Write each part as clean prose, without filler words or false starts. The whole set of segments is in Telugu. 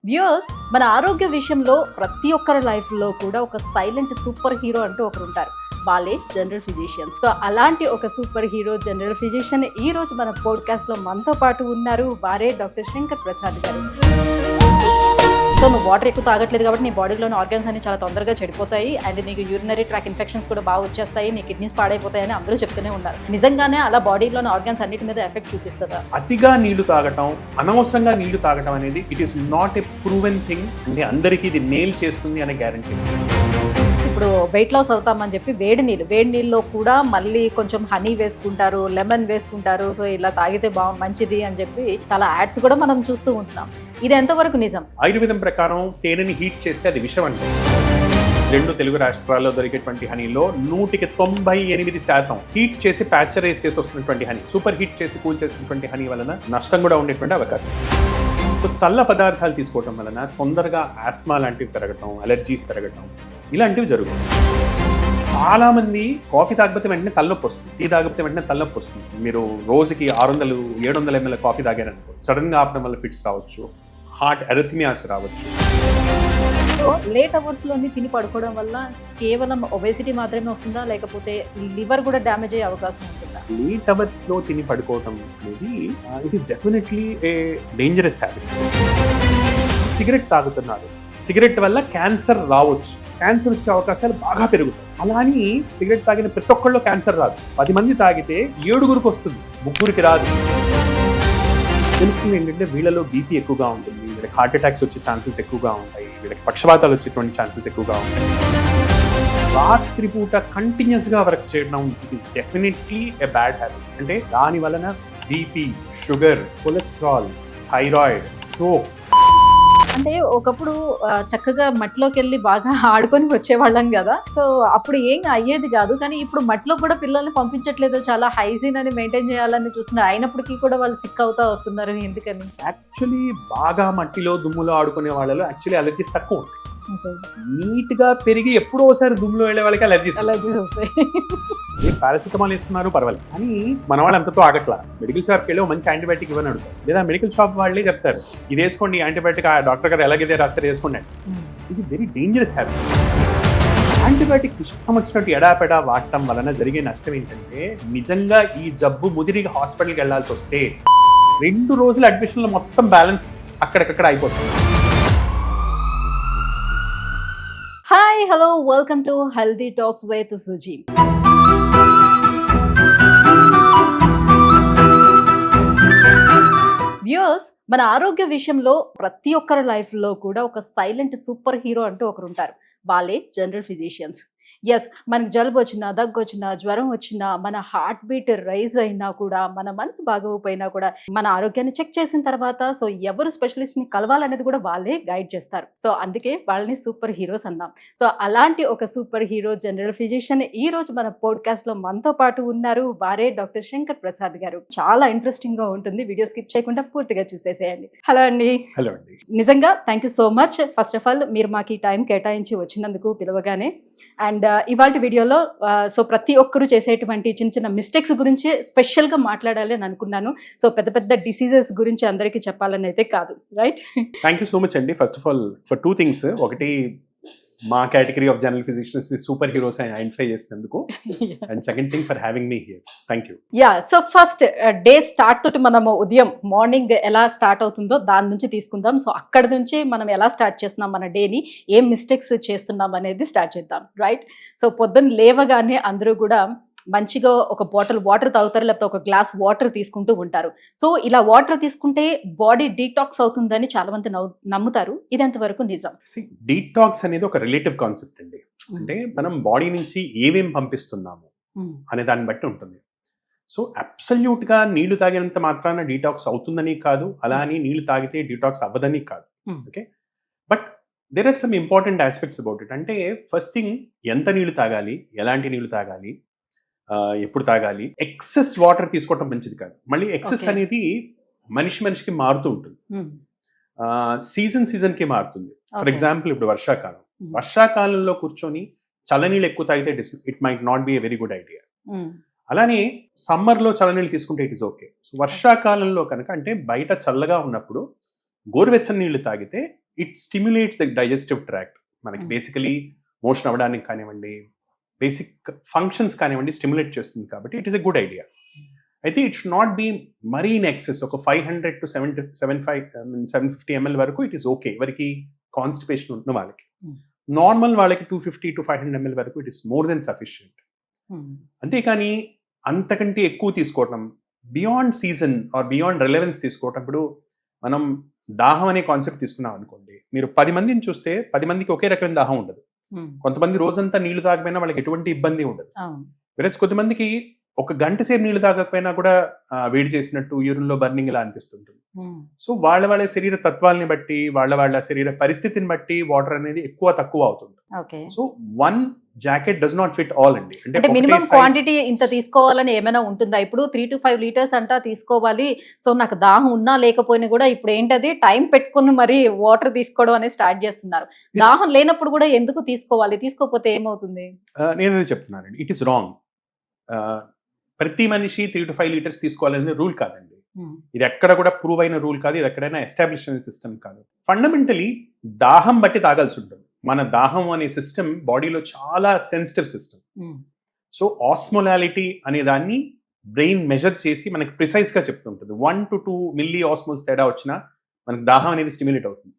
వ్యూయర్స్, మన ఆరోగ్య విషయంలో ప్రతి ఒక్కరి లైఫ్లో కూడా ఒక సైలెంట్ సూపర్ హీరో అంటూ ఒకరు ఉంటారు. వాళ్ళే జనరల్ ఫిజిషియన్స్. సో అలాంటి ఒక సూపర్ హీరో జనరల్ ఫిజిషియన్ ఈ రోజు మన పోడ్కాస్ట్ లో మనతో పాటు ఉన్నారు. వారే డాక్టర్ శంకర్ ప్రసాద్ గారు. సో నువ్వు వాటర్ ఎక్కువ తాగట్లేదు కాబట్టి నీ బాడీలోని ఆర్గన్స్ అన్ని చాలా తొందరగా చెడిపోతాయి అండ్ నీకు యూరినరీ ట్రాక్ ఇన్ఫెక్షన్స్ కూడా బాగా వచ్చేస్తాయి, నీ కిడ్నీస్ పాడైపోతాయని అందరూ చెప్తూనే ఉన్నారు. నిజంగానే అలా బాడీలోని ఆర్గన్స్ అన్నిటి మీద ఎఫెక్ట్ చూపిస్తుందా? అతిగా నీళ్లు తాగటం, అనవసరంగా నీళ్లు తాగటం అనేది it is not a proven thing. అంటే అందరికీ ఇది మేల్ చేస్తుంది అనే గ్యారంటీ. ఇప్పుడు వెయిట్ లాస్ అవుతామని చెప్పి వేడి నీళ్ళలో కూడా మళ్ళీ కొంచెం హనీ వేసుకుంటారు, లెమన్ వేసుకుంటారు. సో ఇలా తాగితే మంచిది అని చెప్పి చాలా యాడ్స్ కూడా మనం చూస్తూ ఉంటున్నాం. ఇది ఎంతవరకు నిజం? ఆయుర్వేదం ప్రకారం తేనెని హీట్ చేస్తే అది విషం అంటే. 2 తెలుగు రాష్ట్రాల్లో దొరికేటువంటి హనీలో 198% హీట్ చేసి పాశ్చరైజ్ చేసి వస్తున్నటువంటి హనీ, సూపర్ హీట్ చేసి కూల్ చేసినటువంటి హనీ వలన నష్టం కూడా ఉండేటువంటి అవకాశం. సో చల్ల పదార్థాలు తీసుకోవటం వలన తొందరగా ఆస్మా లాంటివి పెరగటం, అలర్జీస్ పెరగటం ఇలాంటివి జరుగుతాయి. చాలా మంది కాఫీ తాగకపోతే వెంటనే తలనొప్పి వస్తుంది, టీ తాగకపోతే వెంటనే తలనొప్పి వస్తుంది. మీరు రోజుకి 600-700 ml కాఫీ తాగారనుకో సడన్ గా ఆపడం వల్ల ఫిట్స్ రావచ్చు, హార్ట్ ఎరిథమియాస్ రావచ్చు. లేట్ అవర్స్ లోని తిని పడుకోవడం వల్ల కేవలం ఒబేసిటీ మాత్రమే వస్తుందా, లేకపోతే లివర్ కూడా డ్యామేజ్ అయ్యే అవకాశం ఉంటుందా? లేట్ అవర్స్ లో తిని పడుకోవటం అనేది it is definitely a dangerous habit. Cigarette తాగుతున్నారు, సిగరెట్ వల్ల క్యాన్సర్ రావచ్చు, క్యాన్సర్ వచ్చే అవకాశాలు బాగా పెరుగుతాయి. అలా అని సిగరెట్ తాగిన ప్రతి ఒక్కళ్ళు క్యాన్సర్ రాదు. 10 మంది తాగితే 7గురికి వస్తుంది, 3గురికి రాదు. తెలుస్తుంది ఏంటంటే వీళ్ళలో బీపీ ఎక్కువగా ఉంటుంది, వీళ్ళకి హార్ట్ అటాక్స్ వచ్చే ఛాన్సెస్ ఎక్కువగా ఉంటాయి, వీళ్ళకి పక్షవాతాలు వచ్చేటువంటి ఛాన్సెస్ ఎక్కువగా ఉంటాయి. రాత్రిపూట కంటిన్యూస్ గా వర్క్ చేయడం ఇది డెఫినెట్లీ ఎ బ్యాడ్ హ్యాబిట్. అంటే దాని వలన BP, sugar, cholesterol, thyroid, strokes. అంటే ఒకప్పుడు చక్కగా మట్టిలోకి వెళ్ళి బాగా ఆడుకొని వచ్చేవాళ్ళం కదా, సో అప్పుడు ఏం అయ్యేది కాదు. కానీ ఇప్పుడు మట్టిలో కూడా పిల్లల్ని పంపించట్లేదు, చాలా హైజీన్ అని మెయింటైన్ చేయాలని చూస్తున్నారు. అయినప్పటికీ కూడా వాళ్ళు సిక్ అవుతా వస్తున్నారు. ఎందుకని? యాక్చువల్లీ బాగా మట్టిలో దుమ్ములో ఆడుకునే వాళ్ళలో యాక్చువల్లీ అలర్జీస్ తక్కువ ఉంటాయి. నీట్ గా పెరిగి ఎప్పుడో ఒకసారి దుమ్ములో వెళ్ళే వాళ్ళకి అలర్జీస్ వస్తాయి. పారాసిటమాల్ వేసుకున్నారు పర్వాలేదు, కానీ మన వాళ్ళు అంతతో ఆగట్లా. మెడికల్ షాప్కి వెళ్ళి మంచి యాంటీబయాటిక్ ఇవ్వని అడుగుతారు, లేదా మెడికల్ షాప్ వాళ్ళే చెప్తారు ఇది వేసుకోండి యాంటీబయాటిక్, ఆ డాక్టర్ గారు ఎలాగైతే రాస్తారు వేసుకోండి. ఇది వెరీ డేంజరస్ హ్యాబిట్. యాంటీబయాటిక్స్ ఇష్టం వచ్చినట్టు ఎడాపెడా వాడటం వలన జరిగే నష్టం ఏంటంటే, నిజంగా ఈ జబ్బు ముదిరి హాస్పిటల్కి వెళ్లాల్సి వస్తే 2 రోజుల అడ్మిషన్లో మొత్తం బ్యాలెన్స్ అక్కడికక్కడ అయిపోతుంది. Hi, hello, welcome to healthy talks with Suji. Viewers, మన ఆరోగ్య విషయంలో ప్రతి ఒక్కరి లైఫ్ లో కూడా ఒక సైలెంట్ సూపర్ హీరో అంటూ ఒకరు ఉంటారు. వాళ్ళే జనరల్ ఫిజిషియన్స్. ఎస్, మనకి జలుబు వచ్చినా, దగ్గు వచ్చినా, జ్వరం వచ్చినా, మన హార్ట్ బీట్ రైజ్ అయినా కూడా, మన మనసు బాగోపోయినా కూడా మన ఆరోగ్యాన్ని చెక్ చేసిన తర్వాత సో ఎవరు స్పెషలిస్ట్ ని కలవాలనేది కూడా వాళ్ళే గైడ్ చేస్తారు. సో అందుకే వాళ్ళని సూపర్ హీరోస్ అన్నాం. సో అలాంటి ఒక సూపర్ హీరో జనరల్ ఫిజిషియన్ ఈ రోజు మన పోడ్కాస్ట్ లో మనతో పాటు ఉన్నారు. వారే డాక్టర్ శంకర్ ప్రసాద్ గారు. చాలా ఇంట్రెస్టింగ్ గా ఉంటుంది, వీడియో స్కిప్ చేయకుండా పూర్తిగా చూసేసేయండి. హలో అండి. హలో అండి. నిజంగా thank you so much. First of all మీరు మాకు ఈ టైం కేటాయించి వచ్చినందుకు పిలవగానే. అండ్ ఇవాళ వీడియోలో సో ప్రతి ఒక్కరూ చేసేటువంటి చిన్న చిన్న మిస్టేక్స్ గురించి స్పెషల్గా మాట్లాడాలి అని అనుకున్నాను. సో పెద్ద పెద్ద డిసీజెస్ గురించి అందరికీ చెప్పాలని అయితే కాదు, right? Thank you so much అండి. First of all for 2 things. ఒకటి, మా category of general physicians super heroes అని ఐడెంటిఫై చేసినందుకు, and second thing for having me here. Thank you. Yeah, so first day start తోటి మనము ఉదయం మార్నింగ్ ఎలా స్టార్ట్ అవుతుందో దాని నుంచి తీసుకుందాం. సో అక్కడ నుంచి మనం ఎలా స్టార్ట్ చేస్తున్నాం మన డేని, ఏం మిస్టేక్స్ చేస్తున్నాం అనేది స్టార్ట్ చేద్దాం, రైట్? సో పొద్దున్న లేవగానే అందరూ కూడా మంచిగా ఒక బాటిల్ వాటర్ తాగుతారు, లేకపోతే ఒక గ్లాస్ వాటర్ తీసుకుంటూ ఉంటారు. సో ఇలా వాటర్ తీసుకుంటే బాడీ డీటాక్స్ అవుతుందని చాలా మంది నమ్ముతారు. ఇది ఎంతవరకు నిజం? డీటాక్స్ అనేది ఒక రిలేటివ్ కాన్సెప్ట్ అండి. అంటే మనం బాడీ నుంచి ఏమేం పంపిస్తున్నాము అనే దాన్ని బట్టి ఉంటుంది. సో అబ్సల్యూట్ గా నీళ్లు తాగినంత మాత్రాన డీటాక్స్ అవుతుందని కాదు, అలా అని నీళ్లు తాగితే డీటాక్స్ అవ్వదని కాదు. Okay, but there are some important aspects about it. అంటే ఫస్ట్ థింగ్, ఎంత నీళ్లు తాగాలి, ఎలాంటి నీళ్లు తాగాలి, ఎప్పుడు తాగాలి. ఎక్సెస్ వాటర్ తీసుకోవటం మంచిది కాదు. మళ్ళీ ఎక్సెస్ అనేది మనిషికి మారుతూ ఉంటుంది, సీజన్ కి మారుతుంది. ఫర్ ఎగ్జాంపుల్ ఇప్పుడు వర్షాకాలంలో కూర్చొని చల్లనీళ్ళు ఎక్కువ తాగితే it might not be a very good idea. అలానే సమ్మర్లో చల్లనీళ్ళు తీసుకుంటే ఇట్ ఇస్ ఓకే. సో వర్షాకాలంలో కనుక, అంటే బయట చల్లగా ఉన్నప్పుడు గోరువెచ్చని నీళ్లు తాగితే it stimulates the digestive tract. మనకి Mm. బేసికలీ మోషన్ అవ్వడానికి కానివ్వండి, బేసిక్ ఫంక్షన్స్ కానివ్వండి స్టిమ్యులేట్ చేస్తుంది కాబట్టి it is a good idea. అయితే ఇట్ షుడ్ నాట్ బి మరీ ఇన్ ఎక్సెస్. ఒక 500 to 750 ml వరకు ఇట్ ఈస్ ఓకే ఎవరికి కాన్స్టిపేషన్ ఉన్న వాళ్ళకి. Mm. నార్మల్ వాళ్ళకి 250 to 500 ml వరకు it is more than sufficient. Mm. అంతేకాని అంతకంటే ఎక్కువ తీసుకోవటం, beyond season are beyond relevance తీసుకోవటం. ఇప్పుడు మనం దాహం అనే కాన్సెప్ట్ తీసుకున్నాం అనుకోండి, మీరు 10 మందిని చూస్తే 10 మందికి ఒకే రకమైన దాహం ఉండదు. Mm. కొంతమంది రోజంతా నీళ్లు తాగకపోయినా వాళ్ళకి ఎటువంటి ఇబ్బంది ఉండదు. అవును. వెరస్ కొంతమందికి ఒక గంట సేపు నీళ్లు తాగకపోయినా కూడా వేడి చేసినట్టు యూరిన్లో బర్నింగ్ ఇలా అనిపిస్తుంటుంది. Mm. సో వాళ్ళ శరీర తత్వాల్ని బట్టి, వాళ్ళ శరీర పరిస్థితిని బట్టి వాటర్ అనేది ఎక్కువ తక్కువ అవుతుంది. Okay. So one jacket does not fit all అండి. అంటే ఒకటే మినిమం size- క్వాంటిటీ ఇంత తీసుకోవాలని ఏమైనా ఉంటుందా? ఇప్పుడు 3 to 5 లీటర్స్ అంటా తీసుకోవాలి. సో నాకు దాహం ఉన్నా లేకపోయినా కూడా ఇప్పుడు ఏంటది టైం పెట్టుకుని మరి వాటర్ తీసుకోవడం అనేది స్టార్ట్ చేస్తున్నారు. దాహం లేనప్పుడు కూడా ఎందుకు తీసుకోవాలి? తీసుకోకపోతే ఏమవుతుంది? నేను అదే చెప్తున్నానండి, ఇట్ ఈస్ రాంగ్. ప్రతి మనిషి 3 to 5 లీటర్స్ తీసుకోవాలనే రూల్ కాదండి. Mm. ఇది ఎక్కడ కూడా ప్రూవ్ అయిన రూల్ కాదు, ఇది ఎక్కడైనా ఎస్టాబ్లిష్ అయిన సిస్టమ్ కాదు. ఫండమెంటలీ దాహం బట్టి తాగాల్సి ఉంటుంది. మన దాహం అనే సిస్టమ్ బాడీలో చాలా sensitive system. Mm. So osmolality అనే దాన్ని బ్రెయిన్ మెజర్ చేసి మనకి ప్రిసైజ్ గా చెప్తుంటుంది. 1 to 2 మిల్లీ ఆస్మోల్స్ తేడా వచ్చినా మనకి దాహం అనేది స్టిమ్యులేట్ అవుతుంది.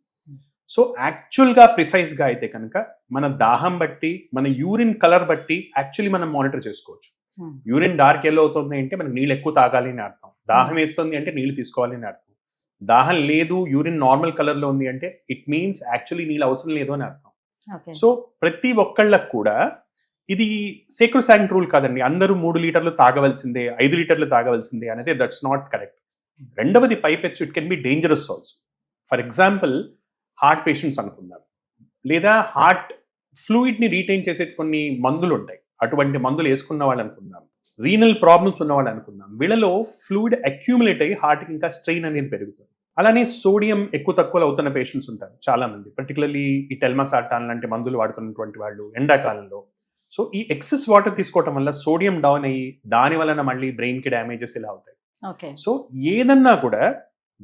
సో యాక్చువల్ గా ప్రిసైజ్ గా అయితే కనుక మన దాహం బట్టి, మన యూరిన్ కలర్ బట్టి యాక్చువల్లీ మనం మానిటర్ చేసుకోవచ్చు. Mm. యూరిన్ డార్క్ ఎల్లో అవుతుంది అంటే మనకి నీళ్ళు ఎక్కువ తాగాలి అని అర్థం. దాహం వేస్తుంది అంటే నీళ్ళు తీసుకోవాలి అని అర్థం. దాహం లేదు, యూరిన్ నార్మల్ కలర్ లో ఉంది అంటే ఇట్ మీన్స్ యాక్చువల్లీ నీళ్ళు అవసరం లేదు అని అర్థం. ఓకే. సో ప్రతి ఒక్కళ్ళకు కూడా ఇది సేక్రోసాంక్ట్ రూల్ కాదండి, అందరూ 3 లీటర్లు తాగవలసిందే, 5 లీటర్లు తాగవలసిందే అనేది దట్స్ నాట్ కరెక్ట్. రెండవది పైపెచ్చు it can be dangerous also. For example heart patients అనుకుందాం, లేదా హార్ట్ ఫ్లూయిడ్ ని రీటైన్ చేసే కొన్ని మందులు ఉంటాయి, అటువంటి మందులు వేసుకున్న వాళ్ళు అనుకుందాం, రీనల్ ప్రాబ్లమ్స్ ఉన్న వాళ్ళు అనుకుందాం. వీళ్ళలో ఫ్లూయిడ్ అక్యూములేట్ అయ్యి హార్ట్కి ఇంకా స్ట్రెయిన్ అనేది పెరుగుతుంది. అలానే సోడియం ఎక్కువ తక్కువ అవుతున్న పేషెంట్స్ ఉంటారు చాలా మంది, పర్టికులర్లీ ఈ టెల్మాసార్టాన్ లాంటి మందులు వాడుతున్నటువంటి వాళ్ళు ఎండాకాలంలో. సో ఈ ఎక్సెస్ వాటర్ తీసుకోవటం వల్ల సోడియం డౌన్ అయ్యి దాని వలన మళ్ళీ బ్రెయిన్ కి డ్యామేజెస్ ఇలా అవుతాయి. ఓకే. సో ఏదన్నా కూడా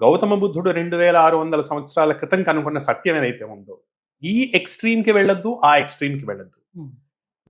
గౌతమ బుద్ధుడు 2600 సంవత్సరాల క్రితం కనుక్కున్న సత్యం ఏదైతే ఉందో, ఈ ఎక్స్ట్రీమ్ కి వెళ్ళొద్దు, ఆ ఎక్స్ట్రీమ్ కి వెళ్ళొద్దు. Mm.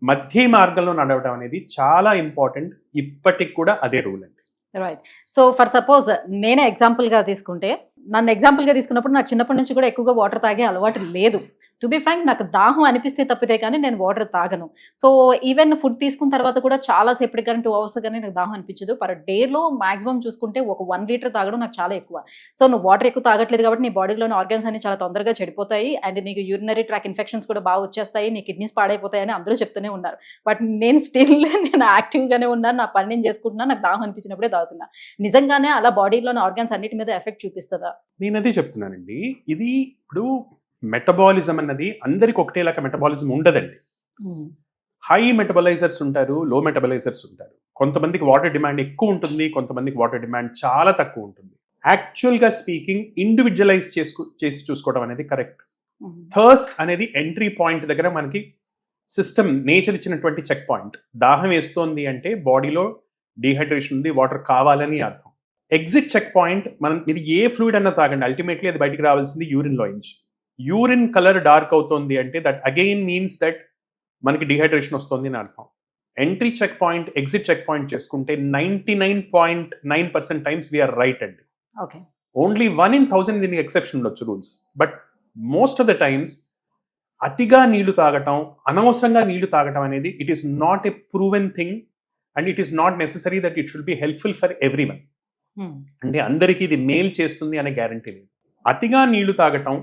మధ్య మార్గంలో నడవడం అనేది చాలా ఇంపార్టెంట్. ఇప్పటికి కూడా అదే రూల్ అండి. రైట్. సో ఫర్ సపోజ్ నేనే ఎగ్జాంపుల్గా తీసుకుంటే, నన్ను ఎగ్జాంపుల్గా తీసుకున్నప్పుడు నాకు చిన్నప్పటి నుంచి కూడా ఎక్కువగా వాటర్ తాగే అలవాటు లేదు. టు బి ఫ్రాంక్, నాకు దాహం అనిపిస్తే తప్పితే కానీ నేను వాటర్ తాగను. సో ఈవెన్ ఫుడ్ తీసుకున్న తర్వాత కూడా చాలా సేపటికి కానీ 2 hours కానీ నాకు దాహం అనిపించదు. పర్ డేలో మాక్సిమం చూసుకుంటే ఒక 1 లీటర్ తాగడం నాకు చాలా ఎక్కువ. సో నువ్వు వాటర్ ఎక్కువ తాగట్లేదు కాబట్టి నీ బాడీలోని ఆర్గన్స్ అన్ని చాలా తొందరగా చెడిపోతాయి, అండ్ నీకు యూరినరీ ట్రాక్ ఇన్ఫెక్షన్స్ కూడా బాగా వచ్చేస్తాయి, నీ కిడ్నీస్ పాడైపోతాయి అని అందరూ చెప్తూనే ఉన్నారు. బట్ నేను స్టిల్ నేను యాక్టివ్గానే ఉన్నాను, నా పని నేను చేసుకుంటున్నా, నాకు దాహం అనిపించినప్పుడే తాగుతున్నా. నిజంగానే అలా బాడీలోని ఆర్గన్స్ అన్నిటి మీద ఎఫెక్ట్ చూపిస్తుందా? నేను అదే చెప్తున్నానండి. ఇది ఇప్పుడు మెటబాలిజం అన్నది అందరికి ఒకటేలాగా మెటబాలిజం ఉండదండి. హై మెటబలైజర్స్ ఉంటారు, లో మెటబలైజర్స్ ఉంటారు. కొంతమందికి వాటర్ డిమాండ్ ఎక్కువ ఉంటుంది, కొంతమందికి వాటర్ డిమాండ్ చాలా తక్కువ ఉంటుంది. యాక్చువల్గా స్పీకింగ్ ఇండివిజువలైజ్ చేసి చూసుకోవడం అనేది కరెక్ట్. థర్స్ట్ అనేది ఎంట్రీ పాయింట్ దగ్గర మనకి సిస్టమ్ నేచర్ ఇచ్చినటువంటి చెక్ పాయింట్. దాహం వేస్తోంది అంటే బాడీలో డీహైడ్రేషన్ ఉంది, వాటర్ కావాలని అర్థం. ఎగ్జిట్ చెక్ పాయింట్, మనం ఇది ఏ ఫ్లూయిడ్ అన్నా తాగండి, అల్టిమేట్లీ అది బయటికి రావాల్సింది యూరిన్లో నుంచి. యూరిన్ కలర్ డార్క్ అవుతోంది అంటే దట్ అగైన్ మీన్స్ దట్ మనకి డిహైడ్రేషన్ వస్తుంది అని అర్థం. Entry check point, exit check point చేసుకుంటే 99.9% టైమ్స్ వీఆర్ రైట్ అండి. ఓకే. ఓన్లీ 1 in 1000 దీనికి ఎక్సెప్షన్ ఉండొచ్చు rules, but most of the times అతిగా నీళ్లు తాగటం, అనవసరంగా నీళ్లు తాగటం అనేది it is not a proven thing and it is not necessary that it should be helpful for everyone. అంటే అందరికీ ఇది మేల్ చేస్తుంది అనే గ్యారంటీ లేదు. అతిగా నీళ్లు తాగటం,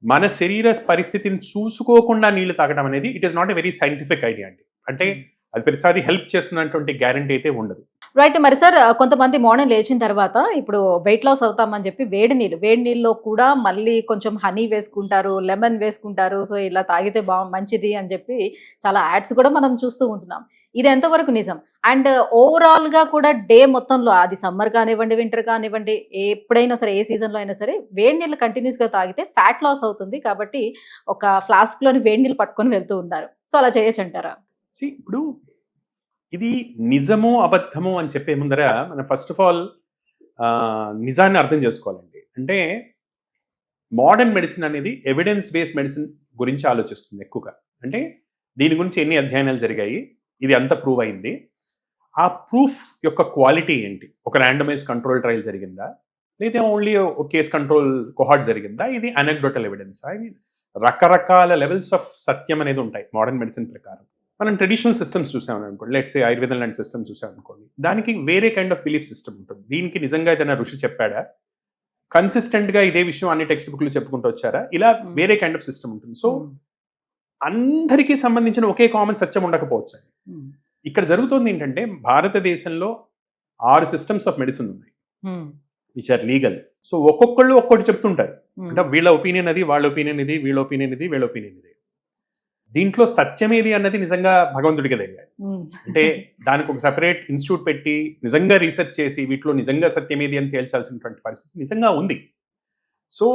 మన శరీర పరిస్థితిని చూసుకోకుండా నీళ్లు తాగడం అనేది it is not a very scientific idea అండి. అంటే అది ప్రతిసారి హెల్ప్ చేస్తున్నటువంటి గ్యారంటీ అయితే ఉండదు. రైట్. మరి సార్, కొంతమంది మార్నింగ్ లేచిన తర్వాత ఇప్పుడు వెయిట్ లాస్ అవుతామని చెప్పి వేడి నీళ్ళలో కూడా మళ్ళీ కొంచెం హనీ వేసుకుంటారు, లెమన్ వేసుకుంటారు. సో ఇలా తాగితే మంచిది అని చెప్పి చాలా యాడ్స్ కూడా మనం చూస్తూ ఉంటున్నాం. ఇది ఎంతవరకు నిజం? అండ్ ఓవరాల్ గా కూడా డే మొత్తంలో, అది సమ్మర్ కానివ్వండి, వింటర్ కానివ్వండి, ఎప్పుడైనా సరే, ఏ సీజన్ లో అయినా సరే, వేడి నీళ్ళు కంటిన్యూస్ గా తాగితే ఫ్యాట్ లాస్ అవుతుంది కాబట్టి ఒక ఫ్లాస్క్ లోని వేడి నీళ్ళు పట్టుకొని వెళ్తూ ఉన్నారు. సో అలా చేయొచ్చు అంటారా? ఇప్పుడు ఇది నిజమో అబద్ధమో అని చెప్పే ముందర మనం ఫస్ట్ ఆఫ్ ఆల్ నిజాన్ని అర్థం చేసుకోవాలండి. అంటే మోడర్న్ మెడిసిన్ అనేది ఎవిడెన్స్ బేస్డ్ మెడిసిన్ గురించి ఆలోచిస్తుంది ఎక్కువగా. అంటే దీని గురించి ఎన్ని అధ్యయనాలు జరిగాయి, ఇది అంత ప్రూవ్ అయింది, ఆ ప్రూఫ్ యొక్క క్వాలిటీ ఏంటి, ఒక ర్యాండమైజ్ కంట్రోల్ ట్రయల్ జరిగిందా, లేదా ఓన్లీ ఒక కేస్ కంట్రోల్ కొహార్ట్ జరిగిందా, ఇది అనెక్డోటల్ ఎవిడెన్స్. రకరకాల లెవెల్స్ ఆఫ్ సత్యం అనేది ఉంటాయి మోడర్న్ మెడిసిన్ ప్రకారం. మనం ట్రెడిషనల్ సిస్టమ్స్ చూసామని అనుకోండి, లెట్స్ సే ఆయుర్వేదం లాంటి సిస్టమ్ చూసామనుకోండి, దానికి వేరే కైండ్ ఆఫ్ బిలీఫ్ సిస్టమ్ ఉంటుంది. దీనికి నిజంగా ఏదైనా ఋషి చెప్పాడా, కన్సిస్టెంట్గా ఇదే విషయం అన్ని టెక్స్ట్ బుక్లు చెప్పుకుంటూ వచ్చారా, ఇలా వేరే కైండ్ ఆఫ్ సిస్టమ్ ఉంటుంది. సో అందరికీ సంబంధించిన ఒకే కామన్ సత్యం ఉండకపోవచ్చు. ఇక్కడ జరుగుతుంది ఏంటంటే భారతదేశంలో 6 సిస్టమ్స్ ఆఫ్ మెడిసిన్ ఉన్నాయి విచ్ ఆర్ లీగల్. సో ఒక్కొక్కళ్ళు ఒక్కొక్కటి చెప్తుంటారు. అంటే వీళ్ళ ఒపీనియన్ అది, వాళ్ళ ఒపీనియన్ ఇది, వీళ్ళ ఒపీనియన్ ఇది, వీళ్ళ ఒపీనియన్ ఇది. దీంట్లో సత్యమేది అన్నది నిజంగా భగవంతుడికి తెలియాలి. అంటే దానికి ఒక సెపరేట్ ఇన్స్టిట్యూట్ పెట్టి నిజంగా రీసెర్చ్ చేసి వీటిలో నిజంగా సత్యమేది అని తేల్చాల్సినటువంటి పరిస్థితి నిజంగా ఉంది. సో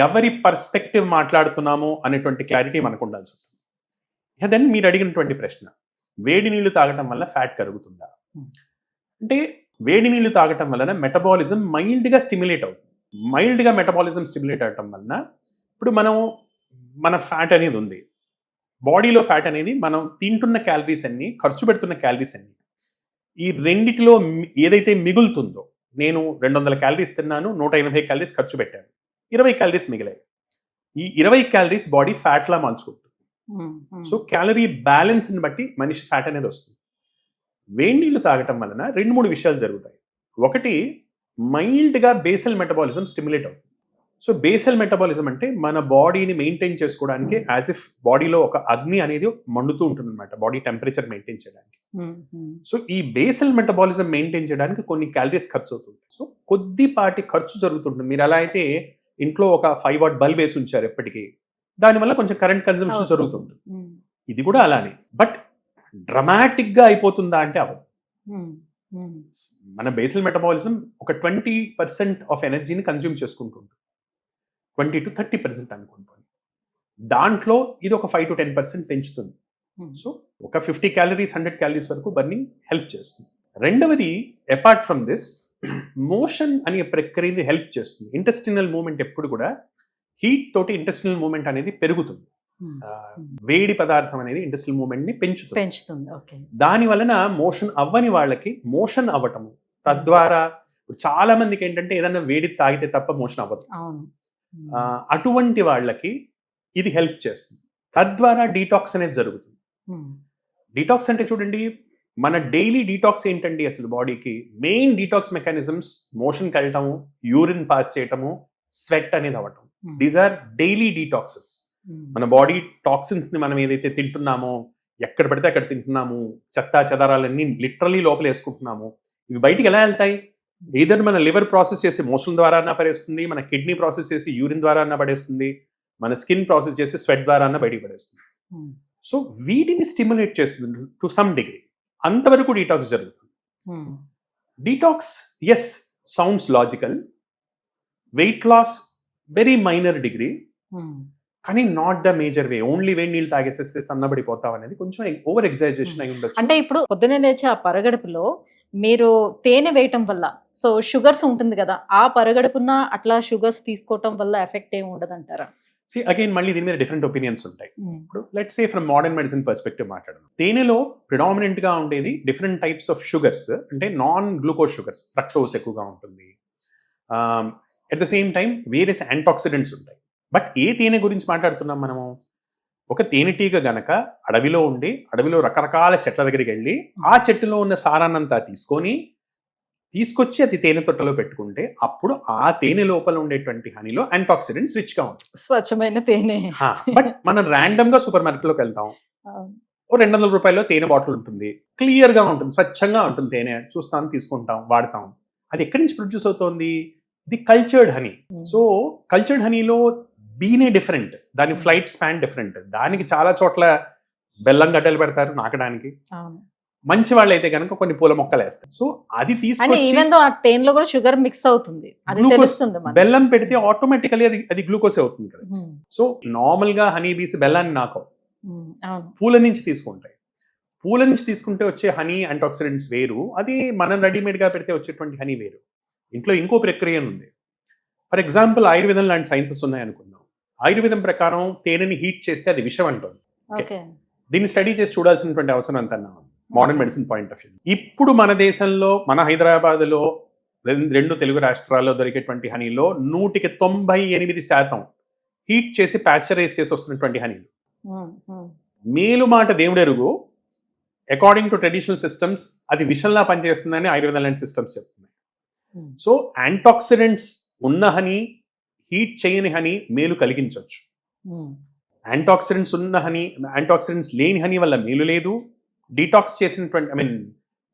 ఎవరి పర్స్పెక్టివ్ మాట్లాడుతున్నామో అనేటువంటి క్లారిటీ మనకు ఉండాల్సి ఉంటుంది. దెన్ మీరు అడిగినటువంటి ప్రశ్న, వేడి నీళ్లు తాగటం వల్ల ఫ్యాట్ కరుగుతుందా అంటే, వేడి నీళ్లు తాగటం వలన మెటబాలిజం మైల్డ్గా స్టిమ్యులేట్ అవుతుంది. మైల్డ్గా మెటబాలిజం స్టిమ్యులేట్ అవటం వలన ఇప్పుడు మన ఫ్యాట్ అనేది ఉంది, బాడీలో ఫ్యాట్ అనేది మనం తింటున్న క్యాలరీస్ అన్ని, ఖర్చు పెడుతున్న క్యాలరీస్ అన్ని, ఈ రెండిటిలో ఏదైతే మిగులుతుందో, నేను 200 క్యాలరీస్ తిన్నాను, 180 క్యాలరీస్ ఖర్చు పెట్టాను, 20 క్యాలరీస్ మిగిలాయి. ఈ 20 క్యాలరీస్ బాడీ ఫ్యాట్లా మార్చుకుంటుంది. సో క్యాలరీ బ్యాలెన్స్ని బట్టి మనిషి ఫ్యాట్ అనేది వస్తుంది. వేడి నీళ్లు తాగటం వలన 2-3 విషయాలు జరుగుతాయి. ఒకటి, మైల్డ్గా బేసల్ మెటబాలిజం స్టిమ్యులేట్ అవుతుంది. సో బేసల్ మెటబాలిజం అంటే మన బాడీని మెయింటైన్ చేసుకోవడానికి యాజ్ ఇఫ్ బాడీలో ఒక అగ్ని అనేది మండుతూ ఉంటుంది అనమాట, బాడీ టెంపరేచర్ మెయింటైన్ చేయడానికి. సో ఈ బేసల్ మెటబాలిజం మెయింటైన్ చేయడానికి కొన్ని క్యాలరీస్ ఖర్చు అవుతుంది. సో కొద్దిపాటి ఖర్చు జరుగుతుంటుంది. మీరు ఎలా అయితే ఇంట్లో ఒక 5 వాట్ బల్బ్ వేసి ఉంచారు ఎప్పటికీ, దానివల్ల కొంచెం కరెంట్ కన్జంప్షన్ జరుగుతుంది. ఇది కూడా అలానే. బట్ డ్రమాటిక్గా అయిపోతుందా అంటే అవ్వదు. మన బేసల్ మెటబాలిజం ఒక 20% ఆఫ్ ఎనర్జీని కన్జ్యూమ్ చేసుకుంటుంది, 20 to 30% అనుకుంటుంది. దాంట్లో ఇది ఒక 5 to 10% పెంచుతుంది. సో ఒక 50 క్యాలరీస్ 100 క్యాలరీస్ వరకు బర్నింగ్ హెల్ప్ చేస్తుంది. రెండవది, అపార్ట్ ఫ్రమ్ దిస్, మోషన్ అనే ప్రక్రియని హెల్ప్ చేస్తుంది. ఇంటెస్టినల్ మూమెంట్ ఎప్పుడు కూడా హీట్ తోటి ఇంటెస్టినల్ మూమెంట్ అనేది పెరుగుతుంది. వేడి పదార్థం అనేది ఇంటెస్టినల్ మూమెంట్ ని పెంచుతుంది. దాని వలన మోషన్ అవ్వని వాళ్ళకి మోషన్ అవ్వటము, తద్వారా చాలా మందికి ఏంటంటే ఏదైనా వేడి తాగితే తప్ప మోషన్ అవ్వదు. అటువంటి వాళ్ళకి ఇది హెల్ప్ చేస్తుంది. తద్వారా డీటాక్స్ అనేది జరుగుతుంది. డీటాక్స్ అంటే చూడండి, మన డైలీ డీటాక్స్ ఏంటండి అసలు బాడీకి? మెయిన్ డీటాక్స్ మెకానిజమ్స్ మోషన్కి వెళ్ళటము, యూరిన్ పాస్ చేయటము, స్వెట్ అనేది అవ్వటం. These are daily detoxes. మన బాడీ టాక్సిన్స్ ని మనం ఏదైతే తింటున్నామో, ఎక్కడ పడితే అక్కడ తింటున్నాము, చెత్తా చెదారాలన్నీ లిటరలీ లోపల వేసుకుంటున్నాము, ఇవి బయటికి ఎలా వెళ్తాయి? ఏదర్ మన లివర్ ప్రాసెస్ చేసి మోషన్ ద్వారా అన్న పడేస్తుంది, మన కిడ్నీ ప్రాసెస్ చేసి యూరిన్ ద్వారా అన్న పడేస్తుంది, మన స్కిన్ ప్రాసెస్ చేసి స్వెట్ ద్వారా అన్న బయటికి పడేస్తుంది. సో వీటిని స్టిమ్యులేట్ చేస్తుంది టు సమ్ డిగ్రీ. అంతవరకు డీటాక్స్ జరుగుతుంది. Detox as sounds logical, weight loss very minor degree, కానీ not the major way. Only వేడి నీళ్ళు తాగేసేస్తే సన్నబడిపోతాం అనేది కొంచెం ఓవర్ ఎగ్జాజరేషన్ అయి ఉండొచ్చు. అంటే ఇప్పుడు పొద్దున్నే లేచి ఆ పరగడుపులో మీరు తేనె వేయటం వల్ల, సో షుగర్స్ ఉంటుంది కదా, ఆ పరగడుపున అట్లా షుగర్స్ తీసుకోవటం వల్ల ఎఫెక్ట్ ఏమి ఉండదు అంటారా? అగైన్ మళ్ళీ దీని మీద డిఫరెంట్ ఒపీనియన్స్ ఉంటాయి. ఇప్పుడు let's say from modern medicine perspective మాట్లాడడం, తేనెలో ప్రిడామినెంట్ గా ఉండేది డిఫరెంట్ టైప్స్ ఆఫ్ షుగర్స్, అంటే నాన్ గ్లూకోజ్ షుగర్స్, ఫ్రక్టోస్ ఎక్కువగా ఉంటుంది. At the same time various antioxidants ఉంటాయి. బట్ ఏ తేనె గురించి మాట్లాడుతున్నాం మనము? ఒక తేనెటీగ గనక అడవిలో ఉండి, అడవిలో రకరకాల చెట్ల దగ్గరికి వెళ్ళి ఆ చెట్టులో ఉన్న సారాన్నంతా తీసుకొచ్చి అది తేనె తొట్టలో పెట్టుకుంటే అప్పుడు ఆ తేనె లోపల ఉండేటువంటి హనీలో యాంటాక్సిడెంట్స్ రిచ్ గా ఉంటాయి, స్వచ్ఛమైన తేనె. బట్ మనం ర్యాండమ్ గా సూపర్ మార్కెట్ లోకి వెళ్తాం, ఓ 200 రూపాయల్లో తేనె బాటిల్ ఉంటుంది, క్లియర్ గా ఉంటుంది, స్వచ్ఛంగా ఉంటుంది తేనె, చూస్తాం, తీసుకుంటాం, వాడతాం. అది ఎక్కడి నుంచి ప్రొడ్యూస్ అవుతోంది? ఇది కల్చర్డ్ హనీ. సో కల్చర్డ్ హనీలో బీనే డిఫరెంట్, దాని ఫ్లైట్ స్పాన్ డిఫరెంట్. దానికి చాలా చోట్ల బెల్లం గడ్డలు పెడతారు నాకడానికి. మంచి వాళ్ళు అయితే కనుక కొన్ని పూల మొక్కలు వేస్తారు. సో అది తీసుకొని షుగర్ మిక్స్ అవుతుంది, బెల్లం పెడితే ఆటోమేటికలీ అది గ్లూకోజ్ అవుతుంది కదా. సో నార్మల్ గా హనీ బీస్ బెల్లాన్ని నాకవు, పూల నుంచి తీసుకుంటాయి. పూల నుంచి తీసుకుంటే వచ్చే హనీ యాంటాక్సిడెంట్స్ వేరు, అది మనం రెడీమేడ్ గా పెడితే వచ్చేటువంటి హనీ వేరు. ఇంట్లో ఇంకో ప్రక్రియ ఉంది. ఫర్ ఎగ్జాంపుల్ ఆయుర్వేదం లాంటి సైన్సెస్ ఉన్నాయి అనుకుందాం. ఆయుర్వేదం ప్రకారం తేనెని హీట్ చేస్తే అది విషం అంటుంది. ఓకే. దీన్ని స్టడీ చేసి చూడాల్సినటువంటి అవసరం అంత modern medicine point of view. ఇప్పుడు మన దేశంలో, మన హైదరాబాద్లో, రెండు తెలుగు రాష్ట్రాల్లో దొరికేటువంటి హనీలో 98% హీట్ చేసి పాశ్చరైజ్ చేసి వస్తున్నటువంటి హనీలు. మేలు మాట దేవుడెరుగు, అకార్డింగ్ టు ట్రెడిషనల్ సిస్టమ్స్ అది విషంలా పనిచేస్తుందని ఆయుర్వేదం లాంటి సిస్టమ్స్ చెప్తున్నాయి. సో యాంటాక్సిడెంట్స్ ఉన్న హనీ, హీట్ చేయని హనీ మేలు కలిగించవచ్చు. యాంటాక్సిడెంట్స్ ఉన్న హనీ, యాంటాక్సిడెంట్స్ లేని హనీ వల్ల మేలు లేదు. డీటాక్స్ చేసినటువంటి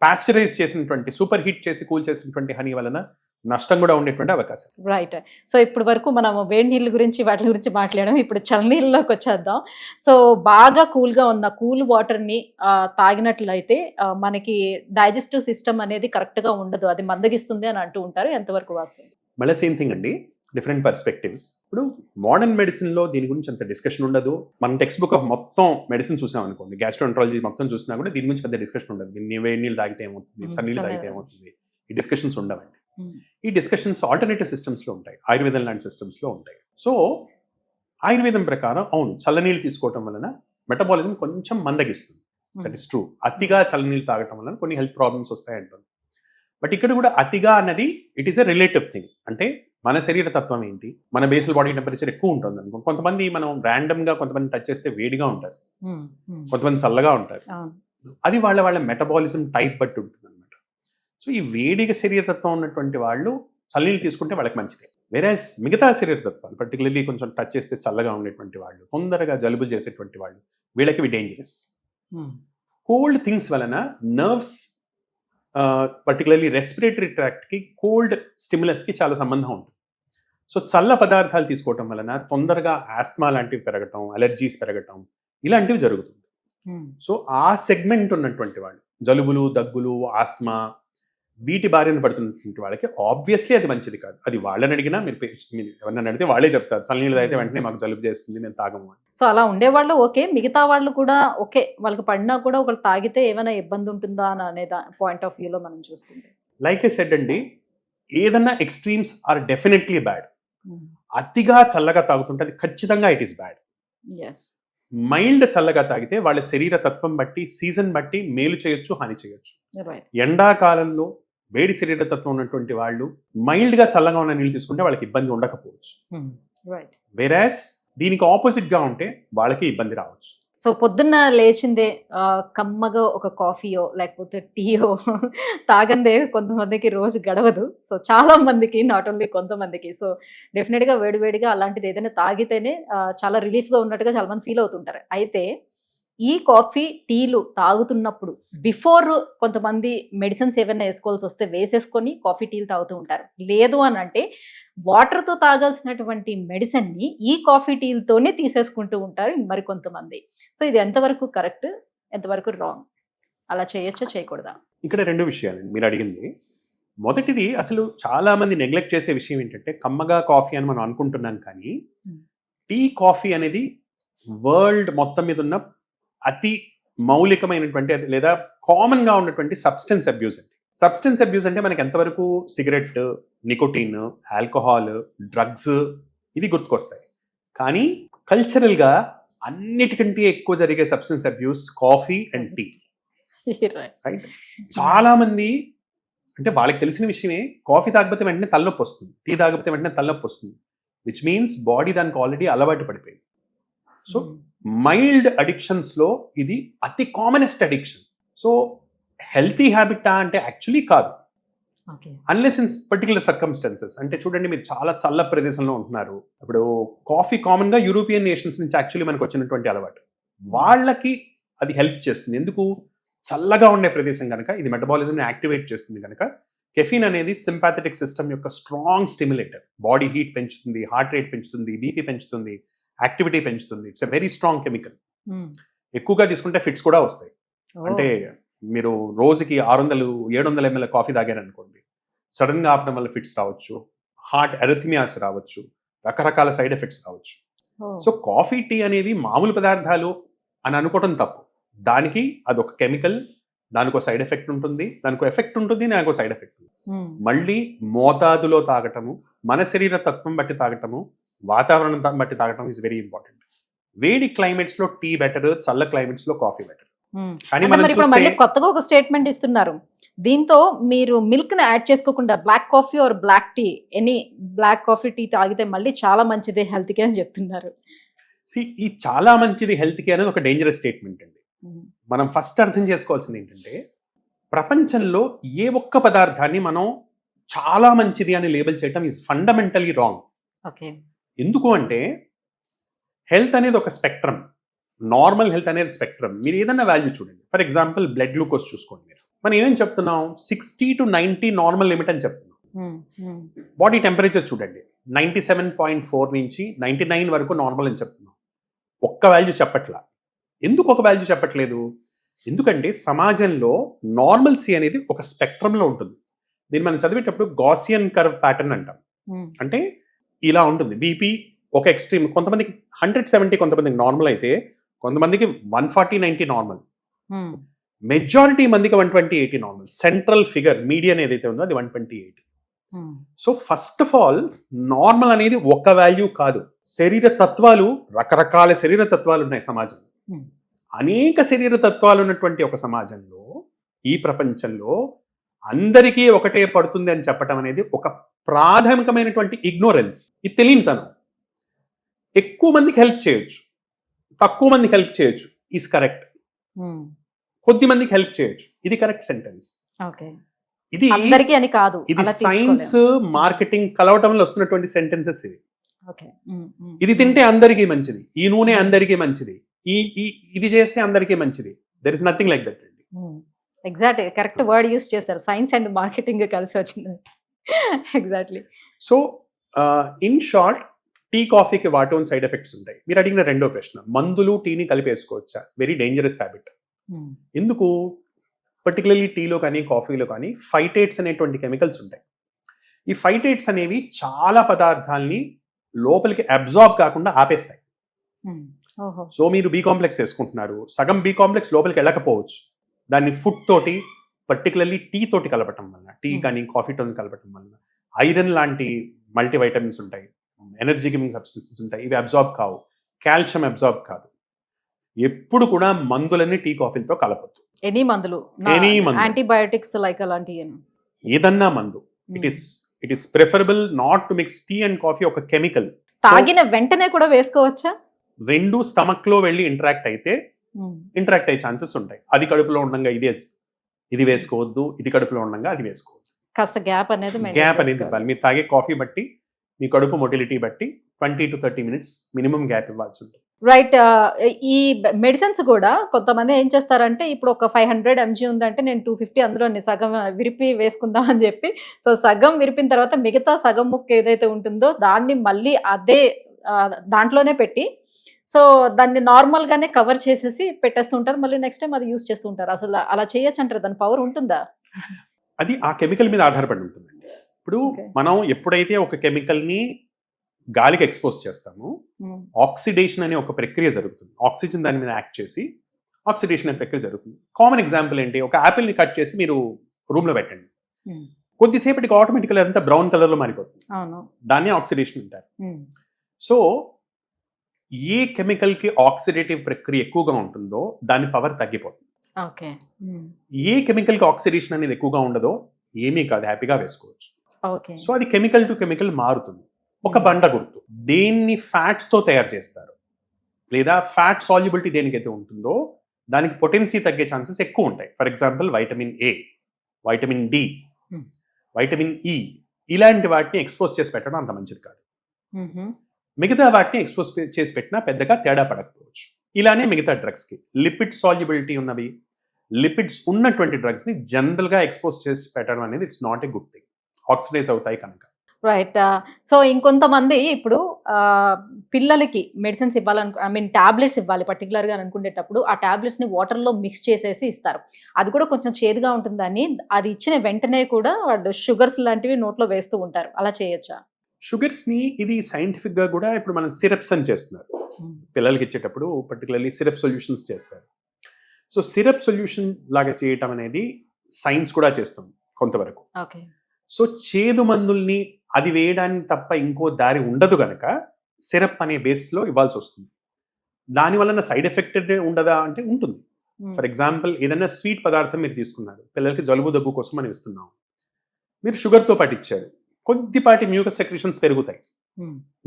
పాశ్చరైజ్ చేసినటువంటి, సూపర్ హీట్ చేసి కూల్ చేసినటువంటి హనీ వలన నష్టం కూడా ఉండేటువంటి అవకాశం. రైట్. సో ఇప్పటి వరకు మనం వేడి నీళ్ళ గురించి, వాటి గురించి మాట్లాడడం. ఇప్పుడు చల్లనీళ్ళలోకి వచ్చేద్దాం. సో బాగా కూల్గా ఉన్న కూల్ వాటర్ని తాగినట్లయితే మనకి డైజెస్టివ్ సిస్టమ్ అనేది కరెక్ట్గా ఉండదు, అది మందగిస్తుంది అని అంటూ ఉంటారు. ఎంతవరకు వాస్తవం? మళ్ళీ సేమ్ థింగ్ అండి, డిఫరెంట్ పర్స్పెక్టివ్స్. ఇప్పుడు మోడర్న్ మెడిసిన్లో దీని గురించి అంత డిస్కషన్ ఉండదు. మన టెక్స్ట్ బుక్ ఆఫ్ మొత్తం మెడిసిన్ చూసాం అనుకోండి, గ్యాస్ట్రోఎంట్రాలజీ మొత్తం చూసినా కూడా దీని గురించి పెద్ద డిస్కషన్ ఉండదు. వేడి నీళ్ళు తాగితే ఏమవుతుంది, చన్నీళ్ళు తాగితే ఏమవుతుంది, ఈ డిస్కషన్స్ ఉండవండి. ఈ డిస్కషన్స్ ఆల్టర్నేటివ్ సిస్టమ్స్లో ఉంటాయి, ఆయుర్వేదం లాంటి సిస్టమ్స్లో ఉంటాయి. సో ఆయుర్వేదం ప్రకారం అవును, చల్లనీళ్ళు తీసుకోవటం వలన మెటబాలిజం కొంచెం మందగిస్తుంది. That is true. అతిగా చల్లనీళ్ళు తాగటం వలన కొన్ని హెల్త్ ప్రాబ్లమ్స్ వస్తాయంటుంది. బట్ ఇక్కడ కూడా అతిగా అన్నది it is a relative thing. అంటే మన శరీర తత్వం ఏంటి, మన బేసల్ బాడీ టెంపరేచర్ ఎక్కువ ఉంటుంది అనుకోండి. కొంతమంది మనం ర్యాండమ్గా కొంతమంది టచ్ చేస్తే వేడిగా ఉంటారు, కొంతమంది చల్లగా ఉంటారు. అది వాళ్ళ మెటబాలిజం టైప్ బట్టి ఉంటుంది అనమాట. సో ఈ వేడిగా శరీరతత్వం ఉన్నటువంటి వాళ్ళు చల్లనీళ్ళు తీసుకుంటే వాళ్ళకి మంచిదే. వేరేస్ మిగతా శరీరతత్వాలు, పర్టికులర్లీ కొంచెం టచ్ చేస్తే చల్లగా ఉండేటువంటి వాళ్ళు, తొందరగా జలుబు చేసేటువంటి వాళ్ళు, వీళ్ళకి ఇవి డేంజరస్. కోల్డ్ థింగ్స్ వలన నర్వ్స్, పర్టికులర్లీ రెస్పిరేటరీ ట్రాక్ట్కి, కోల్డ్ స్టిమ్యులస్కి చాలా సంబంధం ఉంటుంది. సో చల్ల పదార్థాలు తీసుకోవటం వలన తొందరగా ఆస్మా లాంటివి పెరగటం, అలర్జీస్ పెరగటం, ఇలాంటివి జరుగుతుంది. సో ఆ సెగ్మెంట్ ఉన్నటువంటి వాళ్ళు, జలుబులు, దగ్గులు, ఆస్మా, వీటి బారిన పడుతున్నటువంటి వాళ్ళకి ఆబ్వియస్లీ అది మంచిది కాదు. అది వాళ్ళని అడిగినా, మీరు ఎవరినైనా అడిగితే వాళ్ళే చెప్తారు, చల్లనీళ్ళు తాగితే వెంటనే మాకు జలుబు చేస్తుంది, మేము తాగము అని. సో అలా ఉండేవాళ్ళు ఓకే, మిగతా వాళ్ళు కూడా ఓకే, వాళ్ళకి పడినా కూడా ఒకళ్ళు తాగితే ఏమైనా ఇబ్బంది ఉంటుందా అని అనే పాయింట్ ఆఫ్ వ్యూలో మనం చూసుకుంటే, లైక్ ఐ సెడ్ అండి, ఏదన్నా ఎక్స్ట్రీమ్స్ ఆర్ డెఫినెట్లీ బ్యాడ్. అతిగా చల్లగా తాగుతుంటే అది ఖచ్చితంగా ఇట్ ఈస్ బ్యాడ్. మైల్డ్ చల్లగా తాగితే వాళ్ళ శరీర తత్వం బట్టి, సీజన్ బట్టి మేలు చేయొచ్చు, హాని చేయొచ్చు. ఎండాకాలంలో వేడి శరీర తత్వం ఉన్నటువంటి వాళ్ళు మైల్డ్ గా చల్లగా ఉన్న నీళ్ళు తీసుకుంటే వాళ్ళకి ఇబ్బంది ఉండకపోవచ్చు. వేరాస్ దీనికి ఆపోజిట్ గా ఉంటే వాళ్ళకి ఇబ్బంది రావచ్చు. సో పొద్దున్న లేచిందే కమ్మగా ఒక కాఫీయో లేకపోతే టీయో తాగందే కొంతమందికి రోజు గడవదు. సో చాలా మందికి, నాట్ ఓన్లీ కొంతమందికి. సో డెఫినెట్గా వేడివేడిగా అలాంటిది ఏదైనా తాగితేనే చాలా రిలీఫ్గా ఉన్నట్టుగా చాలా మంది ఫీల్ అవుతుంటారు. అయితే ఈ కాఫీ టీలు తాగుతున్నప్పుడు బిఫోర్ కొంతమంది మెడిసిన్స్ ఏమైనా వేసుకోవాల్సి వస్తే వేసేసుకొని కాఫీ టీలు తాగుతూ ఉంటారు. లేదు అని అంటే వాటర్తో తాగాల్సినటువంటి మెడిసిన్ని ఈ కాఫీ టీలతోనే తీసేసుకుంటూ ఉంటారు మరి కొంతమంది. సో ఇది ఎంతవరకు కరెక్ట్, ఎంతవరకు రాంగ్? అలా చేయొచ్చా, చేయకూడదా? ఇక్కడ రెండు విషయాలండి మీరు అడిగింది. మొదటిది, అసలు చాలా మంది నెగ్లెక్ట్ చేసే విషయం ఏంటంటే కమ్మగా కాఫీ అని మనం అనుకుంటున్నాం, కానీ టీ, కాఫీ అనేది వరల్డ్ మొత్తం మీద ఉన్న అతి మౌలికమైనటువంటి లేదా కామన్ గా ఉన్నటువంటి సబ్స్టెన్స్ అబ్యూస్ అండి. సబ్స్టెన్స్ అబ్యూస్ అంటే మనకి ఎంతవరకు సిగరెట్, నికోటిన్, ఆల్కహాల్, డ్రగ్స్ ఇవి గుర్తుకొస్తాయి. కానీ కల్చరల్ గా అన్నిటికంటే ఎక్కువ జరిగే substance abuse coffee and tea. Right. చాలా మంది అంటే వాళ్ళకి తెలిసిన విషయమే, కాఫీ తాగకపోతే వెంటనే తలనొప్పి వస్తుంది, టీ తాగకపోతే వెంటనే తలనొప్పి వస్తుంది, విచ్ మీన్స్ బాడీ దానికి ఆల్రెడీ అలవాటు పడిపోయింది. సో మైల్డ్ అడిక్షన్స్ లో ఇది అతి కామనెస్ట్ అడిక్షన్. సో హెల్తీ హ్యాబిటా అంటే యాక్చువల్లీ కాదు, అన్లెస్ ఇన్ పర్టికులర్ సర్కమ్స్టాన్సెస్. అంటే చూడండి, మీరు చాలా చల్ల ప్రదేశంలో ఉంటున్నారు. ఇప్పుడు కాఫీ కామన్ గా యూరోపియన్ నేషన్స్ నుంచి యాక్చువల్లీ మనకు వచ్చినటువంటి అలవాటు, వాళ్ళకి అది హెల్ప్ చేస్తుంది. ఎందుకు? చల్లగా ఉండే ప్రదేశం కనుక ఇది మెటబాలిజంని యాక్టివేట్ చేస్తుంది కనుక. కెఫీన్ అనేది సింపాథెటిక్ సిస్టమ్ యొక్క స్ట్రాంగ్ స్టిమ్యులేటర్. బాడీ హీట్ పెంచుతుంది, హార్ట్ రేట్ పెంచుతుంది, బీపీ పెంచుతుంది, యాక్టివిటీ పెంచుతుంది. It's a very strong chemical. ఎక్కువగా తీసుకుంటే ఫిట్స్ కూడా వస్తాయి. అంటే మీరు రోజుకి 600-700 ml కాఫీ తాగారనుకోండి, సడన్ గా ఆపడం వల్ల ఫిట్స్ రావచ్చు, హార్ట్ ఎరిథమియాస్ రావచ్చు, రకరకాల సైడ్ ఎఫెక్ట్స్ రావచ్చు. సో కాఫీ, టీ అనేవి మామూలు పదార్థాలు అని అనుకోవటం తప్పు. దానికి అదొక కెమికల్, దానికో సైడ్ ఎఫెక్ట్ ఉంటుంది, దానికో ఎఫెక్ట్ ఉంటుంది, దానికో సైడ్ ఎఫెక్ట్ ఉంటుంది. మళ్ళీ మోతాదులో తాగటము, మన శరీర తత్వం బట్టి తాగటము, వాతావరణం బట్టి తాగటం ఈజ్ వెరీ ఇంపార్టెంట్. వేడి క్లైమేట్స్ లో టీ బెటర్, చల్ల క్లైమేట్స్ లో కాఫీ బెటర్. కానీ అంటే మనం మరి ఇప్పుడు చూస్తే మళ్ళీ కొత్తగా ఒక స్టేట్మెంట్ ఇస్తున్నారు, దీంతో మీరు మిల్క్ ని యాడ్ చేసుకోకుండా black coffee or black tea, any black coffee tea తాగితే మళ్ళీ చాలా మంచిది హెల్త్ కి అని చెప్తున్నారు. ఈ చాలా మంచిది హెల్త్ కి అనేది ఒక డేంజరస్ స్టేట్మెంట్ అండి. మనం ఫస్ట్ అర్థం చేసుకోవాల్సింది ఏంటంటే, ప్రపంచంలో ఏ ఒక్క పదార్థాన్ని మనం చాలా మంచిది అని లేబుల్ చేయటం ఈజ్ ఫండమెంటలీ రాంగ్. ఓకే. ఎందుకు అంటే హెల్త్ అనేది ఒక స్పెక్ట్రమ్, నార్మల్ హెల్త్ అనేది స్పెక్ట్రమ్. మీరు ఏదైనా వాల్యూ చూడండి, ఫర్ ఎగ్జాంపుల్ బ్లడ్ గ్లూకోజ్ చూసుకోండి. మనం ఏమేం చెప్తున్నాం, 60 to 90 నార్మల్ లిమిట్ అని చెప్తున్నాం. బాడీ టెంపరేచర్ చూడండి, 97.4 నుంచి 99 వరకు నార్మల్ అని చెప్తున్నాం. ఒక్క వాల్యూ చెప్పట్లా. ఎందుకు ఒక వాల్యూ చెప్పట్లేదు? ఎందుకంటే సమాజంలో నార్మల్సీ అనేది ఒక స్పెక్ట్రమ్లో ఉంటుంది. దీన్ని మనం చదివేటప్పుడు గాసియన్ కర్వ్ ప్యాటర్న్ అంటాం. అంటే ఇలా ఉంటుంది. బీపీ ఒక ఎక్స్ట్రీమ్, కొంతమందికి 170 కొంతమందికి నార్మల్ అయితే, కొంతమందికి 140-90 నార్మల్, మెజారిటీ మందికి 120-80 నార్మల్. సెంట్రల్ ఫిగర్ మీడియన్ ఏదైతే ఉందో అది 120-80. So first of all normal అనేది ఒక వాల్యూ కాదు. శరీర తత్వాలు, రకరకాల శరీర తత్వాలు ఉన్నాయి సమాజంలో. అనేక శరీర తత్వాలు ఉన్నటువంటి ఒక సమాజంలో, ఈ ప్రపంచంలో అందరికీ ఒకటే పడుతుంది అని చెప్పడం అనేది ఒక ప్రాథమికమైనటువంటి ఇగ్నోరెన్స్. ఇది తెలియనితనం. ఎక్కువ మందికి హెల్ప్ చేయొచ్చు, తక్కువ మందికి హెల్ప్ చేయొచ్చు, ఈజ్ కరెక్ట్. కొద్ది మందికి హెల్ప్ చేయొచ్చు, ఇది కరెక్ట్ సెంటెన్స్. ఇది అందరికీ అని కాదు, ఇది సైన్స్ మార్కెటింగ్ కలవటంలో వస్తున్నటువంటి సెంటెన్సెస్ ఇవి. ఇది తింటే అందరికీ మంచిది, ఈ నూనె అందరికీ మంచిది, ఇది చేస్తే అందరికీ మంచిది. There is nothing like that అండి. ఎగ్జాక్ట్, కరెక్ట్ వర్డ్ యూస్ చేశారు, సైన్స్ అండ్ మార్కెటింగ్ కలిసి వచ్చింది. Exactly. So in short, tea కాఫీకి వాటి ఓన్ సైడ్ ఎఫెక్ట్స్ ఉంటాయి. మీరు అడిగిన రెండో ప్రశ్న, మందులు టీని కలిపేసుకోవచ్చా? Very dangerous habit. ఎందుకు? పర్టికులర్లీ టీలో కానీ కాఫీలో కానీ ఫైటేట్స్ అనేటువంటి కెమికల్స్ ఉంటాయి. ఈ ఫైటేట్స్ అనేవి చాలా పదార్థాలని లోపలికి అబ్జార్బ్ కాకుండా ఆపేస్తాయి. సో మీరు బి కాంప్లెక్స్ వేసుకుంటున్నారు, సగం బి కాంప్లెక్స్ లోపలికి వెళ్ళకపోవచ్చు. దాన్ని ఫుడ్ తోటి, పర్టికులర్లీ టీ తోటి కలపటం వల్ల, టీ కానీ కాఫీ తోటి కలపటం వల్ల ఐరన్ లాంటి మల్టీవైటమిన్స్ ఉంటాయి, ఎనర్జీ గివింగ్ సబ్స్టెన్సెస్ ఉంటాయి, ఇవి అబ్జార్బ్ కావు. కాల్షియం అబ్జార్బ్ కాదు. ఎప్పుడు కూడా మందులన్నీ టీ కాఫీలతో కలపొద్దు. ఎనీ మందులు, యాంటీబయోటిక్స్ లైక్ అలాంటివి, ఏదన్నా మందు, it is preferable not to mix tea and coffee. ఒక కెమికల్ తాగిన వెంటనే కూడా వేసుకోవచ్చా? రెండు స్టమక్ లో వెళ్ళి ఇంటరాక్ట్ అయ్యే ఛాన్సెస్ ఉంటాయి. అది కడుపులో ఉండగా ఇది వేసుకోవద్దు, ఇది కడుపులో ఉండగా అది వేసుకోవద్దు. కాస్త గ్యాప్ అనేది ఇవ్వాలి. మీరు తాగే కాఫీ బట్టి, మీ కడుపు మొటిలిటీ బట్టి 20 to 30 minutes మినిమం గ్యాప్ ఇవ్వాల్సి ఉంటుంది. రైట్. ఈ మెడిసిన్స్ కూడా కొంతమంది ఏం చేస్తారంటే, ఇప్పుడు ఒక 500 mg ఉందంటే నేను 250 అందులో సగం విరిపి వేసుకుందాం అని చెప్పి, సో సగం విరిపిన తర్వాత మిగతా సగం ముక్క ఏదైతే ఉంటుందో దాన్ని మళ్ళీ అదే దాంట్లోనే పెట్టి, సో దాన్ని నార్మల్ గానే కవర్ చేసేసి పెట్టేస్తుంటారు. మళ్ళీ నెక్స్ట్ టైం అది యూజ్ చేస్తుంటారు. అసలు అలా చేయొచ్చు అంటారు? దాని పవర్ ఉంటుందా? అది ఆ కెమికల్ మీద ఆధారపడి ఉంటుందండి. ఇప్పుడు మనం ఎప్పుడైతే ఒక కెమికల్ ని గాలికి ఎక్స్పోజ్ చేస్తాము, ఆక్సిడేషన్ అనే ఒక ప్రక్రియ జరుగుతుంది. ఆక్సిజన్ దాని మీద యాక్ట్ చేసి ఆక్సిడేషన్ అనే ప్రక్రియ జరుగుతుంది. కామన్ ఎగ్జాంపుల్ ఏంటి, ఒక యాపిల్ ని కట్ చేసి మీరు రూమ్ లో పెట్టండి, కొద్దిసేపటికి ఆటోమేటిక్గా అంతా బ్రౌన్ కలర్ లో మారిపోతుంది. దాన్ని ఆక్సిడేషన్ అంటారు. సో ఏ కెమికల్ కి ఆక్సిడేటివ్ ప్రక్రియ ఎక్కువగా ఉంటుందో దాని పవర్ తగ్గిపోతుంది. ఏ కెమికల్ కి ఆక్సిడేషన్ అనేది ఎక్కువగా ఉండదో ఏమీ కాదు, హ్యాపీగా వేసుకోవచ్చు. సో అది కెమికల్ టు కెమికల్ మారుతుంది. ఒక బండ గుర్తు, దేన్ని ఫ్యాట్స్ తో తయారు చేస్తారు, లేదా ఫ్యాట్ సాల్యుబిలిటీ దేనికైతే ఉంటుందో దానికి పొటెన్సీ తగ్గే ఛాన్సెస్ ఎక్కువ ఉంటాయి. For example vitamin A, vitamin D, vitamin E, ఇలాంటి వాటిని ఎక్స్పోజ్ చేసి పెట్టడం అంత మంచిది కాదు. మిగతా వాటిని ఎక్స్పోజ్ చేసి పెట్టినా పెద్దగా తేడా పడకపోవచ్చు. ఇలానే మిగతా డ్రగ్స్కి లిపిడ్ సాల్యుబిలిటీ ఉన్నవి, లిపిడ్స్ ఉన్నటువంటి డ్రగ్స్ని జనరల్గా ఎక్స్పోజ్ చేసి పెట్టడం అనేది it's not a good thing. Oxidise అవుతాయి కనుక. రైట్. సో ఇంకొంతమంది ఇప్పుడు పిల్లలకి మెడిసిన్స్ టాబ్లెట్స్ ఇవ్వాలి పర్టికులర్గా అనుకునేటప్పుడు, ఆ టాబ్లెట్స్ని వాటర్లో మిక్స్ చేసేసి ఇస్తారు. అది కూడా కొంచెం చేదుగా ఉంటుందని అది ఇచ్చిన వెంటనే కూడా వాళ్ళు షుగర్స్ లాంటివి నోట్లో వేస్తూ ఉంటారు. అలా చేయొచ్చా? షుగర్స్ని ఇది సైంటిఫిక్గా కూడా ఇప్పుడు మనం సిరప్స్ అని చేస్తున్నారు. పిల్లలకి ఇచ్చేటప్పుడు పర్టికులర్లీ సిరప్ సొల్యూషన్స్ చేస్తారు. సో సిరప్ సొల్యూషన్ లాగా చేయటం అనేది సైన్స్ కూడా చేస్తుంది కొంతవరకు. సో చేదు మందుల్ని అది వేయడానికి తప్ప ఇంకో దారి ఉండదు గనక సిరప్ అనే బేస్లో ఇవ్వాల్సి వస్తుంది. దాని వలన సైడ్ ఎఫెక్టెడ్ ఉండదా అంటే ఉంటుంది. ఫర్ ఎగ్జాంపుల్ ఏదైనా స్వీట్ పదార్థం మీరు తీసుకున్నారు, పిల్లలకి జలుబు దగ్గు కోసం మనం ఇస్తున్నాం, మీరు షుగర్తో పాటు ఇచ్చారు, కొద్దిపాటి మ్యూకస్ సెక్రీషన్స్ పెరుగుతాయి,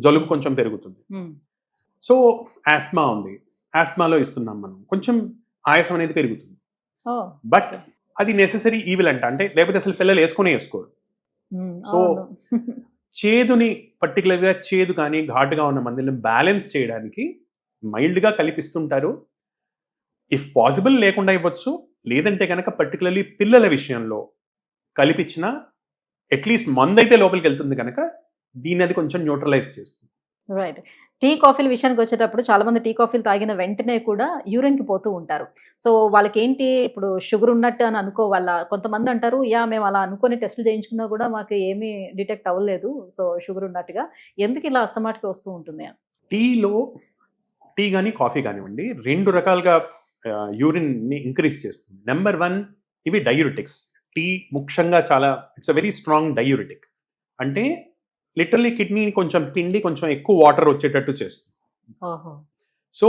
జలుబు కొంచెం పెరుగుతుంది. సో ఆస్మా ఉంది, ఆస్మాలో ఇస్తున్నాం మనం, కొంచెం ఆయాసం అనేది పెరుగుతుంది. బట్ అది నెసెసరీ ఈవిల్ అంటే లేకపోతే అసలు పిల్లలు వేసుకోరు. సో చేదుని పర్టికులర్గా చేదు కానీ ఘాటుగా ఉన్న మందులను బ్యాలెన్స్ చేయడానికి మైల్డ్గా కలిపిస్తుంటారు. ఇఫ్ పాసిబుల్ లేకుండా ఇవ్వచ్చు, లేదంటే కనుక పర్టికులర్లీ పిల్లల విషయంలో కలిపించిన అట్లీస్ట్ మందు అయితే లోపలికి వెళ్తుంది కనుక దీన్ని అది కొంచెం న్యూట్రలైజ్ చేస్తుంది. రైట్. టీ కాఫీల విషయానికి వచ్చేటప్పుడు చాలా మంది టీ కాఫీలు తాగిన వెంటనే కూడా యూరిన్కి పోతూ ఉంటారు. సో వాళ్ళకి ఏంటి ఇప్పుడు షుగర్ ఉన్నట్టు అని అనుకోవాలా? కొంతమంది అంటారు మేము అలా అనుకొని టెస్టులు చేయించుకున్నా కూడా మాకు ఏమీ డిటెక్ట్ అవ్వలేదు, సో షుగర్ ఉన్నట్టుగా. ఎందుకు ఇలా అస్తమాటికి వస్తూ ఉంటుంది? టీలో టీ కానీ కాఫీ కానివ్వండి 2 రకాలుగా యూరిన్ని ఇంక్రీజ్ చేస్తుంది. నెంబర్ 1, ఇవి డయూరిటిక్స్. టీ ముఖ్యంగా చాలా it's a very strong diuretic. అంటే లిటరల్లీ కిడ్నీని కొంచెం పిండి కొంచెం ఎక్కువ వాటర్ వచ్చేటట్టు చేస్తుంది. సో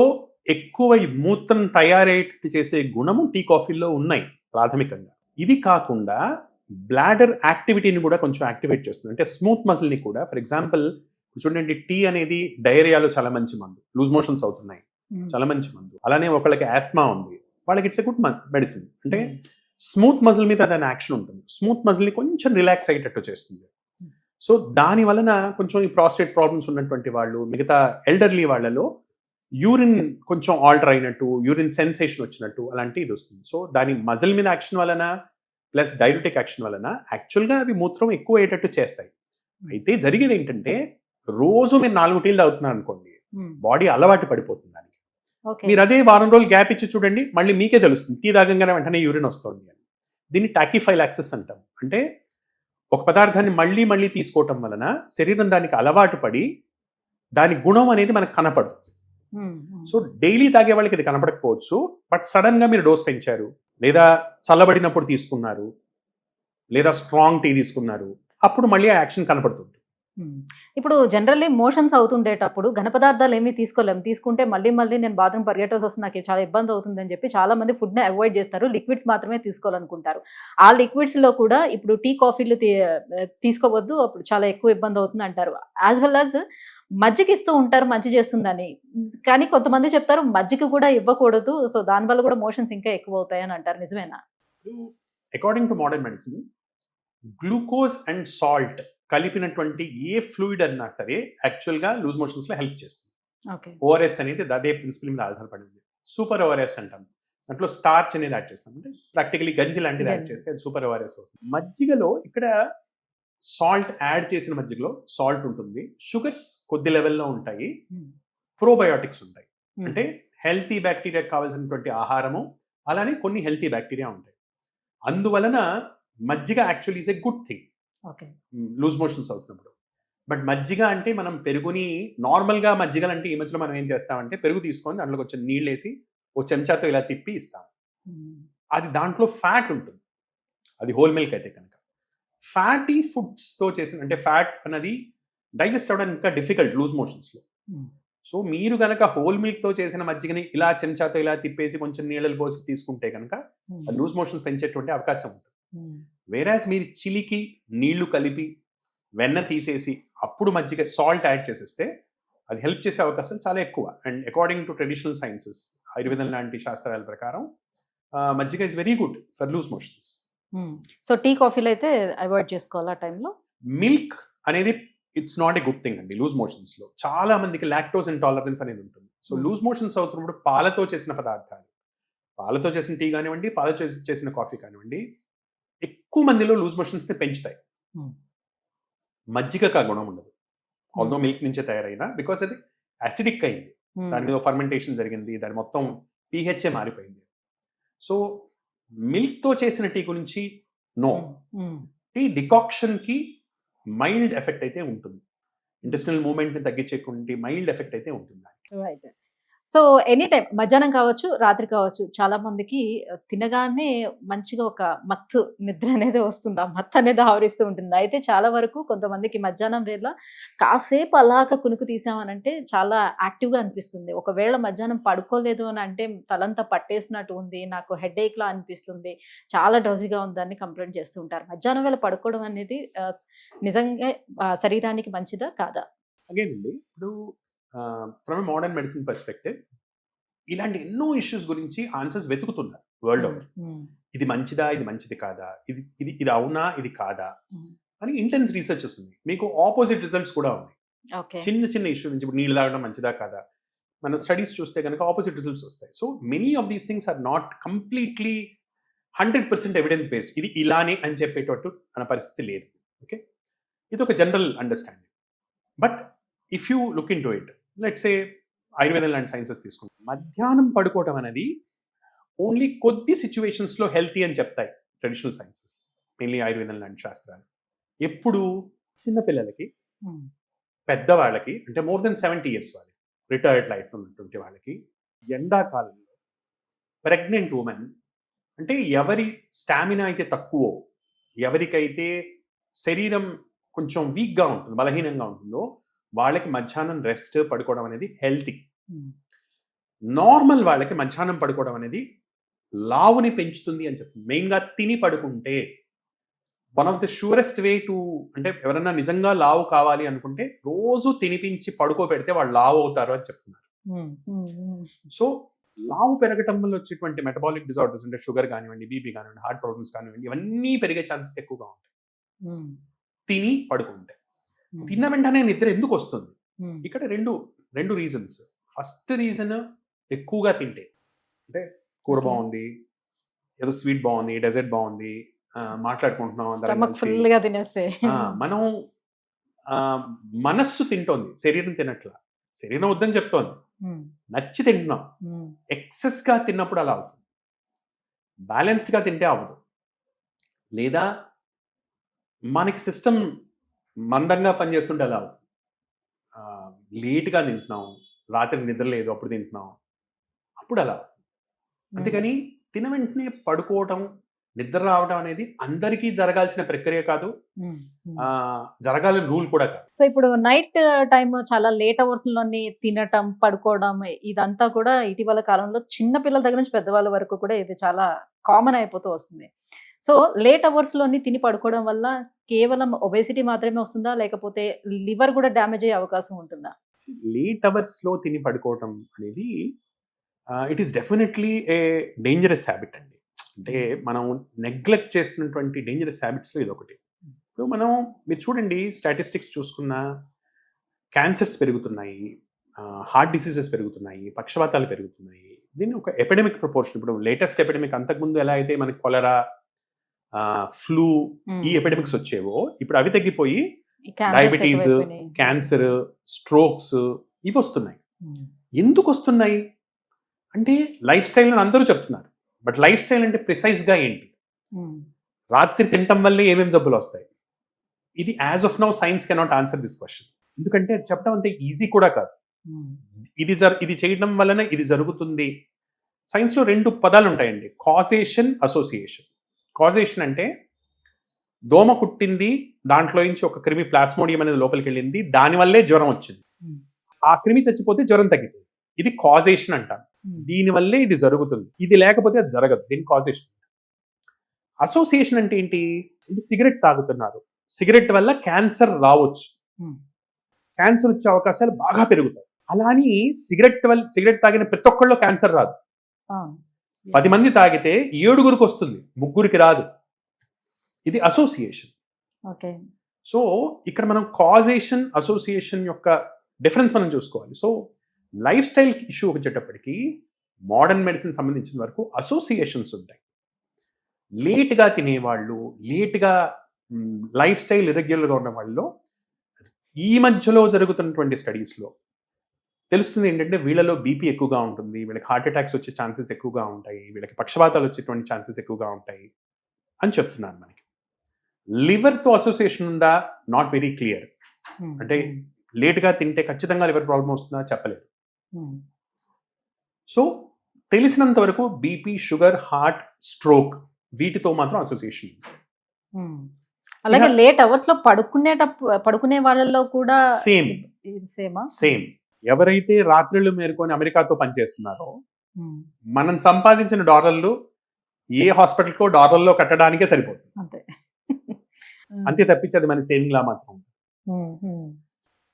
ఎక్కువ ఈ మూత్రం తయారయ్యేటట్టు చేసే గుణము టీ కాఫీలో ఉన్నాయి ప్రాథమికంగా. ఇది కాకుండా బ్లాడర్ యాక్టివిటీని కూడా కొంచెం యాక్టివేట్ చేస్తుంది. అంటే స్మూత్ మజిల్ని కూడా, ఫర్ ఎగ్జాంపుల్ చూడండి, టీ అనేది డయేరియాలో చాలా మంచి మందు, లూజ్ మోషన్స్ అవుతున్నాయి, చాలా మంచి మందు. అలానే ఒకళ్ళకి ఆస్మా ఉంది, వాళ్ళకి ఇట్స్ ఎ గుడ్ మెడిసిన్. అంటే స్మూత్ మజిల్ మీద దాని యాక్షన్ ఉంటుంది, స్మూత్ మజిల్ని కొంచెం రిలాక్స్ అయ్యేటట్టు చేస్తుంది. సో దాని వలన కొంచెం ఈ ప్రాస్టేట్ ప్రాబ్లమ్స్ ఉన్నటువంటి వాళ్ళు, మిగతా ఎల్డర్లీ వాళ్ళలో యూరిన్ కొంచెం ఆల్టర్ అయినట్టు, యూరిన్ సెన్సేషన్ వచ్చినట్టు అలాంటి ఇది వస్తుంది. సో దాని మజిల్ మీద యాక్షన్ వలన ప్లస్ డైరెటిక్ యాక్షన్ వలన యాక్చువల్గా అవి మూత్రం ఎక్కువ అయ్యేటట్టు చేస్తాయి. అయితే జరిగేది ఏంటంటే, రోజు మీరు 4 టీలు తాగుతున్నారు అనుకోండి, బాడీ అలవాటు పడిపోతుంది దానికి. మీరు అదే వారం రోజులు గ్యాప్ ఇచ్చి చూడండి, మళ్ళీ మీకే తెలుస్తుంది టీ తాగంగానే వెంటనే యూరిన్ వస్తుంది అని. దీన్ని టాకిఫైలాక్సిస్ అంటాం. అంటే ఒక పదార్థాన్ని మళ్ళీ మళ్ళీ తీసుకోవటం వలన శరీరం దానికి అలవాటు పడి దాని గుణం అనేది మనకు కనపడుతుంది. సో డైలీ తాగే వాళ్ళకి ఇది కనపడకపోవచ్చు, బట్ సడన్ గా మీరు డోస్ పెంచారు, లేదా చల్లబడినప్పుడు తీసుకున్నారు, లేదా స్ట్రాంగ్ టీ తీసుకున్నారు, అప్పుడు మళ్ళీ ఆ యాక్షన్ కనపడుతుంది. ఇప్పుడు జనరల్లీ మోషన్స్ అవుతుండేటప్పుడు ఘన పదార్థాలు ఏమీ తీసుకోలేము, తీసుకుంటే మళ్ళీ నేను బాత్రూమ్ పరిగెట్టాల్సి వస్తుంది, నాకు చాలా ఇబ్బంది అవుతుంది అని చెప్పి చాలా మంది ఫుడ్ని అవాయిడ్ చేస్తారు, లిక్విడ్స్ మాత్రమే తీసుకోవాలనుకుంటారు. ఆ లిక్విడ్స్లో కూడా ఇప్పుడు టీ కాఫీలు తీసుకోవద్దు, అప్పుడు చాలా ఎక్కువ ఇబ్బంది అవుతుంది అంటారు. యాజ్ వెల్ యాజ్ మజ్జిగ ఇస్తూ ఉంటారు మంచి చేస్తుందని, కానీ కొంతమంది చెప్తారు మజ్జిగ కూడా ఇవ్వకూడదు, సో దానివల్ల కూడా మోషన్స్ ఇంకా ఎక్కువ అవుతాయని అంటారు. నిజమేనా? According to modern medicine, glucose and salt కలిపినటువంటి ఏ ఫ్లూయిడ్ అన్నా సరే యాక్చువల్గా లూజ్ మోషన్స్లో హెల్ప్ చేస్తుంది. ఓఆర్ఎస్ అనేది అదే ప్రిన్సిపల్ మీద ఆధారపడింది. సూపర్ ఓఆర్ఎస్ అంటాం, దాంట్లో స్టార్చ్ అనేది యాడ్ చేస్తాం, అంటే ప్రాక్టికలీ గంజి లాంటిది యాడ్ చేస్తే అది సూపర్ ఓఆర్ఎస్ అవుతుంది. మజ్జిగలో ఇక్కడ సాల్ట్ యాడ్ చేసిన మజ్జిగలో సాల్ట్ ఉంటుంది, షుగర్స్ కొద్ది లెవెల్లో ఉంటాయి, ప్రోబయోటిక్స్ ఉంటాయి, అంటే హెల్తీ బ్యాక్టీరియా కావాల్సినటువంటి ఆహారము, అలానే కొన్ని హెల్తీ బ్యాక్టీరియా ఉంటాయి. అందువలన మజ్జిగ actually is a good thing loose motions అవుతున్నప్పుడు. బట్ మజ్జిగ అంటే మనం పెరుగుని నార్మల్గా మజ్జిగలు అంటే ఈ మధ్యలో మనం ఏం చేస్తామంటే పెరుగు తీసుకొని దాంట్లో కొంచెం నీళ్ళు వేసి ఓ చెంచాతో ఇలా తిప్పి ఇస్తాం. అది దాంట్లో ఫ్యాట్ ఉంటుంది, అది హోల్ మిల్క్ అయితే కనుక. ఫ్యాటీ ఫుడ్స్తో చేసిన, అంటే ఫ్యాట్ అనేది డైజెస్ట్ అవ్వడానికి ఇంకా డిఫికల్ట్ లూజ్ మోషన్స్లో. సో మీరు కనుక హోల్ మిల్క్తో చేసిన మజ్జిగని ఇలా చెంచాతో ఇలా తిప్పేసి కొంచెం నీళ్ళలు పోసి తీసుకుంటే కనుక లూజ్ మోషన్స్ పెంచేటువంటి అవకాశం ఉంటుంది. వేరాజ్ మీరు చిలికి నీళ్లు కలిపి వెన్న తీసేసి అప్పుడు మజ్జిగ సాల్ట్ యాడ్ చేసేస్తే అది హెల్ప్ చేసే అవకాశం చాలా ఎక్కువ. And according to traditional sciences, ఆయుర్వేదం లాంటి శాస్త్రాల ప్రకారం మజ్జిగ is very good for loose motions. So tea కాఫీలు అయితే అవాయిడ్ చేసుకోవాలి ఆ టైంలో. మిల్క్ అనేది it's not a good thing అండి లూజ్ మోషన్స్లో. చాలా మందికి లాక్టోజ్ ఇంటాలరెన్స్ అనేది ఉంటుంది. సో లూజ్ మోషన్స్ అవుతున్నప్పుడు పాలతో చేసిన పదార్థాలు, పాలతో చేసిన టీ కానివ్వండి, పాలతో చేసిన కాఫీ కానివ్వండి, ఎక్కువ మందిలో లూజ్ మోషన్స్ని పెంచుతాయి. మజ్జిగకు ఆ గుణం ఉండదు, ఆల్దో మిల్క్ నుంచే తయారైనా, బికాస్ అది అసిడిక్ అయింది, దాని మీద ఫర్మెంటేషన్ జరిగింది, దాని మొత్తం pH మారిపోయింది. సో మిల్క్తో చేసిన టీ గురించి నో. టీ డికాక్షన్కి మైల్డ్ ఎఫెక్ట్ అయితే ఉంటుంది, ఇంటెస్టినల్ మూవ్మెంట్ని తగ్గించేటువంటి మైల్డ్ ఎఫెక్ట్ అయితే ఉంటుంది. సో ఎనీ టైం మధ్యాహ్నం కావచ్చు, రాత్రి కావచ్చు చాలా మందికి తినగానే మంచిగా ఒక మత్తు నిద్ర అనేది వస్తుంది. ఆ మత్తు అనేది ఆవరిస్తూ ఉంటుంది. అయితే చాలా వరకు కొంతమందికి మధ్యాహ్నం వేళ కాసేపు అలాగా కునుకు తీసామనంటే చాలా యాక్టివ్‌గా అనిపిస్తుంది. ఒకవేళ మధ్యాహ్నం పడుకోలేదు అని అంటే తలంతా పట్టేసినట్టు ఉంది, నాకు హెడేక్‌లా అనిపిస్తుంది, చాలా డ్రౌజీగా ఉందని కంప్లెయింట్ చేస్తూ ఉంటారు. మధ్యాహ్నం వేళ పడుకోవడం అనేది నిజంగా శరీరానికి మంచిదా? కాదా? అగైన్ అండి, ఇప్పుడు from a modern medicine perspective ఇలాంటి ఎన్నో ఇష్యూస్ గురించి ఆన్సర్స్ వెతుకుతున్నారు వరల్డ్ ఓవర్. ఇది మంచిదా, ఇది మంచిది కాదా, ఇది ఇది ఇది అవునా, ఇది కాదా అని ఇంటెన్స్ రీసెర్చ్ వస్తుంది. మీకు ఆపోజిట్ రిజల్ట్స్ కూడా ఉన్నాయి. ఓకే. చిన్న చిన్న ఇష్యూ నుంచి ఇప్పుడు నీళ్ళు తాగడం మంచిదా కాదా, మనం స్టడీస్ చూస్తే కనుక ఆపోజిట్ రిజల్ట్స్ వస్తాయి. So many of these things are not completely 100% evidence based. ఇది ఇలానే అని చెప్పేటట్టు మన పరిస్థితి లేదు. ఓకే, ఇది ఒక general understanding. But if you look in to it, let's say ఆయుర్వేదం లాంటి సైన్సెస్ తీసుకుంటాం, మధ్యాహ్నం పడుకోవడం అనేది ఓన్లీ కొద్ది సిచ్యువేషన్స్లో హెల్తీ అని చెప్తాయి ట్రెడిషనల్ సైన్సెస్, మెయిన్లీ ఆయుర్వేదం లాంటి శాస్త్రాలు. ఎప్పుడు చిన్నపిల్లలకి, పెద్దవాళ్ళకి, అంటే మోర్ దెన్ 70 years వాళ్ళకి, రిటైర్డ్ లైఫ్ ఉన్నటువంటి వాళ్ళకి, ఎండాకాలంలో ప్రెగ్నెంట్ ఉమెన్, అంటే ఎవరి స్టామినా అయితే తక్కువ, ఎవరికైతే శరీరం కొంచెం వీక్గా ఉంటుంది, బలహీనంగా ఉంటుందో వాళ్ళకి మధ్యాహ్నం రెస్ట్ పడుకోవడం అనేది హెల్తీ. నార్మల్ వాళ్ళకి మధ్యాహ్నం పడుకోవడం అనేది లావుని పెంచుతుంది అని చెప్తుంది. మెయిన్గా తిని పడుకుంటే one of the షూరెస్ట్ way to, అంటే ఎవరైనా నిజంగా లావు కావాలి అనుకుంటే రోజు తినిపించి పడుకోబెడితే వాళ్ళు లావు అవుతారు అని చెప్తున్నారు. సో లావు పెరగటం వల్ల వచ్చేటువంటి మెటబాలిక్ డిజార్డర్స్, అంటే షుగర్ కానివ్వండి, బీపీ కానివ్వండి, హార్ట్ ప్రాబ్లమ్స్ కానివ్వండి, ఇవన్నీ పెరిగే ఛాన్సెస్ ఎక్కువగా ఉంటాయి తిని పడుకుంటే. తిన్న వెంటనే నిద్ర ఎందుకు వస్తుంది? ఇక్కడ రెండు రీజన్స్. ఫస్ట్ రీజన్, ఎక్కువగా తింటే, అంటే కూర బాగుంది, ఏదో స్వీట్ బాగుంది, డెజర్ట్ బాగుంది, మాట్లాడుకుంటున్నాం, ఫుల్గా తినేస్తే మనం మనస్సు తింటోంది, శరీరం తినట్లా. శరీరం వద్దని చెప్తోంది, నచ్చి తింటున్నాం. ఎక్సెస్గా తిన్నప్పుడు అలా అవుతుంది. బ్యాలెన్స్డ్గా తింటే అవ్వదు. లేదా మనకి సిస్టమ్ మందంగా పనిచేస్తుంటే అలా అవుతుంది. లేట్గా తింటున్నాం, రాత్రి నిద్ర లేదు అప్పుడు తింటున్నాం, అప్పుడు అలా. అందుకని తిన వెంటనే పడుకోవటం, నిద్ర రావడం అనేది అందరికీ జరగాల్సిన ప్రక్రియ కాదు, జరగాలని రూల్ కూడా కాదు. సో ఇప్పుడు నైట్ టైం చాలా లేట్ అవర్స్ లోని తినటం, పడుకోవడం, ఇదంతా కూడా ఇటీవల కాలంలో చిన్న పిల్లల దగ్గర నుంచి పెద్దవాళ్ళ వరకు కూడా ఇది చాలా కామన్ అయిపోతూ వస్తుంది. సో లేట్ అవర్స్ లోని తిని పడుకోవడం వల్ల కేవలం ఒబేసిటీ మాత్రమే వస్తుందా, లేకపోతే లివర్ కూడా డ్యామేజ్ అయ్యే అవకాశం ఉంటుందా? లేట్ అవర్స్ లో తిని పడుకోవటం అనేది it is definitely a dangerous habit అండి. అంటే మనం నెగ్లెక్ట్ చేస్తున్నటువంటి డేంజరస్ హ్యాబిట్స్లో ఇది ఒకటి. ఇప్పుడు మీరు చూడండి, స్టాటిస్టిక్స్ చూసుకున్నా క్యాన్సర్స్ పెరుగుతున్నాయి, హార్ట్ డిసీజెస్ పెరుగుతున్నాయి, పక్షవాతాలు పెరుగుతున్నాయి. దీన్ని ఒక ఎపిడమిక్ ప్రపోర్షన్. ఇప్పుడు లేటెస్ట్ ఎపిడమిక్, అంతకుముందు ఎలా అయితే మనకి కొలరా, ఫ్లూ, ఈ ఎపిడమిక్స్ వచ్చేవో, ఇప్పుడు అవి తగ్గిపోయి డయాబెటీస్, క్యాన్సర్, స్ట్రోక్స్ ఇవి వస్తున్నాయి. ఎందుకు వస్తున్నాయి అంటే లైఫ్ స్టైల్ అని అందరూ చెప్తున్నారు. బట్ లైఫ్ స్టైల్ అంటే ప్రిసైజ్గా ఏంటి? రాత్రి తినటం వల్లే ఏమేమి జబ్బులు వస్తాయి? ఇది as of now science cannot answer this question. ఎందుకంటే చెప్పడం అంతే ఈజీ కూడా కాదు. ఇది చేయడం వలన ఇది జరుగుతుంది. సైన్స్లో 2 పదాలు ఉంటాయండి, కాజేషన్, అసోసియేషన్. కాజేషన్ అంటే దోమ కుట్టింది, దాంట్లో నుంచి ఒక క్రిమి, ప్లాస్మోడియం అనేది లోపలికి వెళ్ళింది, దానివల్లే జ్వరం వచ్చింది. ఆ క్రిమి చచ్చిపోతే జ్వరం తగ్గిపోయింది. ఇది కాజేషన్ అంటారు. దీనివల్లే ఇది జరుగుతుంది, ఇది లేకపోతే అది జరగదు. దీని కాజేషన్. అసోసియేషన్ అంటే ఏంటి? సిగరెట్ తాగుతున్నారు, సిగరెట్ వల్ల క్యాన్సర్ రావచ్చు, క్యాన్సర్ వచ్చే అవకాశాలు బాగా పెరుగుతాయి. అలా అని సిగరెట్ తాగిన ప్రతి ఒక్కళ్ళు క్యాన్సర్ రాదు. 10 మంది తాగితే 7గురికి వస్తుంది, 3గురికి రాదు. ఇది అసోసియేషన్. సో ఇక్కడ మనం కాజేషన్, అసోసియేషన్ యొక్క డిఫరెన్స్ మనం చూసుకోవాలి. సో లైఫ్ స్టైల్ ఇష్యూ వచ్చేటప్పటికి మోడర్న్ మెడిసిన్ సంబంధించిన వరకు అసోసియేషన్స్ ఉంటాయి. లేట్గా తినేవాళ్ళు, లేట్గా లైఫ్ స్టైల్ ఇర్రెగ్యులర్గా ఉన్న వాళ్ళలో ఈ మధ్యలో జరుగుతున్నటువంటి స్టడీస్లో తెలుస్తుంది ఏంటంటే వీళ్ళలో బీపీ ఎక్కువగా ఉంటుంది, వీళ్ళకి హార్ట్ అటాక్స్ వచ్చే ఛాన్సెస్ ఎక్కువగా ఉంటాయి, వీళ్ళకి పక్షవాతాలు వచ్చేటువంటి ఛాన్సెస్ ఎక్కువగా ఉంటాయి అని చెప్తున్నారు. మనకి లివర్తో అసోసియేషన్ ఉందా? Not very clear. అంటే లేట్గా తింటే ఖచ్చితంగా లివర్ ప్రాబ్లం వస్తుందా? చెప్పలేదు. సో తెలిసినంత వరకు బీపీ, షుగర్, హార్ట్, స్ట్రోక్ వీటితో మాత్రం అసోసియేషన్. అలాగే లేట్ అవర్స్ లో పడుకునే వాళ్ళలో కూడా సేమ్ సేమా? సేమ్. ఎవరైతే రాత్రులు మేరుకొని అమెరికాతో పనిచేస్తున్నారో మనం సంపాదించిన డాలర్లు ఏ హాస్పిటల్కో డాలర్లో కట్టడానికే సరిపోతుంది. అంతే. అంతే తప్పించి అది మన సేవింగ్ లా మాత్రం.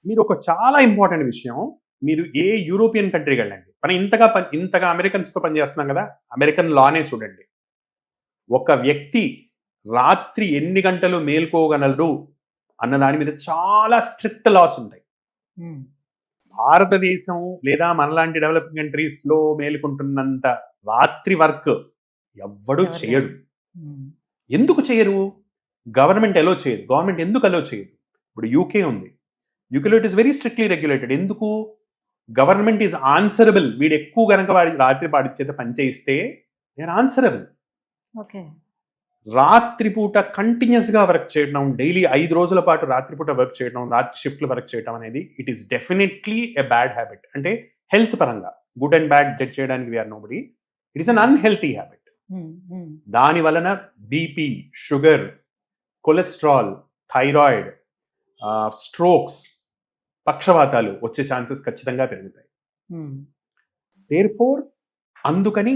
మీరు ఒక చాలా ఇంపార్టెంట్ విషయం, మీరు ఏ యూరోపియన్ కంట్రీకి వెళ్ళండి, మనం ఇంతగా అమెరికన్స్తో పనిచేస్తున్నాం కదా, అమెరికన్ లానే చూడండి. ఒక వ్యక్తి రాత్రి ఎన్ని గంటలు మేల్కోగలరు అన్న దాని మీద చాలా స్ట్రిక్ట్ లాస్ ఉంటాయి. భారతదేశం లేదా మనలాంటి డెవలపింగ్ కంట్రీస్ లో మేలుకుంటున్నంత రాత్రి వర్క్ ఎవ్వడూ చేయడు. ఎందుకు చేయరు? గవర్నమెంట్ ఎలో చేయదు. గవర్నమెంట్ ఎందుకు అలో చేయదు? ఇప్పుడు యూకే ఉంది, యూకేలో it is very strictly regulated. ఎందుకు? Government is answerable. వీడు ఎక్కువ గనక వాడి రాత్రి పాడి చేత పనిచేయిస్తే నేను ఆన్సరబుల్. రాత్రిపూట కంటిన్యూస్ గా వర్క్ చేయడం, డైలీ 5 రోజుల పాటు రాత్రిపూట వర్క్ చేయడం, రాత్రి షిఫ్ట్లు వర్క్ చేయడం అనేది it is definitely a bad habit. అంటే హెల్త్ పరంగా గుడ్ అండ్ బ్యాడ్ జడ్జ్ చేయడానికి we are nobody. It is an unhealthy habit. దాని వలన BP, sugar, cholesterol, thyroid, strokes, పక్షవాతాలు వచ్చే ఛాన్సెస్ ఖచ్చితంగా పెరుగుతాయి. దేర్ఫోర్ అందుకని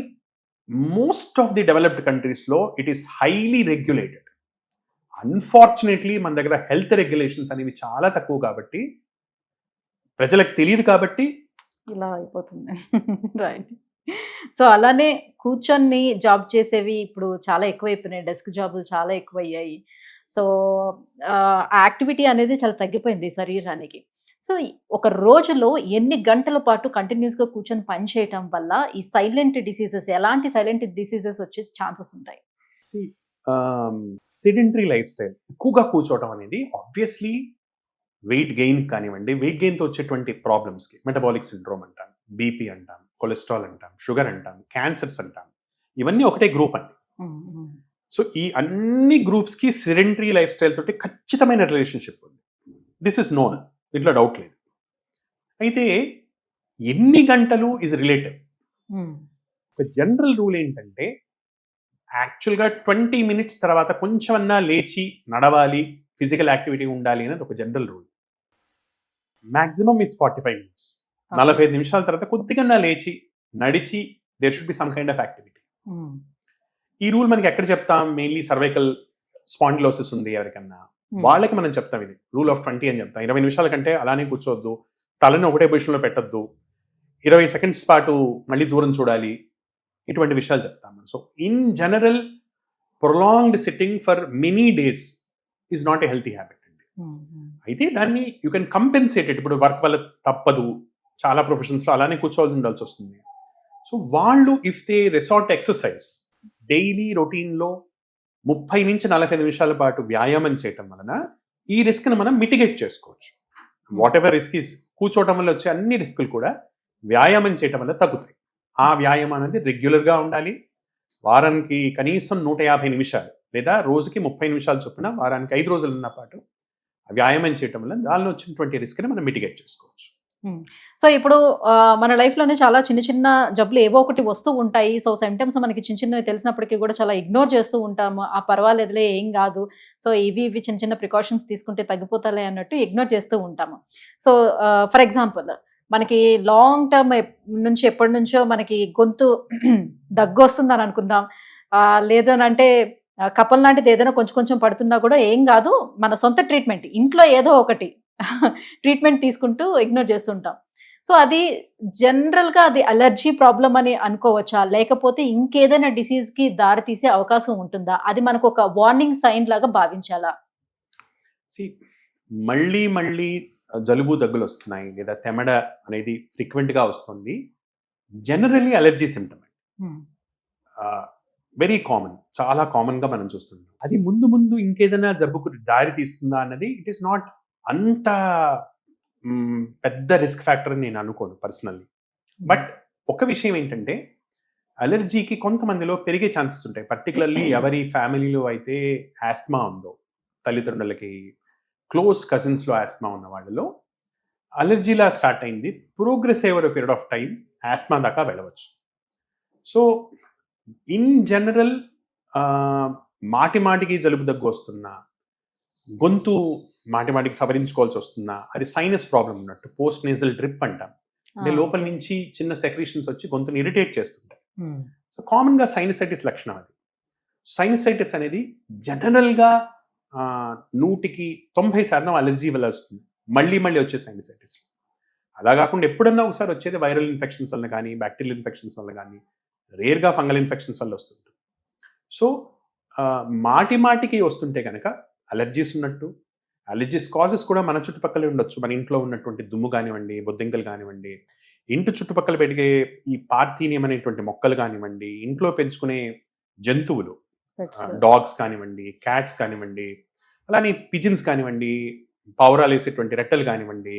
మోస్ట్ ఆఫ్ ది డెవలప్డ్ కంట్రీస్లో it is highly regulated. Unfortunately మన దగ్గర హెల్త్ రెగ్యులేషన్స్ అనేవి చాలా తక్కువ కాబట్టి, ప్రజలకు తెలియదు కాబట్టి ఇలా అయిపోతుంది. రైట్. సో అలానే కూర్చొని జాబ్ చేసేవి ఇప్పుడు చాలా ఎక్కువైపోయినాయి, డెస్క్ జాబులు చాలా ఎక్కువయ్యాయి. సో ఆ యాక్టివిటీ అనేది చాలా తగ్గిపోయింది శరీరానికి. సో ఒక రోజులో ఎన్ని గంటల పాటు కంటిన్యూస్గా కూర్చొని పని చేయటం వల్ల ఈ సైలెంట్ డిసీజెస్, ఎలాంటి సైలెంట్ డిసీజెస్ వచ్చే ఛాన్సెస్ ఉంటాయి? సెడెంటరీ లైఫ్ స్టైల్, ఎక్కువగా కూర్చోవడం అనేది ఆబ్వియస్లీ వెయిట్ గెయిన్ కానివ్వండి, వెయిట్ గెయిన్తో వచ్చేటువంటి ప్రాబ్లమ్స్కి మెటబాలిక్ సిండ్రోమ్ అంటాం, బీపీ అంటాం, కొలెస్ట్రాల్ అంటాం, షుగర్ అంటాం, క్యాన్సర్స్ అంటాం, ఇవన్నీ ఒకటే గ్రూప్ అండి. సో ఈ అన్ని గ్రూప్స్కి సెడెంటరీ లైఫ్ స్టైల్ తోటి ఖచ్చితమైన రిలేషన్షిప్ ఉంది. దిస్ ఇస్ నోన్, దీంట్లో డౌట్ లేదు. అయితే ఎన్ని గంటలు ఈజ్ రిలేటివ్. ఒక జనరల్ రూల్ ఏంటంటే యాక్చువల్గా 20 minutes తర్వాత కొంచెమన్నా లేచి నడవాలి, ఫిజికల్ యాక్టివిటీ ఉండాలి అనేది ఒక general rule. Maximum is 45 minutes. 45 నిమిషాల తర్వాత కొద్దిగా లేచి నడిచి there should be some kind of activity. ఈ రూల్ మనకి ఎక్కడ చెప్తాం? మెయిన్లీ సర్వైకల్ స్పాండిలోసిస్ ఉంది ఎవరికన్నా, వాళ్ళకి మనం చెప్తాం ఇది రూల్ ఆఫ్ 20 అని చెప్తాం. 20 నిమిషాల కంటే అలానే కూర్చోవద్దు, తలని ఒకటే పొజిషన్లో పెట్టద్దు, 20 seconds పాటు మళ్ళీ దూరం చూడాలి, ఇటువంటి విషయాలు చెప్తాం. So in general prolonged sitting for many days is not a healthy habit అండి. అయితే దాన్ని యూ కెన్ కంపెన్సేట్ ఇట్. ఇప్పుడు వర్క్ వల్ల తప్పదు, చాలా ప్రొఫెషన్స్లో అలానే కూర్చోవాల్సి ఉండాల్సి వస్తుంది. సో వాళ్ళు if they resort exercise, daily రొటీన్లో 30 నుంచి 45 నిమిషాల పాటు వ్యాయామం చేయటం వలన ఈ రిస్క్ని మనం మిటిగేట్ చేసుకోవచ్చు. వాట్ ఎవర్ రిస్క్ ఈస్, కూర్చోవటం వల్ల వచ్చే అన్ని రిస్కులు కూడా వ్యాయామం చేయటం వల్ల తగ్గుతాయి. ఆ వ్యాయామం అనేది రెగ్యులర్గా ఉండాలి. వారానికి కనీసం 150 నిమిషాలు లేదా రోజుకి 30 నిమిషాలు చొప్పున వారానికి 5 రోజులున్న పాటు వ్యాయామం చేయటం వల్ల దానిలో వచ్చినటువంటి రిస్క్ని మనం మిటిగేట్ చేసుకోవచ్చు. సో ఇప్పుడు మన లైఫ్లోనే చాలా చిన్న చిన్న జబ్బులు ఏవో ఒకటి వస్తూ ఉంటాయి. సో సిమ్టమ్స్ మనకి చిన్న చిన్నవి తెలిసినప్పటికీ కూడా చాలా ఇగ్నోర్ చేస్తూ ఉంటాము. ఆ పర్వాలేదులే, ఏం కాదు, సో ఇవి చిన్న చిన్న ప్రికాషన్స్ తీసుకుంటే తగ్గిపోతాలే అన్నట్టు ఇగ్నోర్ చేస్తూ ఉంటాము. సో ఫర్ ఎగ్జాంపుల్ మనకి లాంగ్ టర్మ్ నుంచి ఎప్పటి నుంచో మనకి గొంతు దగ్గు వస్తుందని అనుకుందాం, లేదనంటే కపల్ లాంటిది ఏదైనా కొంచెం కొంచెం పడుతున్నా కూడా ఏం కాదు, మన సొంత ట్రీట్మెంట్ ఇంట్లో ఏదో ఒకటి ట్రీట్మెంట్ తీసుకుంటూ ఇగ్నోర్ చేస్తుంటాం. సో అది జనరల్గా అది అలర్జీ ప్రాబ్లం అని అనుకోవచ్చా, లేకపోతే ఇంకేదైనా డిసీజ్కి దారి తీసే అవకాశం ఉంటుందా? అది మనకు ఒక వార్నింగ్ సైన్ లాగా భావించాలా? మళ్ళీ మళ్ళీ జలుబు దగ్గులు వస్తున్నాయి లేదా తెమడ అనేది ఫ్రీక్వెంట్గా వస్తుంది, generally allergy symptom. Very common, చాలా కామన్గా మనం చూస్తున్నాం. అది ముందు ముందు ఇంకేదైనా జబ్బుకు దారి తీస్తుందా అన్నది ఇట్ ఈస్ నాట్ అంత పెద్ద రిస్క్ ఫ్యాక్టర్ అని నేను అనుకోను పర్సనల్లీ. బట్ ఒక విషయం ఏంటంటే అలర్జీకి కొంతమందిలో పెరిగే ఛాన్సెస్ ఉంటాయి. పర్టికులర్లీ ఎవరి ఫ్యామిలీలో అయితే ఆస్మా ఉందో, తల్లిదండ్రులకి క్లోజ్ కజిన్స్లో ఆస్మా ఉన్న వాళ్ళలో అలర్జీలా స్టార్ట్ అయింది, progress over period of time asthma దాకా వెళ్ళవచ్చు. సో ఇన్ జనరల్ మాటి మాటికి జలుబు దగ్గు వస్తున్నా, గొంతు మాటి మాటికి సవరించుకోవాల్సి వస్తున్నా, అది సైనస్ ప్రాబ్లం ఉన్నట్టు. పోస్ట్ నేజల్ డ్రిప్ అంటాం, అంటే లోపల నుంచి చిన్న సెక్రీషన్స్ వచ్చి గొంతుని ఇరిటేట్ చేస్తుంటాయి. సో కామన్గా సైనసైటిస్ లక్షణం అది. సైనసైటిస్ అనేది జనరల్గా 90% అలర్జీ వల్ల వస్తుంది, మళ్ళీ మళ్ళీ వచ్చే సైనసైటిస్. అలా కాకుండా ఎప్పుడన్నా ఒకసారి వచ్చేది వైరల్ ఇన్ఫెక్షన్స్ వల్ల కానీ, బ్యాక్టీరియల్ ఇన్ఫెక్షన్స్ వల్ల కానీ, రేర్గా ఫంగల్ ఇన్ఫెక్షన్స్ వల్ల వస్తుంటుంది. సో మాటి మాటికి వస్తుంటే కనుక అలర్జీస్ ఉన్నట్టు. అలర్జీస్ కాజెస్ కూడా మన చుట్టుపక్కలే ఉండొచ్చు. మన ఇంట్లో ఉన్నటువంటి దుమ్ము కానివ్వండి, బొద్దింకలు కానివ్వండి, ఇంటి చుట్టుపక్కల పెరిగే ఈ పార్థీనియం అనేటువంటి మొక్కలు కానివ్వండి, ఇంట్లో పెంచుకునే జంతువులు, డాగ్స్ కానివ్వండి, క్యాట్స్ కానివ్వండి, అలానే పిజిన్స్ కానివ్వండి, పావురాలు వేసేటువంటి రెట్టలు కానివ్వండి,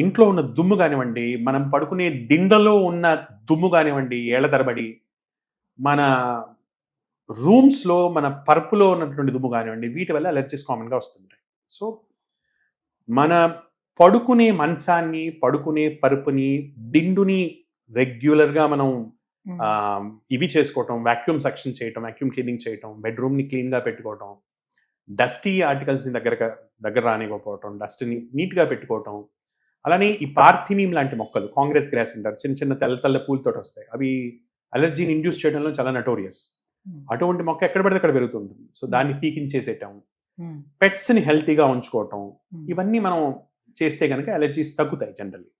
ఇంట్లో ఉన్న దుమ్ము కానివ్వండి, మనం పడుకునే దిండలో ఉన్న దుమ్ము కానివ్వండి, ఏళ్ల తరబడి మన రూమ్స్లో మన పరుపులో ఉన్నటువంటి దుమ్ము కానివ్వండి, వీటి వల్ల అలర్జీస్ కామన్గా వస్తుంటాయి. సో మన పడుకునే మంచాన్ని, పడుకునే పరుపుని, దిండుని రెగ్యులర్గా మనం ఇవి చేసుకోవటం, వాక్యూమ్ సక్షన్ చేయటం, వాక్యూమ్ క్లీనింగ్ చేయటం, బెడ్రూమ్ని క్లీన్గా పెట్టుకోవటం, డస్టీ ఆర్టికల్స్ని దగ్గర రానివ్వకపోవటం, డస్ట్ని నీట్గా పెట్టుకోవటం. అలానే ఈ పార్థినియం లాంటి మొక్కలు, కాంగ్రెస్ గ్రాస్ అంటారు, చిన్న చిన్న తెల్ల పూలతో వస్తాయి, అవి అలర్జీని ఇండ్యూస్ చేయడంలో చాలా నటోరియస్. అటువంటి మొక్క ఎక్కడ పడితే అక్కడ పెరుగుతుంటుంది. సో దాన్ని పీకించేసేయటం, పెట్స్ని హెల్తీగా ఉంచుకోవటం, ఇవన్నీ మనం చేస్తే కనుక అలర్జీస్ తగ్గుతాయి జనరల్లీ.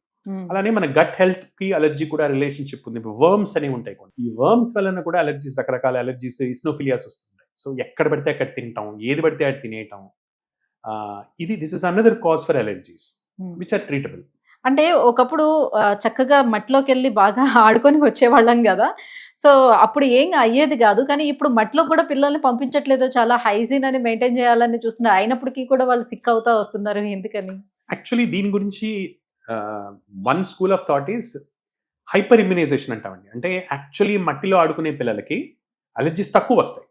అలానే మన గట్ హెల్త్ కి అలర్జీ కూడా రిలేషన్షిప్ ఉంది. వర్మ్స్ అనేవి ఉంటాయి కొన్ని, ఈ వర్మ్స్ వలన కూడా అలర్జీస్, రకరకాల అలర్జీస్, ఇస్నోఫిలియాస్ వస్తుంటాయి. సో ఎక్కడ పడితే అక్కడ తింటాం, ఏది పడితే అది తినేయటం, this is another cause for allergies which are treatable. అంటే ఒకప్పుడు చక్కగా మట్టిలోకి వెళ్ళి బాగా ఆడుకొని వచ్చేవాళ్ళం కదా, సో అప్పుడు ఏం అయ్యేది కాదు. కానీ ఇప్పుడు మట్టిలో కూడా పిల్లల్ని పంపించట్లేదు, చాలా హైజీన్ అని మెయింటైన్ చేయాలని చూస్తున్నారు, అయినప్పటికీ కూడా వాళ్ళు సిక్ అవుతా వస్తున్నారు. ఎందుకని? యాక్చువల్లీ దీని గురించి one school of thought is hyper immunization అంటామండి. అంటే యాక్చువల్లీ మట్టిలో ఆడుకునే పిల్లలకి అలర్జీస్ తక్కువ వస్తాయి.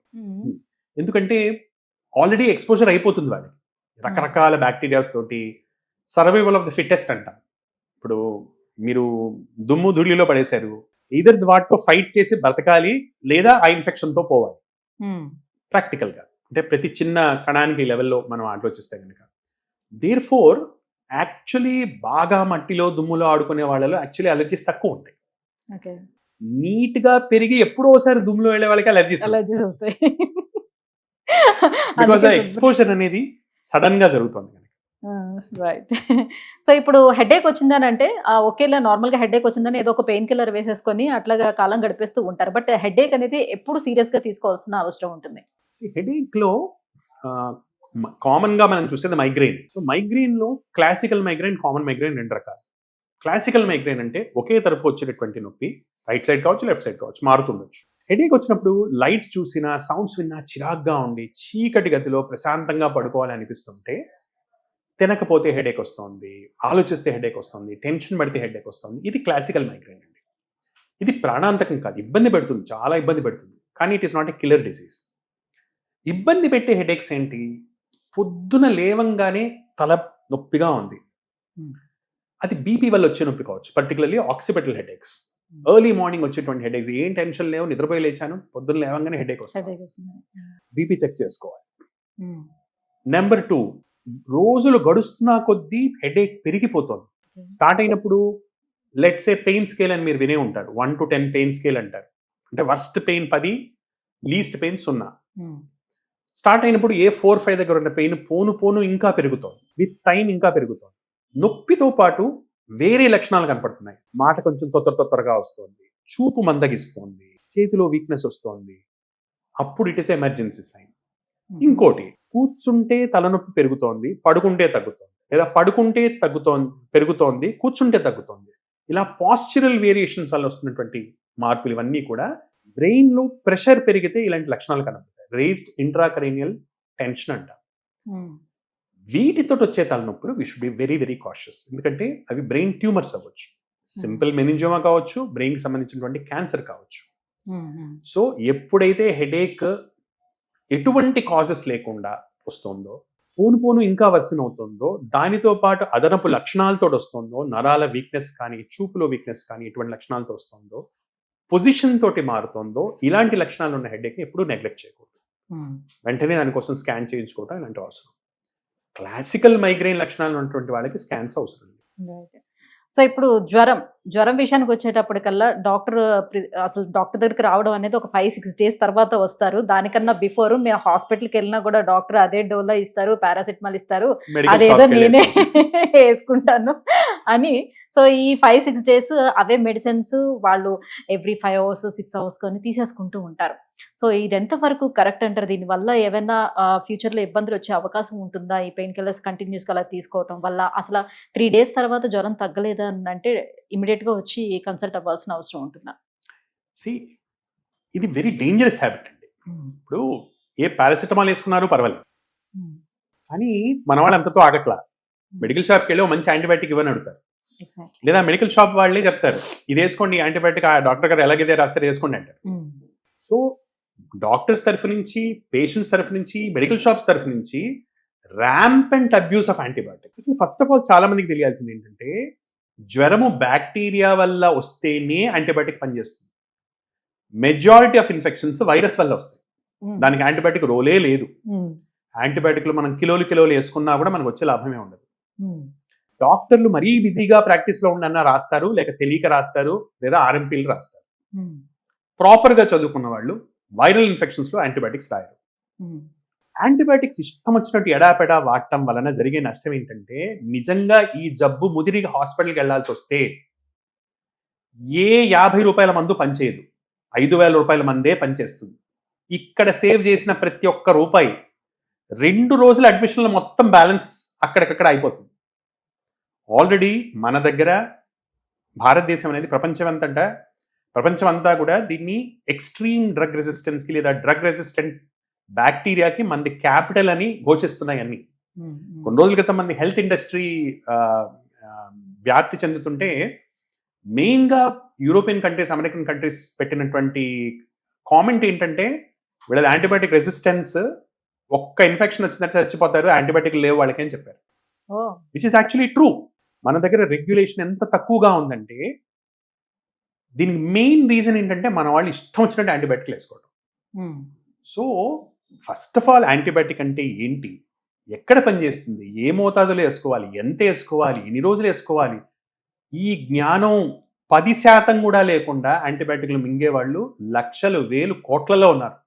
ఎందుకంటే ఆల్రెడీ ఎక్స్పోజర్ అయిపోతుంది వాళ్ళకి రకరకాల బ్యాక్టీరియాస్ తోటి. సర్వైవల్ ఆఫ్ ద ఫిట్టెస్ట్ అంటాం. ఇప్పుడు మీరు దుమ్ము ధూళిలో పడేశారు, ఈదర్ వాటితో ఫైట్ చేసి బ్రతకాలి, లేదా ఆ ఇన్ఫెక్షన్తో పోవాలి ప్రాక్టికల్గా. అంటే ప్రతి చిన్న కణానికి లెవెల్లో మనం ఆలోచిస్తే కనుక. దేర్ ఫోర్ యాక్చువల్లీ బాగా మట్టిలో దుమ్ములో ఆడుకునే వాళ్ళలో యాక్చువల్లీ అలర్జీస్ తక్కువ ఉంటాయి. నీట్గా పెరిగి ఎప్పుడో ఒకసారి దుమ్ములో వెళ్ళే వాళ్ళకి అలర్జీస్ వస్తాయి. బికాజ్ ఆ ఎక్స్పోజర్ అనేది సడన్ గా జరుగుతుంది. రైట్. సో ఇప్పుడు హెడేక్ వచ్చిందని అంటే ఒకేలా నార్మల్గా హెడేక్ వచ్చిందని ఏదో ఒక పెయిన్ కిల్లర్ వేసేసుకొని అట్లాగా కాలం గడిపేస్తూ ఉంటారు. బట్ హెడేక్ అనేది ఎప్పుడు సీరియస్ గా తీసుకోవాల్సిన అవసరం ఉంటుంది. హెడేక్ లో కామన్ గా మనం చూసేది మైగ్రెయిన్. సో మైగ్రెయిన్ లో క్లాసికల్ మైగ్రెయిన్, కామన్ మైగ్రెయిన్ రెండు రకాలు. క్లాసికల్ మైగ్రెయిన్ అంటే ఒకే తరఫు వచ్చేటటువంటి నొప్పి, రైట్ సైడ్ కావచ్చు, లెఫ్ట్ సైడ్ కావచ్చు, మారుతుండొచ్చు. హెడేక్ వచ్చినప్పుడు లైట్స్ చూసినా, సౌండ్స్ విన్నా చిరాగ్గా ఉండి, చీకటి గదిలో ప్రశాంతంగా పడుకోవాలని అనిపిస్తుంటే, తినకపోతే హెడేక్ వస్తుంది, ఆలోచిస్తే హెడేక్ వస్తుంది, టెన్షన్ పడితే హెడేక్ వస్తుంది. ఇది క్లాసికల్ మైగ్రెయిన్ అండి. ఇది ప్రాణాంతకం కాదు, ఇబ్బంది పెడుతుంది, చాలా ఇబ్బంది పెడుతుంది, కానీ it is not a killer disease. ఇబ్బంది పెట్టే హెడేక్స్ ఏంటి? పొద్దున లేవంగానే తల నొప్పిగా ఉంది, అది బీపీ వల్ల వచ్చే నొప్పి కావచ్చు, particularly occipital headaches. Early morning వచ్చేటువంటి హెడేక్స్, ఏం టెన్షన్ లేవు, నిద్రపోయి లేచాను, పొద్దున్న లేవంగానే హెడేక్ వస్తుంది, బీపీ చెక్ చేసుకోవాలి. నెంబర్ 2, రోజులు గడుస్తున్నా కొద్దీ హెడేక్ పెరిగిపోతుంది. స్టార్ట్ అయినప్పుడు లెట్స్ సే పెయిన్ స్కేల్ అని మీరు వినే ఉంటారు, 1 to 10 పెయిన్ స్కేల్ అంటారు. అంటే worst pain 10, least pain 0. Start అయినప్పుడు ఏ 4-5 దగ్గర ఉన్న పెయిన్ పోను ఇంకా పెరుగుతోంది, విత్ టైం ఇంకా పెరుగుతోంది. నొప్పితో పాటు వేరే లక్షణాలు కనపడుతున్నాయి. మాట కొంచెం తొందరగా వస్తుంది, చూపు మందగిస్తోంది, చేతిలో వీక్నెస్ వస్తోంది. అప్పుడు ఇట్ ఇస్ ఎమర్జెన్సీ సైన్. ఇంకోటి, కూర్చుంటే తలనొప్పి పెరుగుతోంది, పడుకుంటే తగ్గుతోంది, లేదా పడుకుంటే పెరుగుతోంది, కూర్చుంటే తగ్గుతోంది. ఇలా పాస్చరల్ వేరియేషన్స్ వల్ల వస్తున్నటువంటి మార్పులు ఇవన్నీ కూడా బ్రెయిన్ లో ప్రెషర్ పెరిగితే ఇలాంటి లక్షణాలు కనపడతాయి. రేజ్డ్ ఇంట్రాక్రేనియల్ టెన్షన్ అంట. వీటితో వచ్చే తలనొప్పులు we should be very very cautious. ఎందుకంటే అవి బ్రెయిన్ ట్యూమర్స్ అవ్వచ్చు, సింపుల్ మెనింజియోమా కావచ్చు, బ్రెయిన్ కి సంబంధించినటువంటి క్యాన్సర్ కావచ్చు. సో ఎప్పుడైతే హెడేక్ ఎటువంటి కాజెస్ లేకుండా వస్తుందో, పోను ఇంకా వర్సన్ అవుతుందో, దానితో పాటు అదనపు లక్షణాలతో వస్తుందో, నరాల వీక్నెస్ కానీ, చూపులో వీక్నెస్ కానీ ఎటువంటి లక్షణాలతో వస్తుందో, పొజిషన్ తోటి మారుతుందో, ఇలాంటి లక్షణాలు ఉన్న హెడేక్ని ఎప్పుడూ నెగ్లెక్ట్ చేయకూడదు. వెంటనే దానికోసం స్కాన్ చేయించుకోవడం ఇలాంటి అవసరం. క్లాసికల్ మైగ్రెయిన్ లక్షణాలు ఉన్నటువంటి వాళ్ళకి స్కాన్స్ అవసరం. సో ఇప్పుడు జ్వరం విషయానికి వచ్చేటప్పటికల్లా అసలు డాక్టర్ దగ్గరికి రావడం అనేది ఒక 5-6 డేస్ తర్వాత వస్తారు. దానికన్నా బిఫోర్ మేము హాస్పిటల్కి వెళ్ళినా కూడా డాక్టర్ అదే డోలా ఇస్తారు, పారాసిటమాల్ ఇస్తారు, అదేదో నేనే వేసుకుంటాను అని. సో ఈ 5-6 డేస్ అవే మెడిసిన్స్ వాళ్ళు ఎవ్రీ 5 hours 6 hours కొని తీసేసుకుంటూ ఉంటారు. సో ఇది ఎంత వరకు కరెక్ట్ అంటారు? దీనివల్ల ఏమైనా ఫ్యూచర్లో ఇబ్బందులు వచ్చే అవకాశం ఉంటుందా? ఈ పెయిన్ కిల్లర్స్ కంటిన్యూస్గా అలా తీసుకోవటం వల్ల అసలు 3 days తర్వాత జ్వరం తగ్గలేదు అని అంటే ఇమీడియట్గా వచ్చి కన్సల్ట్ అవ్వాల్సిన అవసరం ఉంటుందా? ఇది వెరీ డేంజరస్ హ్యాబిట్ అండి. ఇప్పుడు ఏ పారాసిటమాల్ వేసుకున్నారో పర్వాలేదు, కానీ మన వాళ్ళు అంతతో ఆగట్లా. మెడికల్ షాప్కి వెళ్ళి మంచి యాంటీబయాటిక్ ఇవ్వని అడుగుతారు, లేదా మెడికల్ షాప్ వాళ్ళే చెప్తారు ఇది వేసుకోండి యాంటీబయాటిక్, ఆ డాక్టర్ గారు ఎలాగైతే రాస్తారు వేసుకోండి అంటారు. సో డాక్టర్స్ తరఫు నుంచి, పేషెంట్స్ తరఫు నుంచి, మెడికల్ షాప్స్ తరఫు నుంచి rampant abuse of antibiotic. First of all చాలా మందికి తెలియాల్సింది ఏంటంటే, జ్వరము బ్యాక్టీరియా వల్ల వస్తేనే యాంటీబయాటిక్ పనిచేస్తుంది. మెజారిటీ ఆఫ్ ఇన్ఫెక్షన్స్ వైరస్ వల్ల వస్తాయి, దానికి యాంటీబయాటిక్ రోలే లేదు. యాంటీబయాటిక్లు మనం కిలోలు వేసుకున్నా కూడా మనకు వచ్చే లాభమే ఉండదు. డాక్టర్లు మరీ బిజీగా ప్రాక్టీస్లో ఉండన్నా రాస్తారు, లేక తెలియక రాస్తారు, లేదా ఆర్ఎంపీలు రాస్తారు. ప్రాపర్గా చదువుకున్న వాళ్ళు వైరల్ ఇన్ఫెక్షన్స్లో యాంటీబయాటిక్స్ రాయరు. యాంటీబయాటిక్స్ ఇష్టం వచ్చినట్టు ఎడాపెడా వాడటం వలన జరిగే నష్టం ఏంటంటే, నిజంగా ఈ జబ్బు ముదిరిగా హాస్పిటల్కి వెళ్లాల్సి వస్తే ఏ 50 రూపాయల మందు పనిచేయదు, 5,000 రూపాయల మందే పనిచేస్తుంది. ఇక్కడ సేవ్ చేసిన ప్రతి ఒక్క రూపాయి 2 రోజుల అడ్మిషన్లో మొత్తం బ్యాలెన్స్ అక్కడికక్కడ అయిపోతుంది. ఆల్రెడీ మన దగ్గర భారతదేశం అనేది ప్రపంచం అంతా కూడా దీన్ని ఎక్స్ట్రీమ్ డ్రగ్ రెసిస్టెన్స్కి లేదా డ్రగ్ రెసిస్టెంట్ బ్యాక్టీరియాకి మంది క్యాపిటల్ అని ఘోషిస్తున్నాయి అన్ని. కొన్ని రోజుల క్రితం మంది హెల్త్ ఇండస్ట్రీ వ్యాప్తి చెందుతుంటే మెయిన్గా యూరోపియన్ కంట్రీస్, అమెరికన్ కంట్రీస్ పెట్టినటువంటి కామెంట్ ఏంటంటే, వీళ్ళ యాంటీబయాటిక్ రెసిస్టెన్స్, ఒక్క ఇన్ఫెక్షన్ వచ్చిందంటే చచ్చిపోతారు, యాంటీబయాటిక్ లేవు వాళ్ళకి అని చెప్పారు. Which is actually true. మన దగ్గర రెగ్యులేషన్ ఎంత తక్కువగా ఉందంటే, దీనికి మెయిన్ రీజన్ ఏంటంటే మన వాళ్ళు ఇష్టం వచ్చినట్టు యాంటీబయాటిక్లు వేసుకోవడం. So first of all antibiotic అంటే ఏంటి, ఎక్కడ పనిచేస్తుంది, ఏ మోతాదులో వేసుకోవాలి, ఎంత వేసుకోవాలి, ఎన్ని రోజులు వేసుకోవాలి, ఈ జ్ఞానం 10% కూడా లేకుండా యాంటీబయాటిక్లు మింగే వాళ్ళు లక్షలు, వేలు, కోట్లలో ఉన్నారు.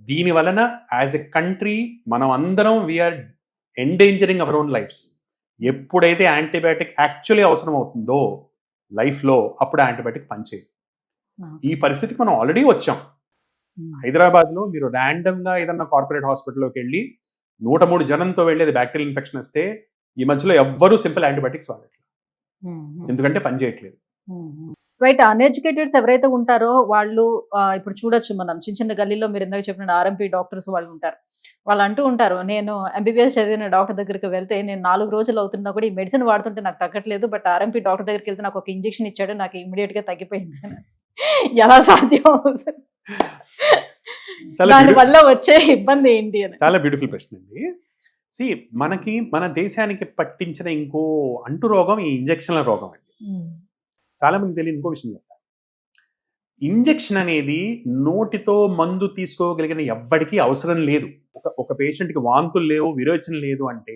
దీని వలన యాజ్ ఎ కంట్రీ మనం అందరం we are endangering our own lives. ఎప్పుడైతే యాంటీబయాటిక్ యాక్చువల్లీ అవసరం అవుతుందో లైఫ్లో, అప్పుడు యాంటీబయాటిక్ పనిచేయదు. ఈ పరిస్థితికి మనం ఆల్రెడీ వచ్చాం. హైదరాబాద్లో మీరు ర్యాండమ్గా ఏదన్నా కార్పొరేట్ హాస్పిటల్లోకి వెళ్ళి 103 జనంతో వెళ్ళి అది బ్యాక్టీరియల్ ఇన్ఫెక్షన్ వస్తే ఈ మధ్యలో ఎవ్వరూ సింపుల్ యాంటీబయాటిక్స్ వాడట్లేదు, ఎందుకంటే పనిచేయట్లేదు. రైట్. అన్ఎడ్యుకేటెడ్స్ ఎవరైతే ఉంటారో వాళ్ళు ఇప్పుడు చూడొచ్చు, మనం చిన్న గల్లీలో మీరు ఇందాక చెప్పిన ఆర్ఎంపీ డాక్టర్స్ వాళ్ళు ఉంటారు. వాళ్ళు అంటూ ఉంటారు, నేను ఎంబీబీఎస్ చదివిన డాక్టర్ దగ్గరికి వెళ్తే నేను 4 రోజులు అవుతున్నా కూడా ఈ మెడిసిన్ వాడుతుంటే నాకు తగ్గట్లేదు, బట్ ఆర్ఎంపీ డాక్టర్ దగ్గరికి వెళ్తే నాకు ఒక ఇంజెక్షన్ ఇచ్చాడు, నాకు ఇమీడియట్గా తగ్గిపోయింది. ఎలా సాధ్యం అవుతుంది? దానివల్ల వచ్చే ఇబ్బంది ఏంటి అని చాలా బ్యూటిఫుల్ ప్రశ్న అండి. మనకి మన దేశానికి పట్టించిన ఇంకో అంటు రోగం ఈ ఇంజెక్షన్ల రోగం అండి. చాలా మంది తెలియని ఇంకో విషయం చెప్తాను. ఇంజెక్షన్ అనేది నోటితో మందు తీసుకోగలిగిన ఎవ్వడికి అవసరం లేదు. ఒక పేషెంట్కి వాంతులు లేవు, విరోచన లేదు అంటే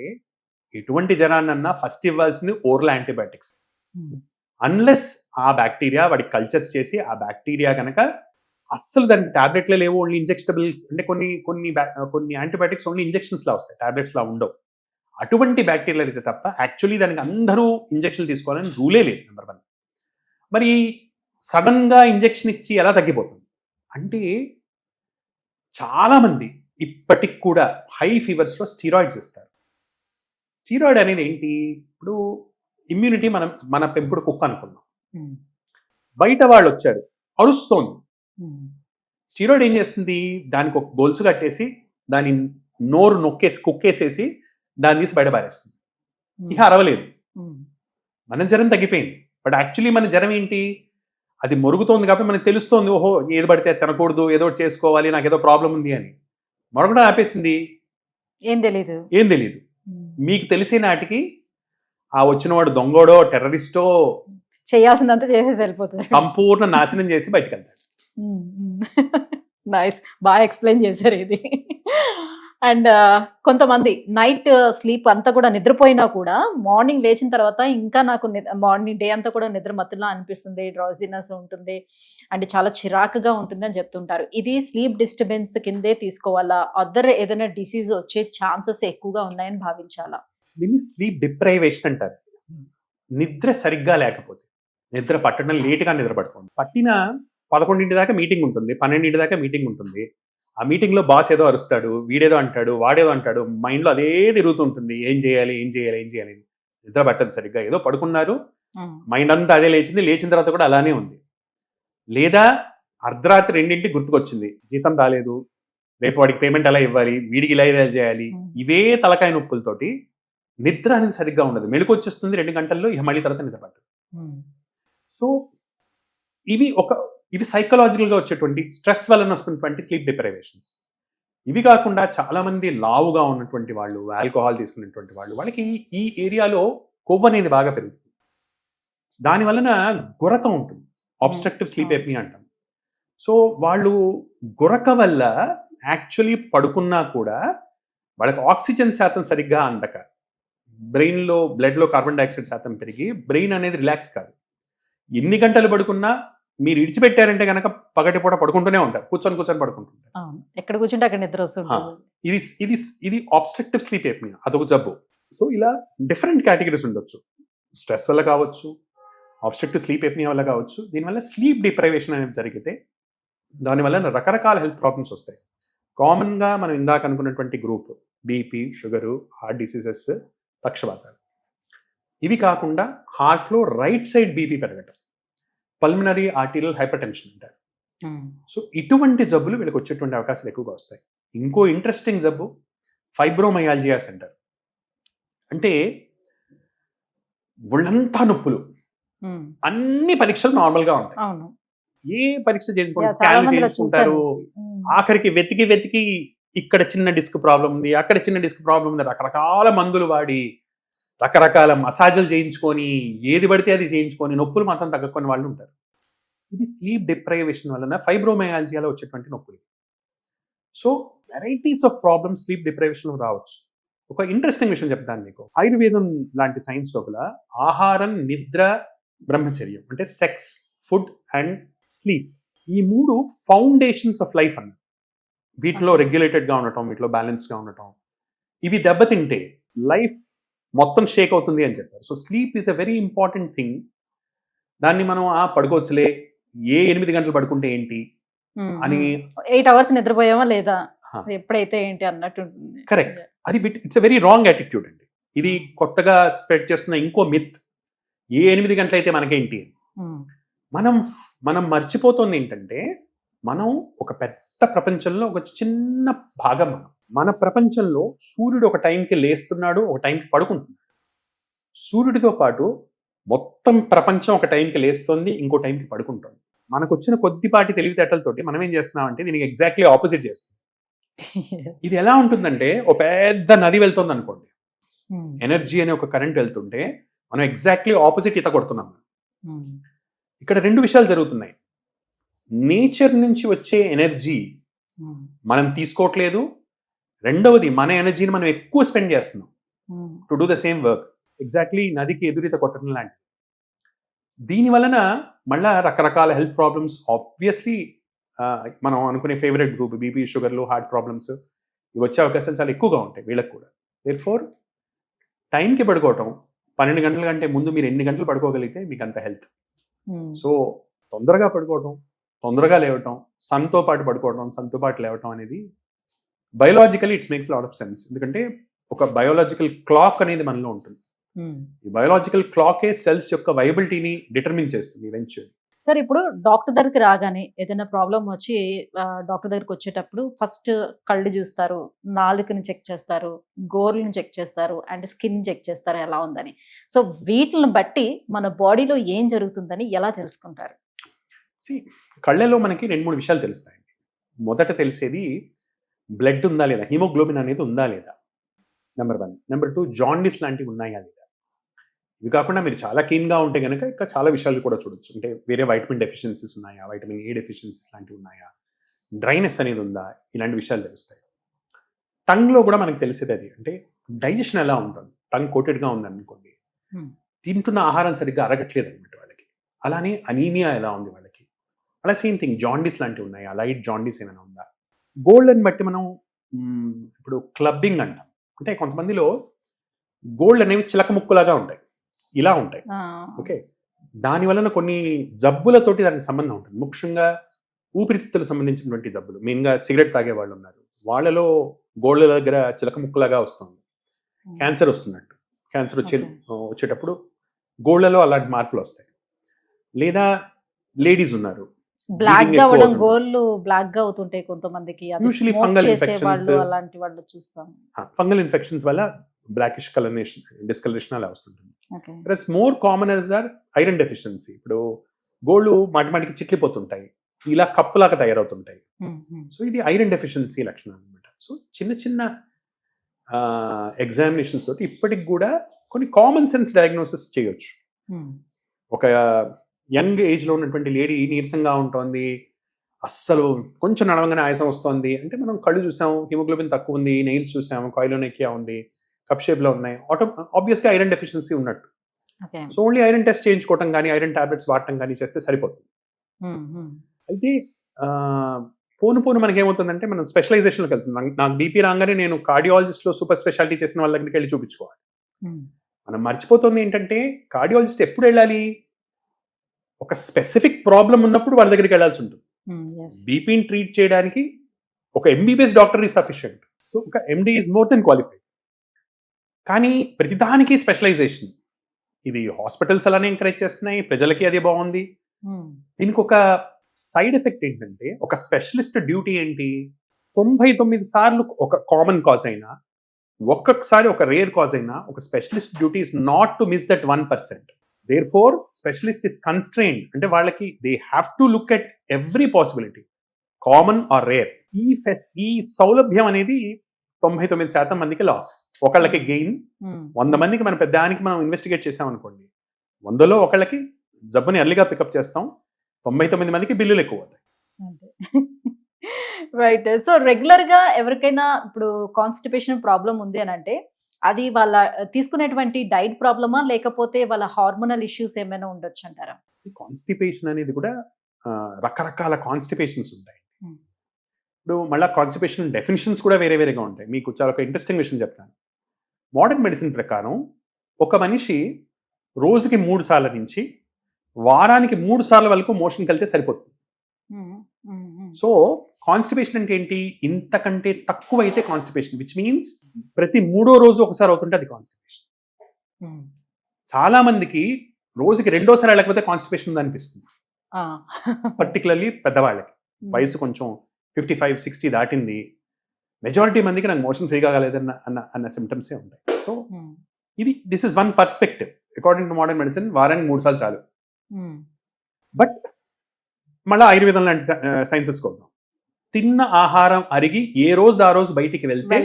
ఎటువంటి జనాన్నన్నా ఫస్ట్ ఇవ్వాల్సింది ఓరల్ యాంటీబయాటిక్స్. అన్లెస్ ఆ బ్యాక్టీరియా వాడికి కల్చర్స్ చేసి ఆ బ్యాక్టీరియా కనుక అస్సలు దానికి టాబ్లెట్లే లేవు, ఓన్లీ ఇంజెక్టబుల్ అంటే కొన్ని యాంటీబయాటిక్స్ ఓన్లీ ఇంజెక్షన్స్లా వస్తాయి, టాబ్లెట్స్లా ఉండవు. అటువంటి బ్యాక్టీరియా అయితే తప్ప యాక్చువల్లీ దానికి అందరూ ఇంజెక్షన్లు తీసుకోవాలని రూలే లేదు. నెంబర్ 1. మరి సడన్గా ఇంజెక్షన్ ఇచ్చి ఎలా తగ్గిపోతుంది అంటే, చాలామంది ఇప్పటికి కూడా హై ఫీవర్స్లో స్టీరాయిడ్స్ ఇస్తారు. స్టీరాయిడ్ అనేది ఏంటి? ఇప్పుడు ఇమ్యూనిటీ మన పెంపుడు కుక్క అనుకున్నాం, బయట వాళ్ళు వచ్చారు అరుస్తోంది, స్టీరాయిడ్ ఏం చేస్తుంది? దానికి ఒక గొలుసు కట్టేసి దాని నోరు కుక్కేసేసి దాన్ని తీసి బయట పారేస్తుంది. ఇక అరవలేదు, మన జ్వరం తగ్గిపోయింది. బట్ యాక్చువల్లీ మన జ్వరం ఏంటి? అది మొరుగుతోంది కాబట్టి మనకు తెలుస్తోంది, ఓహో ఏది పడితే తినకూడదు, ఏదో చేసుకోవాలి, నాకు ఏదో ప్రాబ్లం ఉంది అని. మరొకటి ఆపేసింది, ఏం తెలీదు. ఏం తెలియదు. మీకు తెలిసే నాటికి ఆ వచ్చినవాడు దొంగోడో టెర్రరిస్టో చేయాల్సిందంతా చేసేసి వెళ్ళిపోతారు. సంపూర్ణ నాశనం చేసి బయటకు వెళ్తాడు. నైస్, బాగా ఎక్స్ప్లెయిన్ చేశారు ఇది. అండ్ కొంతమంది నైట్ స్లీప్ అంతా కూడా నిద్రపోయినా కూడా మార్నింగ్ లేచిన తర్వాత ఇంకా నాకు మార్నింగ్ డే అంతా కూడా నిద్ర మత్తులా అనిపిస్తుంది, డ్రౌజినెస్ ఉంటుంది అండ్ చాలా చిరాకుగా ఉంటుంది అని చెప్తుంటారు. ఇది స్లీప్ డిస్టర్బెన్స్ కిందే తీసుకోవాలా, అదర్ ఏదైనా డిసీజ్ వచ్చే ఛాన్సెస్ ఎక్కువగా ఉన్నాయని భావించాలా? దీన్ని స్లీప్ డిప్రైవేషన్ అంటారు. నిద్ర సరిగ్గా లేకపోతే, నిద్ర పట్టడం లేటుగా నిద్ర పడుతుంది. పట్టిన 11 దాకా మీటింగ్ ఉంటుంది, 12 దాకా మీటింగ్ ఉంటుంది. ఆ మీటింగ్లో బాస్ ఏదో అరుస్తాడు, వీడేదో అంటాడు, వాడేదో అంటాడు, మైండ్లో అదే తిరుగుతుంటుంది. ఏం చేయాలి నిద్ర పట్టదు సరిగ్గా. ఏదో పడుకున్నారు, మైండ్ అంతా అదే లేచింది, లేచిన తర్వాత కూడా అలానే ఉంది. లేదా అర్ధరాత్రి 2 గుర్తుకొచ్చింది, జీతం రాలేదు, రేపు వాడికి పేమెంట్ ఎలా ఇవ్వాలి, వీడికి ఇలా చేయాలి, ఇవే తలకాయ నొప్పులతోటి నిద్ర అనేది సరిగ్గా ఉండదు. మెలకు వచ్చేస్తుంది 2 గంటల్లో, ఇక మళ్ళీ తర్వాత నిద్ర పట్టదు. సో ఇవి సైకలాజికల్గా వచ్చేటువంటి స్ట్రెస్ వలన వస్తున్నటువంటి స్లీప్ డిప్రైవేషన్స్. ఇవి కాకుండా చాలా మంది లావుగా ఉన్నటువంటి వాళ్ళు, ఆల్కహాల్ తీసుకునేటువంటి వాళ్ళు, వాళ్ళకి ఈ ఏరియాలో కొవ్వు అనేది బాగా పెరుగుతుంది. దాని వలన గురక ఉంటుంది, ఆబ్స్ట్రక్టివ్ స్లీప్ ఎప్నియా అంటాం. సో వాళ్ళు గురక వల్ల యాక్చువల్లీ పడుకున్నా కూడా వాళ్ళకి ఆక్సిజన్ శాతం సరిగ్గా అందక, బ్లడ్లో కార్బన్ డైఆక్సైడ్ శాతం పెరిగి బ్రెయిన్ అనేది రిలాక్స్ కాదు. ఎన్ని గంటలు పడుకున్నా మీరు ఇడిచిపెట్టారంటే కనుక పగటిపూట పడుకుంటూనే ఉంటారు, కూర్చొని పడుకుంటుంటారు. ఎక్కడ కూర్చుంటే అక్కడ నిద్ర వస్తుంది. ఇది ఆబ్స్ట్రక్టివ్ స్లీప్ ఎప్నియా, అదొక జబ్బు. సో ఇలా డిఫరెంట్ కేటగిరీస్ ఉండొచ్చు. స్ట్రెస్ వల్ల కావచ్చు, ఆబ్స్ట్రక్టివ్ స్లీప్ ఎప్నియా వల్ల కావచ్చు. దీనివల్ల స్లీప్ డిప్రైవేషన్ అనేది జరిగితే దానివల్ల రకరకాల హెల్త్ ప్రాబ్లమ్స్ వస్తాయి. కామన్గా మనం ఇందాక అనుకున్నటువంటి group BP, sugar, heart diseases, పక్షవాతాలు. ఇవి కాకుండా హార్ట్లో రైట్ సైడ్ బీపీ పెరగటం, పల్మినరీ ఆర్టీరియల్ హైపర్ టెన్షన్ అంటారు. సో ఇటువంటి జబ్బులు వీళ్ళకి వచ్చేటువంటి అవకాశాలు ఎక్కువగా వస్తాయి. ఇంకో ఇంట్రెస్టింగ్ జబ్బు ఫైబ్రోమయాల్జియాస్ అంటారు. అంటే ఒళ్ళంతా నొప్పులు, అన్ని పరీక్షలు నార్మల్గా ఉంటాయి, ఏ పరీక్ష చేసుకుంటారు, ఆఖరికి వెతికి ఇక్కడ చిన్న డిస్క్ ప్రాబ్లం ఉంది, అక్కడ చిన్న డిస్క్ ప్రాబ్లం ఉంది, రకరకాల మందులు వాడి, రకరకాల మసాజులు చేయించుకొని, ఏది పడితే అది చేయించుకొని నొప్పులు మాత్రం తగ్గకొని వాళ్ళు ఉంటారు. ఇది స్లీప్ డిప్రైవేషన్ వలన ఫైబ్రోమయాల్జియాలో వచ్చేటువంటి నొప్పులు. So varieties of problems sleep deprivation రావచ్చు. ఒక ఇంట్రెస్టింగ్ విషయం చెప్తాను మీకు. ఆయుర్వేదం లాంటి సైన్స్ లోపల ఆహారం, నిద్ర, బ్రహ్మచర్యం అంటే సెక్స్, ఫుడ్ అండ్ స్లీప్, ఈ 3 ఫౌండేషన్స్ ఆఫ్ లైఫ్ అన్న. వీటిలో రెగ్యులేటెడ్గా ఉండటం, వీటిలో బ్యాలెన్స్గా ఉండటం, ఇవి దెబ్బతింటే లైఫ్ మొత్తం షేక్ అవుతుంది అని చెప్పారు. So sleep is a very important thing. దాన్ని మనం పడుకోవచ్చులే, 8 గంటలు పడుకుంటే ఏంటి అని, 8 అవర్స్ నిద్రపోయామా లేదా ఎప్పుడైతే ఏంటి అన్నట్టు ఉంటుంది. కరెక్ట్. అది it's a very wrong attitude అండి. ఇది కొత్తగా స్ప్రెడ్ చేస్తున్న ఇంకో మిత్. 8 గంటలు అయితే మనకేంటి. మనం మర్చిపోతుంది ఏంటంటే, మనం ఒక పెద్ద ప్రపంచంలో ఒక చిన్న భాగం. మన ప్రపంచంలో సూర్యుడు ఒక టైంకి లేస్తున్నాడు, ఒక టైంకి పడుకుంటున్నాడు. సూర్యుడితో పాటు మొత్తం ప్రపంచం ఒక టైంకి లేస్తుంది, ఇంకో టైంకి పడుకుంటుంది. మనకు వచ్చిన కొద్దిపాటి తెలివితేటలతోటి మనం ఏం చేస్తున్నామంటే దీనికి ఎగ్జాక్ట్లీ ఆపోజిట్ చేస్తాం. ఇది ఎలా ఉంటుందంటే, ఒక పెద్ద నది వెళ్తుంది అనుకోండి, ఎనర్జీ అనే ఒక కరెంట్ వెళ్తుంటే మనం ఎగ్జాక్ట్లీ ఆపోజిట్ ఈత కొడుతున్నాం. ఇక్కడ 2 విషయాలు జరుగుతున్నాయి. నేచర్ నుంచి వచ్చే ఎనర్జీ మనం తీసుకోవట్లేదు, రెండవది మన ఎనర్జీని మనం ఎక్కువ స్పెండ్ చేస్తున్నాం to do the same work. Exactly నదికి ఎదురీత కొట్టడం లాంటి. దీని వలన మళ్ళా రకరకాల హెల్త్ ప్రాబ్లమ్స్, ఆబ్వియస్లీ మనం అనుకునే ఫేవరెట్ గ్రూప్ బీపీ, షుగర్లు, హార్ట్ ప్రాబ్లమ్స్, ఇవి వచ్చే అవకాశాలు చాలా ఎక్కువగా ఉంటాయి వీళ్ళకి కూడా. దేర్ఫోర్ టైంకి పడుకోవటం, 12 గంటల కంటే ముందు మీరు ఎన్ని గంటలు పడుకోగలిగితే మీకు అంత హెల్త్. సో తొందరగా పడుకోవటం, తొందరగా లేవటం, సన్తో పాటు పడుకోవటం, సన్తో పాటు లేవటం అనేది biologically it's makes lot of sense. ఎందుకంటే ఒక బయోలాజికల్ క్లాక్ అనేది మనలో ఉంటుంది. ఈ బయోలాజికల్ క్లాకే సెల్స్ యొక్క వైబిలిటీని డిటర్మిన్ చేస్తుంది ఈవెన్చువల్లీ. సార్, ఇప్పుడు డాక్టర్ దగ్గరికి రాగానే ఏదైనా ప్రాబ్లం వచ్చి డాక్టర్ దగ్గరికి వచ్చేటప్పుడు ఫస్ట్ కళ్ళు చూస్తారు, నాలుకని చెక్ చేస్తారు, గోర్లను చెక్ చేస్తారు అండ్ స్కిన్ చెక్ చేస్తారు ఎలా ఉందని. సో వీటిని బట్టి మన బాడీలో ఏం జరుగుతుందని ఎలా తెలుసుకుంటారు? కళ్ళలో మనకి 2-3 విషయాలు తెలుస్తాయండి. మొదట తెలిసేది బ్లడ్ ఉందా లేదా, హిమోగ్లోబిన్ అనేది ఉందా లేదా. నెంబర్ 1. నెంబర్ 2, జాండిస్ లాంటివి ఉన్నాయా లేదా? ఇవి కాకుండా మీరు చాలా కీన్గా ఉంటే కనుక ఇంకా చాలా విషయాలు కూడా చూడొచ్చు. అంటే వేరే వైటమిన్ డెఫిషియన్సీస్ ఉన్నాయా, వైటమిన్ ఏ డెఫిషియన్సీస్ లాంటివి ఉన్నాయా, డ్రైనెస్ అనేది ఉందా, ఇలాంటి విషయాలు తెలుస్తాయి. టంగ్లో కూడా మనకు తెలిసేది అది. అంటే డైజెషన్ ఎలా ఉంటుంది, టంగ్ కోటెడ్గా ఉందనుకోండి, తింటున్న ఆహారం సరిగ్గా అరగట్లేదు అనమాట వాళ్ళకి. అలానే అనీమియా ఎలా ఉంది వాళ్ళకి. అలా సేమ్ థింగ్ జాండిస్ లాంటివి ఉన్నాయా, లైట్ జాండిస్ ఏమైనా ఉందా. గోల్డ్ని బట్టి మనం ఇప్పుడు క్లబ్బింగ్ అంటాం. అంటే కొంతమందిలో గోల్డ్ అనేవి చిలక ముక్కులాగా ఉంటాయి, ఇలా ఉంటాయి. ఓకే, దాని వలన కొన్ని జబ్బులతోటి దానికి సంబంధం ఉంటుంది. ముఖ్యంగా ఊపిరితిత్తులకు సంబంధించినటువంటి జబ్బులు, మెయిన్గా సిగరెట్ తాగే వాళ్ళు ఉన్నారు, వాళ్ళలో గోల్డ్ దగ్గర చిలక ముక్కులాగా వస్తుంది. క్యాన్సర్ వస్తున్నట్టు, క్యాన్సర్ వచ్చేటప్పుడు గోల్డ్లలో అలాంటి మార్పులు వస్తాయి. లేదా లేడీస్ ఉన్నారు, బ్లాక్ గా అవడం, గోళ్ళు బ్లాక్ గా అవుతుంటాయి కొంతమందికి. యూజువల్లీ ఫంగల్ ఇన్ఫెక్షన్స్, అలాంటి వాళ్ళు చూస్తాం. ఫంగల్ ఇన్ఫెక్షన్స్ వల్ల బ్లాకిష్ కలరేషన్, డిస్కలరేషన్ అలా వస్తుంటుంది. Plus more commoners are iron deficiency. ఇప్పుడు గోళ్ళు మాటిమాటికి చిట్లిపోతుంటాయి, ఇలా కప్పులాగా తయారవుతుంటాయి. సో ఇది ఐరన్ డెఫిషియన్సీ లక్షణం అనమాట. సో చిన్న చిన్న ఎగ్జామినేషన్స్ తోటి ఇప్పటికి కూడా కొన్ని కామన్ సెన్స్ డయాగ్నోసిస్ చేయొచ్చు. ఒక యంగ్ ఏజ్లో ఉన్నటువంటి లేడీ నీరసంగా ఉంటుంది, అస్సలు కొంచెం నడవంగానే ఆయాసం వస్తుంది అంటే మనం కళ్ళు చూసాం, హిమోగ్లోబిన్ తక్కువ ఉంది, నెయిల్స్ చూసాము, కాయిలోనెక్కియా ఉంది, కప్ షేప్లో ఉన్నాయి, ఆబ్వియస్గా ఐరన్ డెఫిషియన్సీ ఉన్నట్టు. సో ఓన్లీ ఐరన్ టెస్ట్ చేయించుకోవటం కానీ, ఐరన్ టాబ్లెట్స్ వాడటం కానీ చేస్తే సరిపోతుంది. అయితే పోను పోను మనకేమవుతుందంటే మనం స్పెషలైజేషన్లోకి వెళ్తున్నాం. నాకు బీపీ రాగానే నేను కార్డియాలజిస్ట్లో సూపర్ స్పెషాలిటీ చేసిన వాళ్ళ దగ్గరికి వెళ్ళి చూపించుకోవాలి. మనం మర్చిపోతుంది ఏంటంటే కార్డియాలజిస్ట్ ఎప్పుడు వెళ్ళాలి, ఒక స్పెసిఫిక్ ప్రాబ్లం ఉన్నప్పుడు వాళ్ళ దగ్గరికి వెళ్ళాల్సి ఉంటుంది. బీపీని ట్రీట్ చేయడానికి ఒక MBBS doctor is sufficient. So ఒక ఎండి ఈజ్ మోర్ దెన్ క్వాలిఫైడ్. కానీ ప్రతిదానికి స్పెషలైజేషన్, ఇది హాస్పిటల్స్ అలానే ఎంకరేజ్ చేస్తున్నాయి, ప్రజలకి అది బాగుంది. దీనికి ఒక సైడ్ ఎఫెక్ట్ ఏంటంటే, ఒక స్పెషలిస్ట్ డ్యూటీ ఏంటి, 99 సార్లు ఒక కామన్ కాజ్ అయినా, ఒక్కొక్కసారి ఒక రేర్ కాజ్ అయినా, ఒక specialist duty is not to miss that 1%. Therefore specialist is constrained. అంటే వాళ్ళకి they have to look at every possibility, common or rare. ఈ సౌలభ్యం అనేది 99% మందికి లాస్, ఒకళ్ళకి గెయిన్. 100 మందికి మన పెద్దానికి మనం ఇన్వెస్టిగేట్ చేసాం అనుకోండి, 100లో ఒకళ్ళకి జబ్బుని ఎర్లీగా పికప్ చేస్తాం, 99 మందికి బిల్లులు ఎక్కువ అవుతాయి. రైట్. సో రెగ్యులర్ గా ఎవరికైనా ఇప్పుడు కాన్స్టిపేషన్ ప్రాబ్లం ఉంది అని అంటే అది వాళ్ళ తీసుకునేటువంటి డైట్ ప్రాబ్లమా, లేకపోతే వాళ్ళ హార్మోనల్ ఇష్యూస్ ఏమైనా ఉండొచ్చు అంటారా? కాన్స్టిపేషన్ అనేది కూడా రకరకాల కాన్స్టిపేషన్స్ ఉంటాయి. ఇప్పుడు మళ్ళీ కాన్స్టిపేషన్ డెఫినిషన్స్ కూడా వేరే వేరేగా ఉంటాయి. మీకు చాలా ఒక ఇంట్రెస్టింగ్ విషయం చెప్తాను. మోడర్న్ మెడిసిన్ ప్రకారం ఒక మనిషి రోజుకి 3 సార్ల నుంచి వారానికి 3 సార్ల వరకు మోషన్కి వెళ్తే సరిపోతుంది. సో కాన్స్టిపేషన్ అంటే ఏంటి, ఇంతకంటే తక్కువ అయితే కాన్స్టిపేషన్, విచ్ మీన్స్ ప్రతి 3వ రోజు ఒకసారి అవుతుంటే అది కాన్స్టిపేషన్. చాలా మందికి రోజుకి 2వ సారి వెళ్ళకపోతే కాన్స్టిపేషన్ ఉంది అనిపిస్తుంది, పర్టికులర్లీ పెద్దవాళ్ళకి. వయసు కొంచెం 55-60 దాటింది, మెజారిటీ మందికి నాకు మోషన్ ఫ్రీగా కాలేదన్న అన్న సిమ్టమ్సే ఉంటాయి. So this is one perspective. According to modern medicine వారానికి 3 సార్లు చాలు. బట్ మళ్ళీ ఆయుర్వేదం లాంటి సైన్సెస్ కోసం తిన్న ఆహారం అరిగి ఏ రోజు ఆ రోజు బయటికి వెళ్తే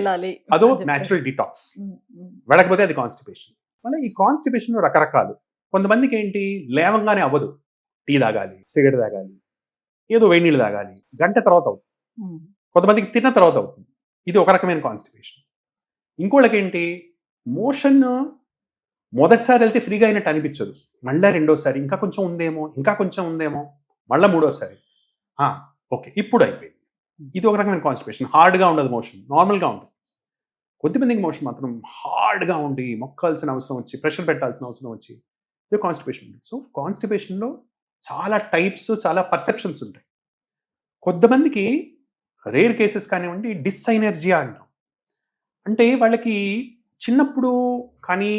అదో న్యాచురల్ డిటాక్స్, వెళ్ళకపోతే అది కాన్స్టిపేషన్. మళ్ళీ ఈ కాన్స్టిపేషన్ రకరకాలు. కొంతమందికి ఏంటి, లేవంగానే అవ్వదు, టీ తాగాలి, సిగరెట్ తాగాలి, ఏదో వేడి నీళ్ళు తాగాలి, గంట తర్వాత అవుతుంది. కొంతమందికి తిన్న తర్వాత అవుతుంది, ఇది ఒక రకమైన కాన్స్టిపేషన్. ఇంకోళ్ళకి ఏంటి, మోషన్ మొదటిసారి వెళ్తే ఫ్రీగా అయినట్టు అనిపించదు, మళ్ళీ 2వసారి ఇంకా కొంచెం ఉందేమో, మళ్ళీ 3వసారి ఓకే ఇప్పుడు అయిపోయింది. ఇది ఒక రకమైన కాన్స్టిపేషన్. హార్డ్గా ఉండదు మోషన్, నార్మల్గా ఉంటుంది. కొద్దిమందికి మోషన్ మాత్రం హార్డ్గా ఉండి మొక్కాల్సిన అవసరం వచ్చి, ప్రెషర్ పెట్టాల్సిన అవసరం వచ్చి, ఇది కాన్స్టిపేషన్ ఉంటుంది. సో కాన్స్టిపేషన్లో చాలా టైప్స్, చాలా పర్సెప్షన్స్ ఉంటాయి. కొంతమందికి రేర్ కేసెస్ కానివ్వండి, డిస్సైనర్జియా అంటాం. అంటే వాళ్ళకి చిన్నప్పుడు కానీ,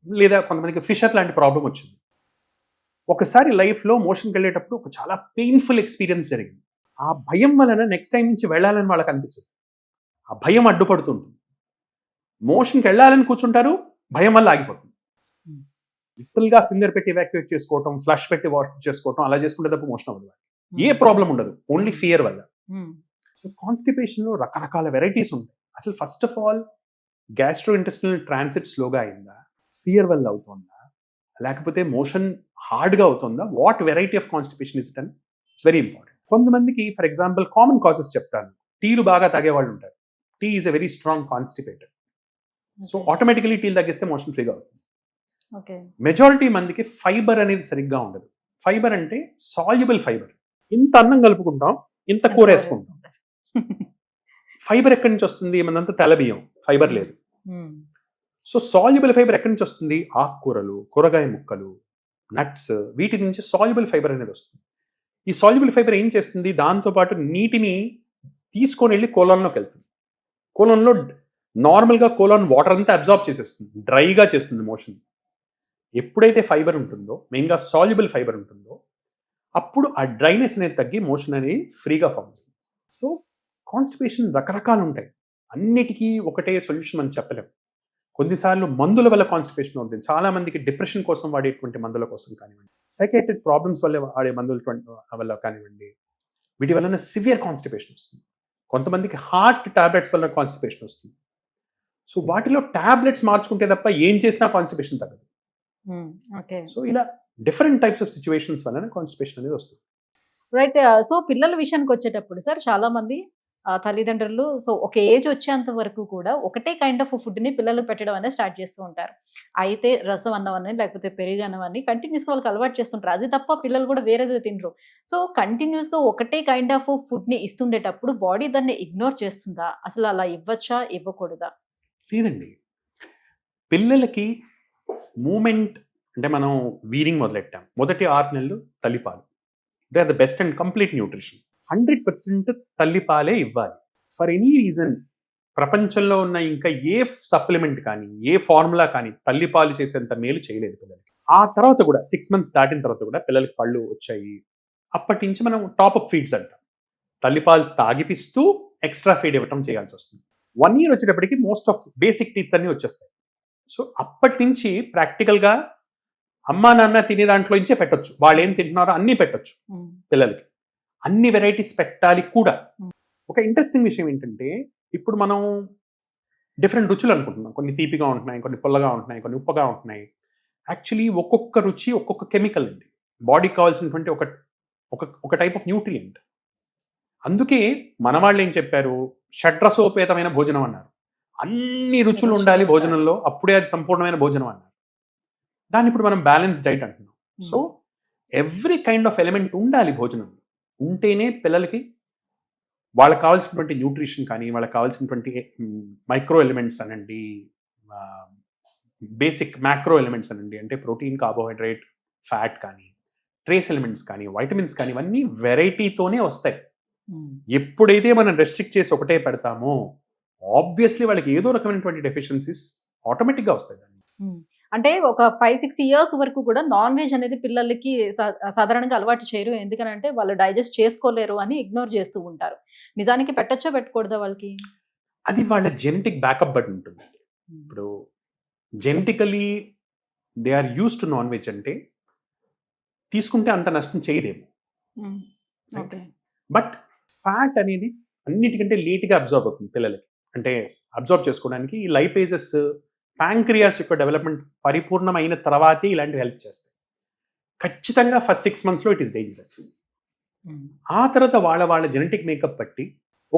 లేదా కొంతమందికి ఫిషర్ లాంటి ప్రాబ్లం వచ్చింది. ఒకసారి లైఫ్లో మోషన్కి వెళ్ళేటప్పుడు ఒక చాలా పెయిన్ఫుల్ ఎక్స్పీరియన్స్ జరిగింది. ఆ భయం వలన నెక్స్ట్ టైం నుంచి వెళ్ళాలని వాళ్ళకి అనిపించదు, ఆ భయం అడ్డుపడుతుంటుంది. మోషన్కి వెళ్ళాలని కూర్చుంటారు, భయం వల్ల ఆగిపోతుంది. లిటరల్గా ఫింగర్ పెట్టి ఎవాక్యుయేట్ చేసుకోవటం, ఫ్లష్ పెట్టి వాష్ చేసుకోవటం, అలా చేసుకుంటే తప్ప మోషన్ అవ్వదు, ఏ ప్రాబ్లం ఉండదు, ఓన్లీ ఫియర్ వల్ల. సో కాన్స్టిపేషన్లో రకరకాల వెరైటీస్ ఉంటాయి. అసలు first of all gastro intestinal transit స్లోగా అయిందా, ఫియర్ వల్ల అవుతుందా, లేకపోతే మోషన్ హార్డ్గా అవుతుందా, what variety of constipation is it అని ఇట్స్ వెరీ ఇంపార్టెంట్. కొంతమందికి ఫర్ ఎగ్జాంపుల్ కామన్ కాజెస్ చెప్తాను. టీలు బాగా తాగే వాళ్ళు ఉంటారు. Tea is a very strong constipator. So automatically టీలు తగ్గిస్తే మోషన్ ఫ్రీగా అవుతుంది. మెజారిటీ మందికి ఫైబర్ అనేది సరిగ్గా ఉండదు. ఫైబర్ అంటే సాల్యుబుల్ ఫైబర్. ఇంత అన్నం కలుపుకుంటాం, ఇంత కూర వేసుకుంటాం. ఫైబర్ ఎక్కడి నుంచి వస్తుంది? మనంతా తెల్లబియ్యం, ఫైబర్ లేదు. సో సాల్యుబుల్ ఫైబర్ ఎక్కడి నుంచి వస్తుంది? ఆకుకూరలు, కూరగాయ ముక్కలు, నట్స్, వీటి నుంచి సాల్యుబుల్ ఫైబర్ అనేది వస్తుంది. ఈ సాల్యుబుల్ ఫైబర్ ఏం చేస్తుంది? దాంతోపాటు నీటిని తీసుకొని వెళ్ళి కోలాన్లోకి వెళ్తుంది. కోలాన్లో నార్మల్గా కోలాన్ వాటర్ అంతా అబ్జార్బ్ చేసేస్తుంది, డ్రైగా చేస్తుంది మోషన్. ఎప్పుడైతే ఫైబర్ ఉంటుందో, మెయిన్గా సాల్యుబుల్ ఫైబర్ ఉంటుందో, అప్పుడు ఆ డ్రైనెస్ అనేది తగ్గి మోషన్ అనేది ఫ్రీగా ఫామ్ అవుతుంది. సో కాన్స్టిపేషన్ రకరకాలు ఉంటాయి. అన్నిటికీ ఒకటే సొల్యూషన్ మనం చెప్పలేము. కొన్నిసార్లు మందుల వల్ల కాన్స్టిపేషన్ ఉంటుంది. చాలా మందికి డిప్రెషన్ కోసం వాడేటువంటి మందుల కోసం కానివ్వండి, సైకాట్రిక్ ప్రాబ్లమ్స్ వల్ల వాడే మందుల వల్ల కానివ్వండి, వీటి వలన సివియర్ కాన్స్టిపేషన్ వస్తుంది. కొంతమందికి హార్ట్ టాబ్లెట్స్ వల్ల కాన్స్టిపేషన్ వస్తుంది. సో వాటిలో టాబ్లెట్స్ మార్చుకుంటే తప్ప ఏం చేసినా కాన్స్టిపేషన్ తగ్గదు. సో ఇలా డిఫరెంట్ టైప్స్ ఆఫ్ సిచ్యువేషన్స్ వలన కాన్స్టిపేషన్ అనేది వస్తుంది. రైట్. సో పిల్లల విషయానికి వచ్చేటప్పుడు సార్, చాలా మంది తల్లిదండ్రులు సో ఒక ఏజ్ వచ్చేంత వరకు కూడా ఒకటే కైండ్ ఆఫ్ ఫుడ్ని పిల్లలకు పెట్టడం అనేది స్టార్ట్ చేస్తూ ఉంటారు. అయితే రసం అన్నం అని లేకపోతే పెరుగు అన్నం అని కంటిన్యూస్గా వాళ్ళకి అలవాటు చేస్తుంటారు. అది తప్ప పిల్లలు కూడా వేరేది తినరు. సో కంటిన్యూస్గా ఒకటే కైండ్ ఆఫ్ ఫుడ్ని ఇస్తుండేటప్పుడు బాడీ దాన్ని ఇగ్నోర్ చేస్తుందా? అసలు అలా ఇవ్వచ్చా, ఇవ్వకూడదా? లేదండి. పిల్లలకి మూమెంట్ అంటే మనం వీరింగ్ మొదలెట్టాం. మొదటి 6 నెలలు తల్లిపాలు, they are the best and complete nutrition. 100% తల్లిపాలే ఇవ్వాలి. ఫర్ ఎనీ రీజన్ ప్రపంచంలో ఉన్న ఇంకా ఏ సప్లిమెంట్ కానీ, ఏ ఫార్ములా కానీ తల్లిపాలు చేసేంత మేలు చేయలేదు పిల్లలకి. ఆ తర్వాత కూడా 6 months దాటిన తర్వాత కూడా పిల్లలకి పళ్ళు వచ్చాయి. అప్పటి నుంచి మనం టాప్ అప్ ఫీడ్స్ అంటాం. తల్లిపాలు తాగిపిస్తూ ఎక్స్ట్రా ఫీడ్ ఇవ్వటం చేయాల్సి వస్తుంది. 1 year వచ్చేటప్పటికి మోస్ట్ ఆఫ్ బేసిక్ టీత్ అన్ని వచ్చేస్తాయి. సో అప్పటి నుంచి ప్రాక్టికల్గా అమ్మా నాన్న తినే దాంట్లో నుంచే పెట్టొచ్చు. వాళ్ళు ఏం తింటున్నారో అన్నీ పెట్టొచ్చు పిల్లలకి. అన్ని వెరైటీస్ పెట్టాలి కూడా. ఒక ఇంట్రెస్టింగ్ విషయం ఏంటంటే, ఇప్పుడు మనం డిఫరెంట్ రుచులు అనుకుంటున్నాం. కొన్ని తీపిగా ఉంటున్నాయి, కొన్ని పుల్లగా ఉంటున్నాయి, కొన్ని ఉప్పగా ఉంటున్నాయి. యాక్చువల్లీ ఒక్కొక్క రుచి ఒక్కొక్క కెమికల్ అండి. బాడీకి కావాల్సినటువంటి ఒక టైప్ ఆఫ్ న్యూట్రియంట్. అందుకే మన వాళ్ళు ఏం చెప్పారు? షడ్రసోపేతమైన భోజనం అన్నారు. అన్ని రుచులు ఉండాలి భోజనంలో, అప్పుడే అది సంపూర్ణమైన భోజనం అన్నారు. దాన్ని ఇప్పుడు మనం బ్యాలెన్స్ డైట్ అంటున్నాం. So every kind of element ఉండాలి భోజనంలో. ఉంటేనే పిల్లలకి వాళ్ళకి కావాల్సినటువంటి న్యూట్రిషన్ కానీ, వాళ్ళకి కావాల్సినటువంటి మైక్రో ఎలిమెంట్స్ అనండి, బేసిక్ మ్యాక్రో ఎలిమెంట్స్ అనండి, అంటే ప్రోటీన్, కార్బోహైడ్రేట్, ఫ్యాట్ కానీ, ట్రేస్ ఎలిమెంట్స్ కానీ, వైటమిన్స్ కానీ, ఇవన్నీ వెరైటీతోనే వస్తాయి. ఎప్పుడైతే మనం రెస్ట్రిక్ట్ చేసి ఒకటే పెడతామో ఆబ్వియస్లీ వాళ్ళకి ఏదో రకమైనటువంటి డెఫిషియన్సీస్ ఆటోమేటిక్గా వస్తాయి. అంటే ఒక 5-6 years వరకు కూడా నాన్ వెజ్ అనేది పిల్లలకి సాధారణంగా అలవాటు చేయరు. ఎందుకనంటే వాళ్ళు డైజెస్ట్ చేసుకోలేరు అని ఇగ్నోర్ చేస్తూ ఉంటారు. నిజానికి పెట్టచ్చో పెట్టకూడదా వాళ్ళకి? అది వాళ్ళ జెనెటిక్ బ్యాకప్ బట్టి ఉంటుంది. ఇప్పుడు genetically they are use to non veg అంటే తీసుకుంటే అంత నష్టం చేయలేము. బట్ ఫ్యాట్ అనేది అన్నిటికంటే లేట్గా అబ్జర్వ్ అవుతుంది పిల్లలకి. అంటే అబ్జర్వ్ చేసుకోవడానికి ఈ లైపేజెస్, ప్యాంక్రియాస్ యొక్క డెవలప్మెంట్ పరిపూర్ణమైన తర్వాతే ఇలాంటివి హెల్ప్ చేస్తాయి. ఖచ్చితంగా first 6 months it is dangerous. ఆ తర్వాత వాళ్ళ జెనెటిక్ మేకప్ బట్టి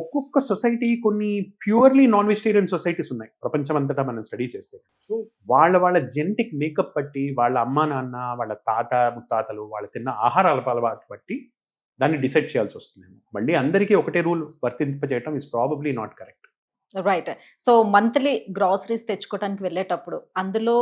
ఒక్కొక్క సొసైటీ, కొన్ని ప్యూర్లీ నాన్ వెజిటేరియన్ సొసైటీస్ ఉన్నాయి ప్రపంచమంతటా మనం స్టడీ చేస్తే. సో వాళ్ళ జెనెటిక్ మేకప్ బట్టి, వాళ్ళ అమ్మా నాన్న, వాళ్ళ తాత ముత్తాతలు, వాళ్ళు తిన్న ఆహారాల అలవాటు బట్టి దాన్ని డిసైడ్ చేయాల్సి వస్తుంది. మళ్ళీ అందరికీ ఒకటే రూల్ వర్తింపజేయటం is probably not correct. Right. So monthly groceries తెచ్చుకోవడానికి వెళ్ళేటప్పుడు అందులో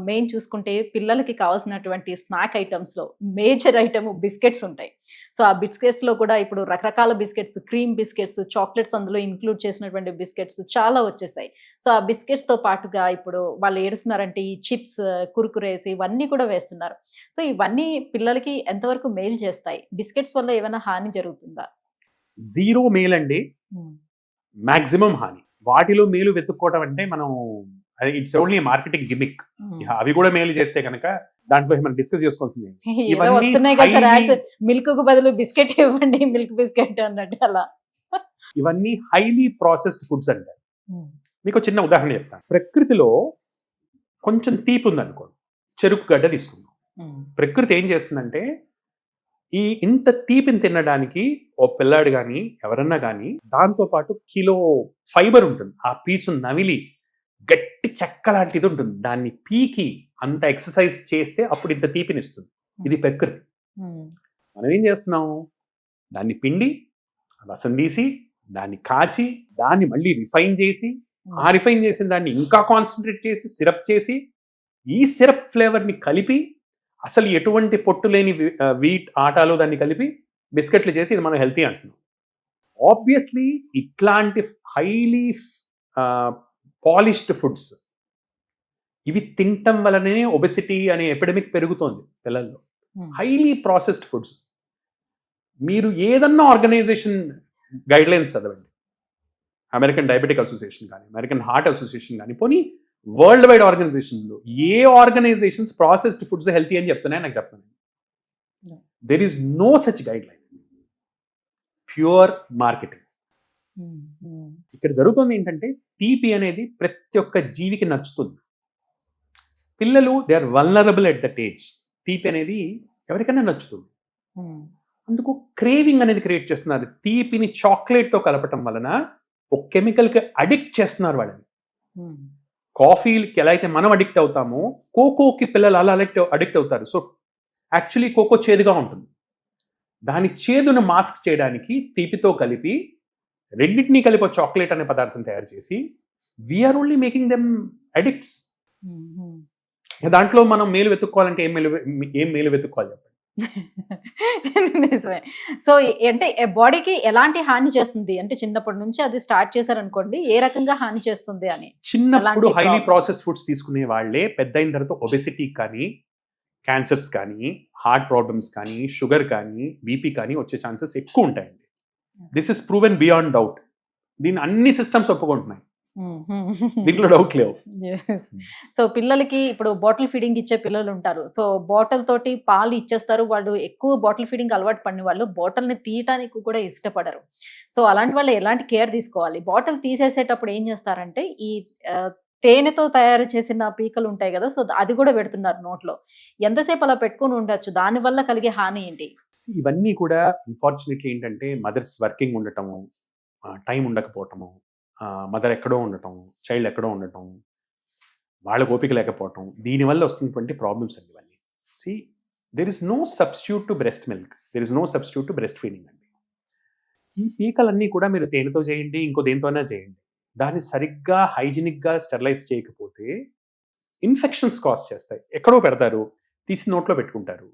మెయిన్ చూసుకుంటే పిల్లలకి కావాల్సినటువంటి స్నాక్ ఐటమ్స్లో మేజర్ ఐటమ్ బిస్కెట్స్ ఉంటాయి. సో ఆ బిస్కెట్స్లో కూడా ఇప్పుడు రకరకాల బిస్కెట్స్, క్రీమ్ బిస్కెట్స్, చాక్లెట్స్ అందులో ఇంక్లూడ్ చేసినటువంటి బిస్కెట్స్ చాలా వచ్చేసాయి. సో ఆ బిస్కెట్స్తో పాటుగా ఇప్పుడు వాళ్ళు ఏడుస్తున్నారంటే ఈ చిప్స్, కుర్కురేస్ ఇవన్నీ కూడా వేస్తున్నారు. సో ఇవన్నీ పిల్లలకి ఎంతవరకు మేలు చేస్తాయి? బిస్కెట్స్ వల్ల ఏమైనా హాని జరుగుతుందా? జీరో మేల్ అండి, మ్యాక్సిమం హాని. వాటిలో మేలు వెతుక్కోవటం అంటే మనం ఇట్స్ ఓన్లీ మార్కెటింగ్ గిమిక్. అవి కూడా మేలు చేస్తే కనుక దాంట్లో మనం డిస్కస్ చేసుకోవాల్సింది. వస్తున్నాయి కదా సార్ యాడ్స్, మిల్క్ కు బదులు బిస్కెట్ ఇవ్వండి, మిల్క్ బిస్కెట్ అన్నట్టు. అలా ఇవన్నీ హైలీ ప్రాసెస్డ్ ఫుడ్స్ అంటారు. మీకు ఒక చిన్న ఉదాహరణ చెప్తాను. ప్రకృతిలో కొంచెం తీపి ఉందనుకోండి, చెరుకు గడ్డ తీసుకుందాం. ప్రకృతి ఏం చేస్తుందంటే ఇంత తీపిని తినడానికి ఓ పిల్లాడు కానీ ఎవరన్నా కానీ దాంతోపాటు కిలో ఫైబర్ ఉంటుంది. ఆ పీచు నవిలి గట్టి చెక్క లాంటిది ఉంటుంది, దాన్ని పీకి అంత ఎక్సర్సైజ్ చేస్తే అప్పుడు ఇంత తీపినిస్తుంది. ఇది ప్రకృతి. మనం ఏం చేస్తున్నాం, దాన్ని పిండి రసం తీసి దాన్ని కాచి దాన్ని మళ్ళీ రిఫైన్ చేసి ఆ రిఫైన్ చేసిన దాన్ని ఇంకా కాన్సన్ట్రేట్ చేసి సిరప్ చేసి ఈ సిరప్ ఫ్లేవర్ని కలిపి అసలు ఎటువంటి పొట్టు లేని వీట్ ఆటాలో దాన్ని కలిపి బిస్కెట్లు చేసి ఇది మనం హెల్తీ అంటున్నాం. ఆబ్వియస్లీ ఇట్లాంటి హైలీ పాలిష్డ్ ఫుడ్స్ ఇవి తినటం వలనే ఒబెసిటీ అనే ఎపిడమిక్ పెరుగుతోంది పిల్లల్లో. Highly processed foods. మీరు ఏదన్నా ఆర్గనైజేషన్ గైడ్లైన్స్ చదవండి, అమెరికన్ డయాబెటిక్ అసోసియేషన్ కానీ అమెరికన్ హార్ట్ అసోసియేషన్ కానీ పోనీ వరల్డ్ వైడ్ ఆర్గనైజేషన్లో ఏ ఆర్గనైజేషన్స్ ప్రాసెస్డ్ ఫుడ్స్ హెల్తీ అని చెప్తున్నాయి నాకు చెప్తున్నాను. There is no such guideline, pure marketing. ఇక్కడ జరుగుతుంది ఏంటంటే తీపి అనేది ప్రతి ఒక్క జీవికి నచ్చుతుంది. పిల్లలు they are vulnerable at that age. తీపి అనేది ఎవరికైనా నచ్చుతుంది. అందుకు క్రేవింగ్ అనేది క్రియేట్ చేస్తున్నారు. తీపిని చాక్లెట్తో కలపటం వలన ఒక కెమికల్కి అడిక్ట్ చేస్తున్నారు వాళ్ళని. కాఫీకి ఎలా అయితే మనం అడిక్ట్ అవుతామో కోకోకి పిల్లలు అలా అడిక్ట్ అవుతారు. సో యాక్చువల్లీ కోకో చేదుగా ఉంటుంది. దాని చేదును మాస్క్ చేయడానికి తీపితో కలిపి రెండింటినీ కలిపి చాక్లెట్ అనే పదార్థం తయారు చేసి we are only making them addicts. దాంట్లో మనం మేలు వెతుక్కోవాలంటే ఏం మేలు వెతుక్కోవాలి చెప్పండి. నిజమే. సో అంటే బాడీకి ఎలాంటి హాని చేస్తుంది అంటే చిన్నప్పటి నుంచి అది స్టార్ట్ చేశారనుకోండి, ఏ రకంగా హాని చేస్తుంది అని. చిన్నప్పుడు హైలీ ప్రాసెస్ ఫుడ్స్ తీసుకునే వాళ్ళే పెద్ద అయిన తర్వాత ఒబెసిటీ కానీ క్యాన్సర్స్ కానీ హార్ట్ ప్రాబ్లమ్స్ కానీ షుగర్ కానీ బీపీ కానీ వచ్చే ఛాన్సెస్ ఎక్కువ ఉంటాయండి. This is proven beyond doubt. దీన్ని అన్ని సిస్టమ్స్ ఒప్పుకుంటున్నాయి, దీంట్లో డౌట్ లేవు. సో పిల్లలకి ఇప్పుడు బాటిల్ ఫీడింగ్ ఇచ్చే పిల్లలు ఉంటారు. సో బాటిల్ తోటి పాలు ఇచ్చేస్తారు. వాళ్ళు ఎక్కువ బాటిల్ ఫీడింగ్ అలవాటు పడిన వాళ్ళు బాటిల్ని తీయటానికి కూడా ఇష్టపడరు. సో అలాంటి వాళ్ళు ఎలాంటి కేర్ తీసుకోవాలి? బాటిల్ తీసేసేటప్పుడు ఏం చేస్తారంటే ఈ తేనెతో తయారు చేసిన పీకలు ఉంటాయి కదా, సో అది కూడా పెడుతున్నారు నోట్లో. ఎంతసేపు అలా పెట్టుకుని ఉండొచ్చు? దానివల్ల కలిగే హాని ఏంటి? ఇవన్నీ కూడా అన్ఫార్చునేట్లీ ఏంటంటే మదర్స్ వర్కింగ్ ఉండటము, టైం ఉండకపోవటము, మదర్ ఎక్కడో ఉండటం, చైల్డ్ ఎక్కడో ఉండటం, వాళ్ళకు ఓపిక లేకపోవటం, దీనివల్ల వస్తున్నటువంటి ప్రాబ్లమ్స్ అండి ఇవన్నీ. See there is no substitute to breast milk, there is no substitute to breast feeding అండి. ఈ పీకలన్నీ కూడా మీరు తేనెతో చేయండి, ఇంకో దేనితోనే చేయండి, దాన్ని సరిగ్గా హైజీనిక్గా స్టెరిలైజ్ చేయకపోతే ఇన్ఫెక్షన్స్ కాజ్ చేస్తాయి. ఎక్కడో పెడతారు, తీసి నోట్లో పెట్టుకుంటారు.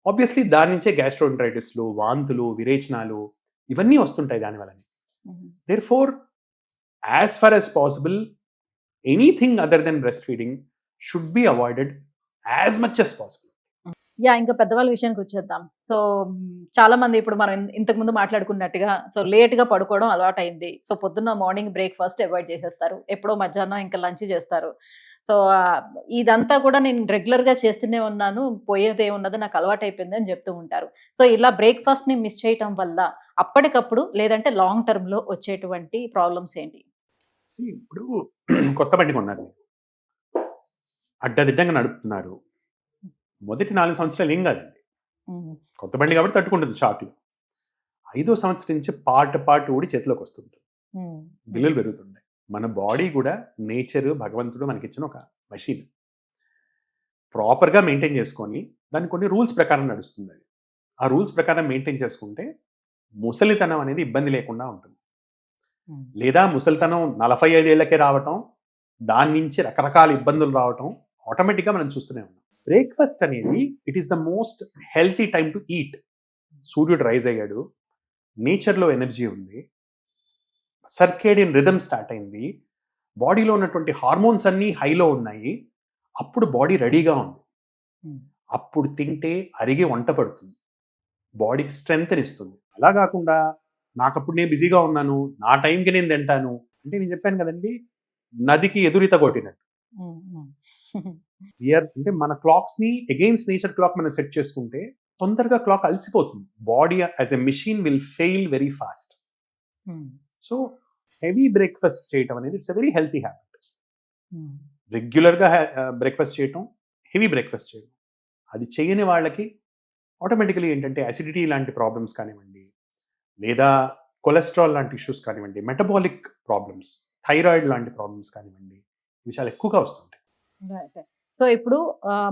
ఆబ్వియస్లీ దాని నుంచే గ్యాస్ట్రోఎంటరైటిస్లు, వాంతులు, విరేచనాలు ఇవన్నీ వస్తుంటాయి దానివల్ల. Therefore as far as possible anything other than breastfeeding should be avoided as much as possible. ఇంకా పెద్దవాళ్ళ విషయానికి వచ్చేద్దాం. సో చాలా మంది ఇప్పుడు మనం ఇంతకు ముందు మాట్లాడుకున్నట్టుగా సో లేట్ గా పడుకోవడం అలవాటు అయింది. సో పొద్దున్న మార్నింగ్ బ్రేక్ఫాస్ట్ అవాయిడ్ చేసేస్తారు, ఎప్పుడో మధ్యాహ్నం ఇంకా లంచ్ చేస్తారు. సో ఇదంతా కూడా నేను రెగ్యులర్ గా చేస్తూనే ఉన్నాను, పోయేదే ఉన్నది, నాకు అలవాటు అయిపోయింది అని చెప్తూ ఉంటారు. సో ఇలా బ్రేక్ఫాస్ట్ ని మిస్ చేయటం వల్ల అప్పటికప్పుడు లేదంటే లాంగ్ టర్మ్ లో వచ్చేటువంటి ప్రాబ్లమ్స్ ఏంటి? ఇప్పుడు కొత్త బండి కొన్నారు, అడ్డదిడ్డంగా నడుపుతున్నారు. మొదటి 4 సంవత్సరాలు ఏం కాదండి, కొత్త బండి కాబట్టి తట్టుకుంటుంది షాక్లు. 5వ సంవత్సరం నుంచి పాటు ఊడి చేతిలోకి వస్తుంది, బిల్లులు పెరుగుతుంటాయి. మన బాడీ కూడా నేచర్, భగవంతుడు మనకిచ్చిన ఒక మషీన్. ప్రాపర్గా మెయింటైన్ చేసుకొని దాన్ని కొన్ని రూల్స్ ప్రకారం నడుస్తుంది. ఆ రూల్స్ ప్రకారం మెయింటైన్ చేసుకుంటే ముసలితనం అనేది ఇబ్బంది లేకుండా ఉంటుంది. లేదా ముసలితనం 45 ఏళ్లకే రావటం, దాని నుంచి రకరకాల ఇబ్బందులు రావటం ఆటోమేటిక్గా మనం చూస్తూనే ఉన్నాం. బ్రేక్ఫాస్ట్ అనేది it is the most healthy time to eat. సూర్యుడు రైజ్ అయ్యాడు, నేచర్లో ఎనర్జీ ఉంది, సర్కేడియన్ రిథమ్ స్టార్ట్ అయింది, బాడీలో ఉన్నటువంటి హార్మోన్స్ అన్నీ హైలో ఉన్నాయి, అప్పుడు బాడీ రెడీగా ఉంది. అప్పుడు తింటే అరిగే వంట పడుతుంది, బాడీకి స్ట్రెంగ్త్ ఇస్తుంది. అలా కాకుండా నాకప్పుడు నేను బిజీగా ఉన్నాను, నా టైంకి నేను తింటాను అంటే, నేను చెప్పాను కదండి, నదికి ఎదురీత కొట్టినట్టు. అంటే మన క్లాక్స్ని అగెయిన్స్ నేచర్ క్లాక్ మనం సెట్ చేసుకుంటే తొందరగా క్లాక్ అలసిపోతుంది. Body as a machine will fail very fast. So heavy breakfast చేయటం అనేది it's a very healthy habit. రెగ్యులర్గా బ్రేక్ఫాస్ట్ చేయటం, హెవీ బ్రేక్ఫాస్ట్ చేయడం, అది చేయని వాళ్ళకి ఆటోమేటికలీ ఏంటంటే అసిడిటీ లాంటి ప్రాబ్లమ్స్ కానివ్వండి, లేదా కొలెస్ట్రాల్ లాంటి ఇష్యూస్ కానివ్వండి, మెటబాలిక్ ప్రాబ్లమ్స్, థైరాయిడ్ లాంటి ప్రాబ్లమ్స్ కానివ్వండి, ఇవి చాలా ఎక్కువగా వస్తుంటాయి. సో ఇప్పుడు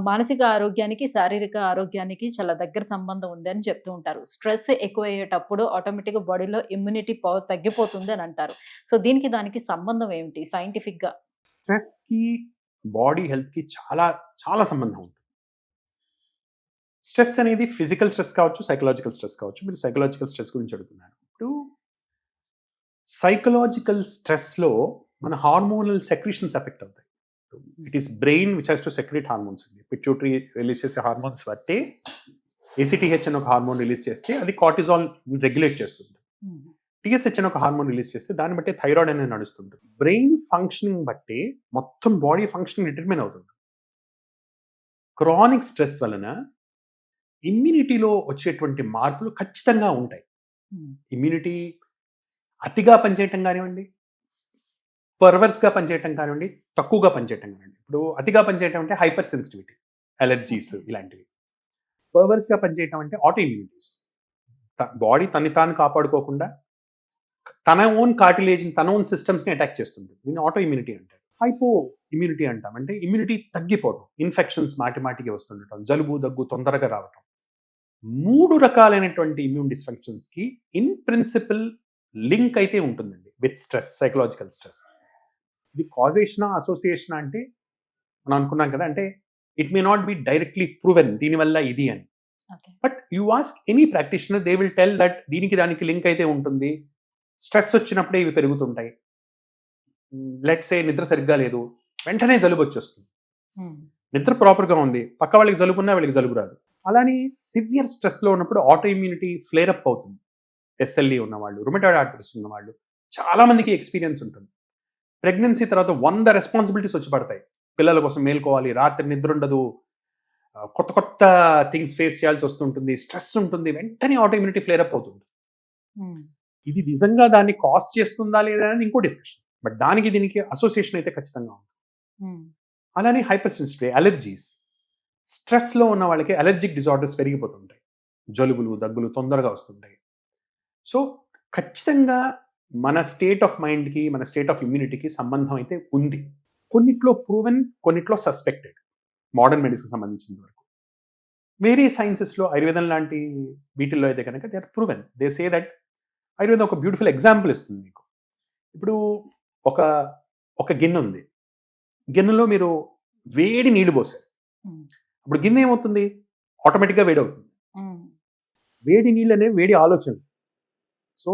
మానసిక ఆరోగ్యానికి శారీరక ఆరోగ్యానికి చాలా దగ్గర సంబంధం ఉంది అని చెప్తూ ఉంటారు. స్ట్రెస్ ఎక్కువ అయ్యేటప్పుడు ఆటోమేటిక్గా బాడీలో ఇమ్యూనిటీ పవర్ తగ్గిపోతుంది అని అంటారు. సో దీనికి దానికి సంబంధం ఏమిటి సైంటిఫిక్ గా? స్ట్రెస్కి బాడీ హెల్త్కి చాలా చాలా సంబంధం ఉంటుంది. స్ట్రెస్ అనేది ఫిజికల్ స్ట్రెస్ కావచ్చు, సైకలాజికల్ స్ట్రెస్ కావచ్చు. మీరు సైకలాజికల్ స్ట్రెస్ గురించి అడుగుతున్నారు. ఇప్పుడు సైకలాజికల్ స్ట్రెస్లో మన హార్మోనల్ సెక్రీషన్స్ ఎఫెక్ట్ అవుతాయి. It is brain which has to secrete hormones అండి. పిట్యూటరీ రిలీజ్ చేసే హార్మోన్స్ బట్టి ACTH అని ఒక హార్మోన్ రిలీజ్ చేస్తే అది కార్టిజాల్ రెగ్యులేట్ చేస్తుంది. TSH అని ఒక హార్మోన్ రిలీజ్ చేస్తే దాన్ని బట్టి థైరాయిడ్ అనేది నడుస్తుంటుంది. బ్రెయిన్ ఫంక్షనింగ్ బట్టి మొత్తం బాడీ ఫంక్షనింగ్ డిటర్మిన్ అవుతుంది. క్రానిక్ స్ట్రెస్ వలన ఇమ్యూనిటీలో వచ్చేటువంటి మార్పులు ఖచ్చితంగా ఉంటాయి. ఇమ్యూనిటీ అతిగా పనిచేయటం కానివ్వండి, పర్వర్స్గా పనిచేయటం కానివ్వండి, తక్కువగా పనిచేయటం కానివ్వండి. ఇప్పుడు అతిగా పనిచేయటం అంటే హైపర్ సెన్సిటివిటీ, అలర్జీస్ ఇలాంటివి. పర్వర్స్గా పనిచేయటం అంటే ఆటో ఇమ్యూనిటీస్. బాడీ తన్ని తాను కాపాడుకోకుండా తన ఓన్ కార్టిలేజ్ని, తన ఓన్ సిస్టమ్స్ని అటాక్ చేస్తుంది. దీన్ని ఆటో ఇమ్యూనిటీ అంటారు. హైపో ఇమ్యూనిటీ అంటాం. అంటే ఇమ్యూనిటీ తగ్గిపోవడం, ఇన్ఫెక్షన్స్ మాటిమాటికి వస్తుండటం, జలుబు దగ్గు తొందరగా రావటం. 3 రకాలైనటువంటి ఇమ్యూన్ డిస్ఫంక్షన్స్కి ఇన్ ప్రిన్సిపల్ లింక్ అయితే ఉంటుందండి విత్ స్ట్రెస్, సైకలాజికల్ స్ట్రెస్. ఇది కాజేషనా అసోసియేషనా అంటే మనం అనుకున్నాం కదా, అంటే it may not be directly proven దీనివల్ల ఇది అని. But you ask any practitioner, they will tell that దీనికి దానికి లింక్ అయితే ఉంటుంది. స్ట్రెస్ వచ్చినప్పుడే ఇవి పెరుగుతుంటాయి. లెట్స్ సే నిద్ర సరిగ్గా లేదు, వెంటనే జలుబు వచ్చేస్తుంది. నిద్ర ప్రాపర్గా ఉంది, పక్క వాళ్ళకి జలుబు ఉన్నా వీళ్ళకి జలుబు రాదు. అలానే సివియర్ స్ట్రెస్లో ఉన్నప్పుడు ఆటో ఇమ్యూనిటీ ఫ్లేర్ అప్ అవుతుంది. SLE ఉన్నవాళ్ళు, రుమటాయిడ్ ఆర్థరైటిస్ ఉన్నవాళ్ళు, చాలామందికి ఎక్స్పీరియన్స్ ఉంటుంది. ప్రెగ్నెన్సీ తర్వాత 100 రెస్పాన్సిబిలిటీస్ వచ్చి పడతాయి. పిల్లల కోసం మేల్కోవాలి, రాత్రి నిద్ర ఉండదు, కొత్త కొత్త థింగ్స్ ఫేస్ చేయాల్సి వస్తుంటుంది, స్ట్రెస్ ఉంటుంది, వెంటనే ఆటో ఇమ్యూనిటీ ఫ్లేర్ అప్ అవుతుంది. ఇది నిజంగా దాన్ని కాస్ట్ చేస్తుందా లేదా అనేది ఇంకో డిస్కషన్. బట్ దానికి దీనికి అసోసియేషన్ అయితే ఖచ్చితంగా ఉంది. అలానే హైపర్ సెన్సిటివ్, అలర్జీస్. స్ట్రెస్లో ఉన్న వాళ్ళకి అలర్జిక్ డిజార్డర్స్ పెరిగిపోతుంటాయి, జలుబులు దగ్గులు తొందరగా వస్తుంటాయి. సో ఖచ్చితంగా మన స్టేట్ ఆఫ్ మైండ్కి, మన స్టేట్ ఆఫ్ ఇమ్యూనిటీకి సంబంధం అయితే ఉంది. కొన్నిట్లో ప్రూవెన్, కొన్నిట్లో సస్పెక్టెడ్, మోడర్న్ మెడిసిన్కి సంబంధించిన వరకు. వేరే సైన్సెస్లో ఆయుర్వేదం లాంటి వీటిల్లో అయితే కనుక they are proven. They say that ఆయుర్వేదం ఒక బ్యూటిఫుల్ ఎగ్జాంపుల్ ఇస్తుంది మీకు. ఇప్పుడు ఒక గిన్నె ఉంది, గిన్నెలో మీరు వేడి నీళ్లు పోసారు. అప్పుడు గిన్నె ఏమవుతుంది? ఆటోమేటిక్గా వేడి అవుతుంది. వేడి నీళ్ళు అనేవి వేడి ఆలోచనలు. సో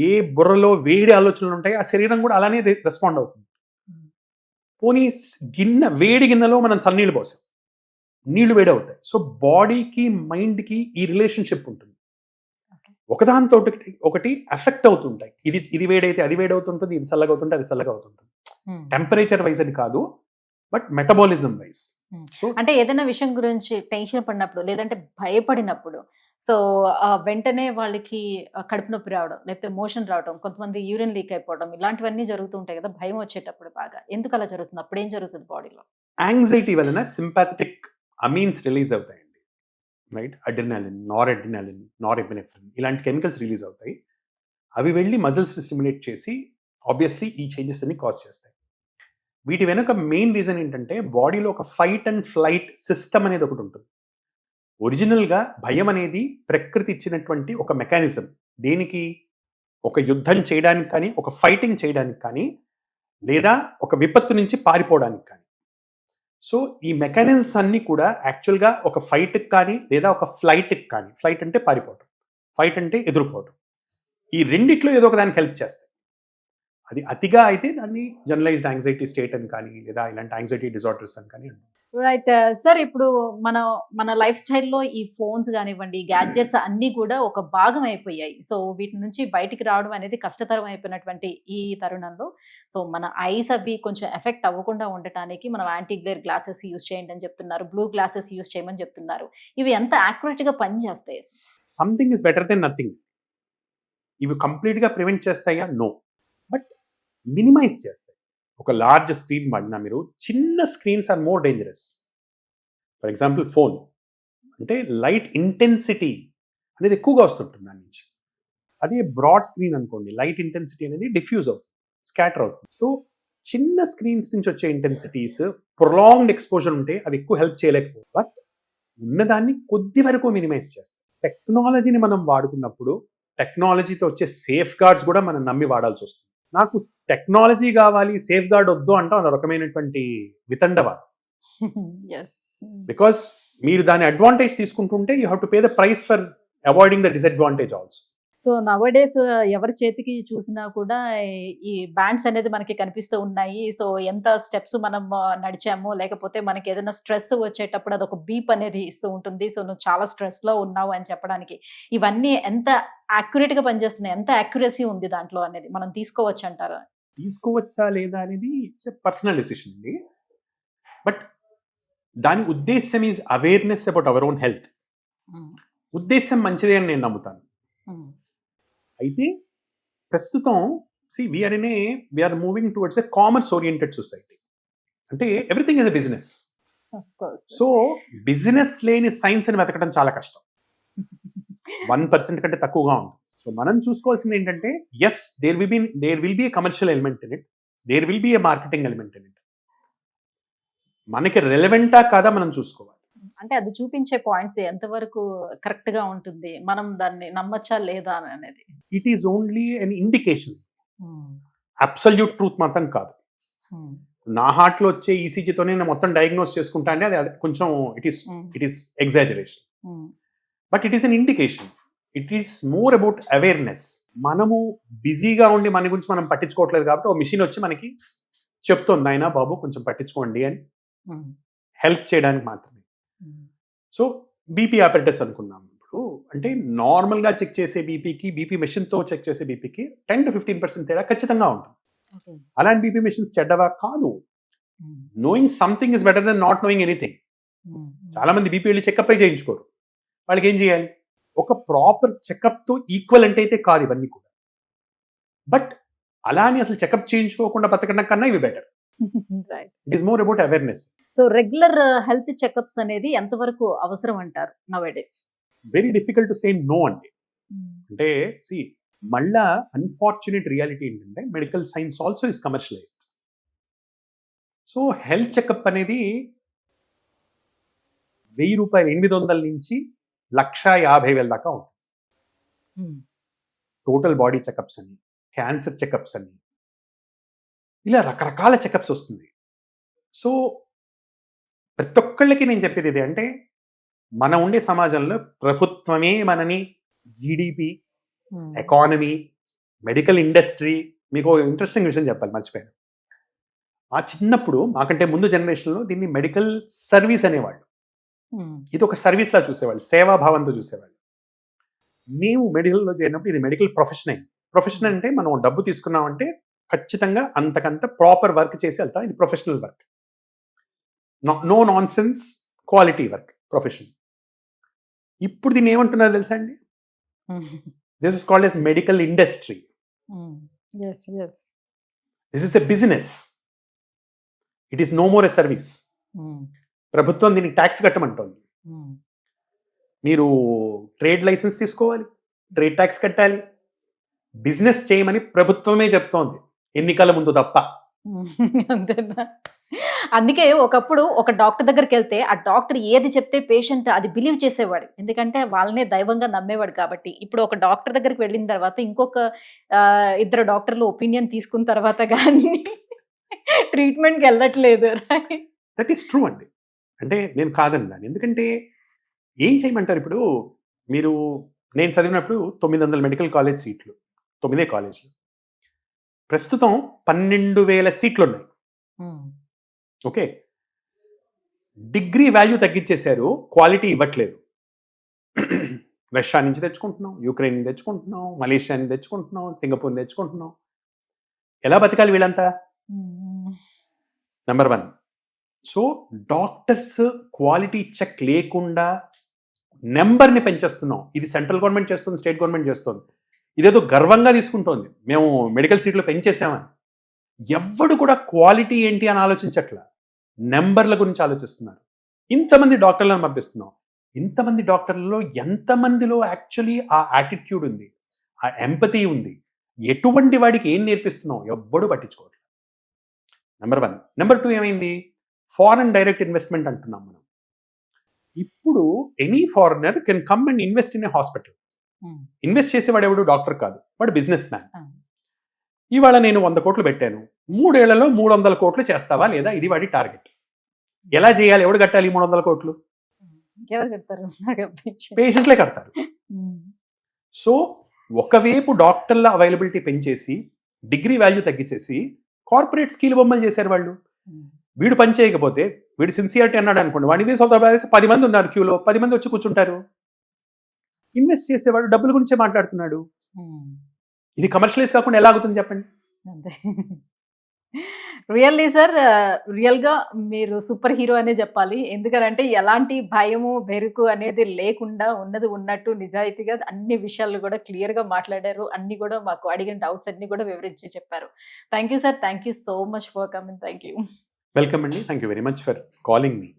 ఏ బుర్రలో వేడి ఆలోచనలు ఉంటాయి, ఆ శరీరం కూడా అలానే రెస్పాండ్ అవుతుంది. పోనీ వేడి గిన్నెలో మనం చన్నీళ్ళు పోసాం, నీళ్లు వేడి అవుతాయి. సో బాడీకి మైండ్కి ఈ రిలేషన్షిప్ ఉంటుంది. ఒకదానితో ఒకటి ఎఫెక్ట్ అవుతుంటాయి. ఇది వేడైతే అది వేడవుతుంటుంది, ఇది చల్లగా అవుతుంటే అది చల్లగా అవుతుంటుంది. టెంపరేచర్ వైజ్ అని కాదు, బట్ మెటబాలిజం వైజ్. సో అంటే ఏదైనా విషయం గురించి టెన్షన్ పడినప్పుడు, లేదంటే భయపడినప్పుడు, సో వెంటనే వాళ్ళకి కడుపు నొప్పి రావడం, లేకపోతే మోషన్ రావడం, కొంతమంది యూరిన్ లీక్ అయిపోవడం, ఇలాంటివన్నీ జరుగుతూ ఉంటాయి కదా భయం వచ్చేటప్పుడు. బాగా ఎందుకు అలా జరుగుతుంది? అప్పుడు ఏం జరుగుతుంది బాడీలో? యాంగ్జైటీ వలన సింపాథెటిక్ అమీన్స్ రిలీజ్ అవుతాయండి, రైట్? అడ్రినాలిన్, నారెపినెఫ్రిన్ ఇలాంటి కెమికల్స్ రిలీజ్ అవుతాయి. అవి వెళ్ళి మజిల్స్ని స్టిమ్యులేట్ చేసి ఆబ్వియస్లీ ఈ చేంజెస్ అన్ని కాజ్ చేస్తాయి. వీటి వెనుక మెయిన్ రీజన్ ఏంటంటే బాడీలో ఒక ఫైట్ అండ్ ఫ్లైట్ సిస్టమ్ అనేది ఒకటి ఉంటుంది. ఒరిజినల్గా భయం అనేది ప్రకృతి ఇచ్చినటువంటి ఒక మెకానిజం. దేనికి? ఒక యుద్ధం చేయడానికి కానీ, ఒక ఫైటింగ్ చేయడానికి కానీ, లేదా ఒక విపత్తు నుంచి పారిపోవడానికి కానీ. సో ఈ మెకానిజమ్స్ అన్నీ కూడా యాక్చువల్గా ఒక ఫైట్కి కానీ, లేదా ఒక ఫ్లైట్కి కానీ. ఫ్లైట్ అంటే పారిపోవటం, ఫైట్ అంటే ఎదుర్కోవటం. ఈ రెండిట్లో ఏదో ఒక దానికి హెల్ప్ చేస్తాయి. అది అతిగా అయితే దాన్ని జనరలైజ్డ్ యాంగ్జైటీ స్టేట్ అని కానీ, లేదా ఇలాంటి యాంగ్జైటీ డిజార్డర్స్ అని కానీ. రైట్ సార్, ఇప్పుడు మన లైఫ్ స్టైల్లో ఈ ఫోన్స్ కానివ్వండి, గ్యాడ్జెట్స్ అన్నీ కూడా ఒక భాగం అయిపోయాయి. సో వీటి నుంచి బయటికి రావడం అనేది కష్టతరం అయిపోయినటువంటి ఈ తరుణంలో, సో మన ఐస్ అవి కొంచెం ఎఫెక్ట్ అవ్వకుండా ఉండటానికి మనం యాంటీ గ్లేర్ గ్లాసెస్ యూజ్ చేయండి అని చెప్తున్నారు, బ్లూ గ్లాసెస్ యూజ్ చేయమని చెప్తున్నారు. ఇవి ఎంత యాక్యురేట్గా పనిచేస్తాయి? Something is better than nothing. ఇవి కంప్లీట్గా ప్రివెంట్ చేస్తాయా? నో. బట్ మినిమైజ్ చేస్తాయి. ఒక లార్జ్ స్క్రీన్ వాడినా మీరు చిన్న screens are more dangerous. For example phone అంటే లైట్ ఇంటెన్సిటీ అనేది ఎక్కువగా వస్తుంటుంది దాని నుంచి. అదే బ్రాడ్ స్క్రీన్ అనుకోండి, లైట్ ఇంటెన్సిటీ అనేది డిఫ్యూజ్ అవుతుంది, స్కాటర్ అవుతుంది. సో చిన్న స్క్రీన్స్ నుంచి వచ్చే ఇంటెన్సిటీస్ ప్రొలాంగ్డ్ ఎక్స్పోజర్ ఉంటే అవి ఎక్కువ హెల్ప్ చేయలేకపోవు, బట్ ఉన్నదాన్ని కొద్ది వరకు మినిమైజ్ చేస్తాయి. టెక్నాలజీని మనం వాడుతున్నప్పుడు టెక్నాలజీతో వచ్చే సేఫ్ గార్డ్స్ కూడా మనం నమ్మి వాడాల్సి వస్తుంది. నాకు టెక్నాలజీ కావాలి, సేఫ్ గార్డ్ వద్దు అంటాం, అది రకమైనటువంటి వితండవాదం. బికాస్ మీరు దాని అడ్వాంటేజ్ తీసుకుంటుంటే you have to pay the price for avoiding the disadvantage also. So nowadays ఎవరి చేతికి చూసినా కూడా ఈ బ్యాండ్స్ అనేది మనకి కనిపిస్తూ ఉన్నాయి. సో ఎంత స్టెప్స్ మనం నడిచాము, లేకపోతే మనకి ఏదైనా స్ట్రెస్ వచ్చేటప్పుడు అదొక బీప్ అనేది ఇస్తూ ఉంటుంది. సో నువ్వు చాలా స్ట్రెస్లో ఉన్నావు అని చెప్పడానికి ఇవన్నీ ఎంత యాక్యురేట్గా పనిచేస్తున్నాయి, ఎంత యాక్యురసీ ఉంది దాంట్లో అనేది మనం తీసుకోవచ్చు అంటారా? తీసుకోవచ్చా లేదా అనేది ఇట్స్ ఎ పర్సనల్ డెసిషన్ అండి. బట్ దాని ఉద్దేశం is awareness about our own health. ఉద్దేశం మంచిదే అని నేను నమ్ముతాను. అయితే ప్రస్తుతం we are moving towards a commerce oriented society. అంటే everything is a business. So business లేని సైన్స్ అని వెతకడం చాలా కష్టం. 1% కంటే తక్కువగా ఉంది. సో మనం చూసుకోవాల్సింది ఏంటంటే, yes there will be a commercial element in it, there will be a marketing element in it. మనకి రెలవెంటా కాదా మనం చూసుకోవాలి. అంటే అది చూపించే పాయింట్స్ ఎంతవరకు కరెక్ట్ గా ఉంటుంది, మనం దాన్ని నమ్మచ్చా లేదా అనేది. It is only an indication, absolute truth మాత్రం కాదు. నా హార్ట్ లో వచ్చే ఈసీజీతోనే నేను మొత్తం డయాగ్నోస్ చేసుకుంటా అంటే అది కొంచెం it is exaggeration. But it is an indication. It is more about awareness. మనము బిజీగా ఉండి మన గురించి మనం పట్టించుకోవట్లేదు కాబట్టి ఒక మిషన్ వచ్చి మనకి చెప్తుంది, అయినా బాబు కొంచెం పట్టించుకోండి అని, హెల్ప్ చేయడానికి మాత్రమే. సో బీపీ ఆపరేటర్స్ అనుకున్నాం ఇప్పుడు. అంటే నార్మల్గా చెక్ చేసే బీపీకి, బీపీ మెషిన్తో చెక్ చేసే బీపీకి 10 to 15% తేడా ఖచ్చితంగా ఉంటుంది. అలాంటి బీపీ మెషిన్స్ చెడ్డవా? కాదు. Knowing something is better than not knowing anything. చాలా మంది బీపీ వెళ్ళి చెకప్ అయి చేయించుకోరు. వాళ్ళకి ఏం చేయాలి? ఒక ప్రాపర్ చెకప్తో ఈక్వల్ అంటే అయితే కాదు ఇవన్నీ కూడా. బట్ అలానే అసలు చెకప్ చేయించుకోకుండా బతకడం కన్నా ఇవి better. It is more about awareness. So regular health checkups అనేది ఎంతవరకు అవసరం అంటారు nowadays? Very difficult to say no అండి. అంటే మళ్ళా అన్ఫార్చునేట్ రియాలిటీ ఏంటంటే medical science also is commercialised. So health checkup అనేది రూపాయలు 800 నుంచి 1,50,000 దాకా ఉంటుంది. టోటల్ బాడీ చెకప్స్ అని, క్యాన్సర్ చెకప్స్ అని, ఇలా రకరకాల చెకప్స్ వస్తుంది. సో ప్రతి ఒక్కళ్ళకి నేను చెప్పేది ఇదే, అంటే మనం ఉండే సమాజంలో ప్రభుత్వమే మనని జీడిపి, ఎకానమీ, మెడికల్ ఇండస్ట్రీ. మీకు ఇంట్రెస్టింగ్ విషయం చెప్పాలి, మర్చిపోయాను. ఆ చిన్నప్పుడు మాకంటే ముందు జనరేషన్లో దీన్ని మెడికల్ సర్వీస్ అనేవాళ్ళు. ఇది ఒక సర్వీస్లా చూసేవాళ్ళు, సేవాభావంతో చూసేవాళ్ళు. మేము మెడికల్లో చేరినప్పుడు ఇది మెడికల్ ప్రొఫెషన్ అయింది. ప్రొఫెషన్ అంటే మనం డబ్బు తీసుకున్నామంటే ఖచ్చితంగా అంతకంత ప్రాపర్ వర్క్ చేసి వెళ్తాం. ఇది professional work, no nonsense quality work, profession. ఇప్పుడు దీన్ని ఏమంటున్నారు తెలుసా అండి? This is called as medical industry. This is a business. It is no more a service. ప్రభుత్వం దీనికి ట్యాక్స్ కట్టమంటోంది. మీరు ట్రేడ్ లైసెన్స్ తీసుకోవాలి, ట్రేడ్ ట్యాక్స్ కట్టాలి, బిజినెస్ చేయమని ప్రభుత్వమే చెప్తోంది, ఎన్నికల ముందు తప్ప. అంతేనా? అందుకే ఒకప్పుడు ఒక డాక్టర్ దగ్గరికి వెళ్తే ఆ డాక్టర్ ఏది చెప్తే పేషెంట్ అది బిలీవ్ చేసేవాడు, ఎందుకంటే వాళ్ళనే దైవంగా నమ్మేవాడు కాబట్టి. ఇప్పుడు ఒక డాక్టర్ దగ్గరికి వెళ్ళిన తర్వాత ఇంకొక 2 డాక్టర్లు ఒపీనియన్ తీసుకున్న తర్వాత కానీ ట్రీట్మెంట్కి వెళ్ళట్లేదు. దట్ ఈస్ ట్రూ అండి. అంటే నేను కాదన్నాను, ఎందుకంటే ఏం చేయమంటారు ఇప్పుడు మీరు. నేను చదివినప్పుడు 900 మెడికల్ కాలేజ్ సీట్లు, 9 కాలేజీలు. ప్రస్తుతం 12,000 సీట్లు ఉన్నాయి. ఓకే, డిగ్రీ వాల్యూ తగ్గించేశారు, క్వాలిటీ ఇవ్వట్లేదు. రష్యా నుంచి తెచ్చుకుంటున్నాం, యుక్రెయిన్ నుంచి తెచ్చుకుంటున్నాం, మలేషియా నుంచి తెచ్చుకుంటున్నాం, సింగపూర్ నుంచి తెచ్చుకుంటున్నాం. ఎలా బతకాలి వీళ్ళంతా? Number 1. So doctors quality check లేకుండా నెంబర్ని పెంచేస్తున్నాం. ఇది సెంట్రల్ గవర్నమెంట్ చేస్తుంది, స్టేట్ గవర్నమెంట్ చేస్తుంది. ఇదేదో గర్వంగా తీసుకుంటోంది, మేము మెడికల్ సీట్లు పెంచేసామని. ఎవ్వడు కూడా క్వాలిటీ ఏంటి అని ఆలోచించట్లా, నెంబర్ల గురించి ఆలోచిస్తున్నారు. ఇంతమంది డాక్టర్లను పంపిస్తున్నాం, ఇంతమంది డాక్టర్లలో ఎంతమందిలో యాక్చువల్లీ ఆ యాటిట్యూడ్ ఉంది, ఆ ఎంపతి ఉంది, ఎటువంటి వాడికి ఏం నేర్పిస్తున్నాం ఎవ్వడు పట్టించుకోవట్లేదు. నెంబర్ 1. నెంబర్ 2 ఏమైంది, ఫారెన్ డైరెక్ట్ ఇన్వెస్ట్మెంట్ అంటున్నాం మనం. ఇప్పుడు any foreigner can come and invest in a hospital. Invest చేసేవాడు ఎవడు, డాక్టర్ కాదు, వాడు బిజినెస్ మ్యాన్. ఇవాళ నేను 100 కోట్లు పెట్టాను, 3 ఏళ్లలో 300 కోట్లు చేస్తావా లేదా, ఇది వాడి టార్గెట్. ఎలా చేయాలి, ఎవడు కట్టాలి 300 కోట్లు? ఎవరు కడతారు? పేషెంట్లే కడతారు. సో ఒకవైపు డాక్టర్ల అవైలబిలిటీ పెంచేసి డిగ్రీ వాల్యూ తగ్గించేసి కార్పొరేట్ స్కీల్ బొమ్మలు చేశారు వాళ్ళు. వీడు పని చేయకపోతే, వీడు సిన్సియారిటీ అన్నాడు అనుకోండి, వాడిని సొంత 10 మంది ఉన్నారు క్యూలో, 10 మంది వచ్చి కూర్చుంటారు. ఇన్వెస్ట్ చేసేవాడు డబ్బుల గురించే మాట్లాడుతున్నాడు. ఇది కమర్షియలైజ్ కాకుండా ఎలా ఆగుతుంది చెప్పండి? అంతే. రియల్లీ సార్, రియల్గా మీరు సూపర్ హీరో అనే చెప్పాలి. ఎందుకంటే ఎలాంటి భయము బెరుకు అనేది లేకుండా ఉన్నది ఉన్నట్టు నిజాయితీగా అన్ని విషయాలు కూడా క్లియర్గా మాట్లాడారు. అన్ని కూడా మాకు అడిగిన డౌట్స్ అన్ని కూడా వివరించి చెప్పారు. Thank you sir, thank you so much for coming. Thank you. Welcome అండి, thank you very much for calling me.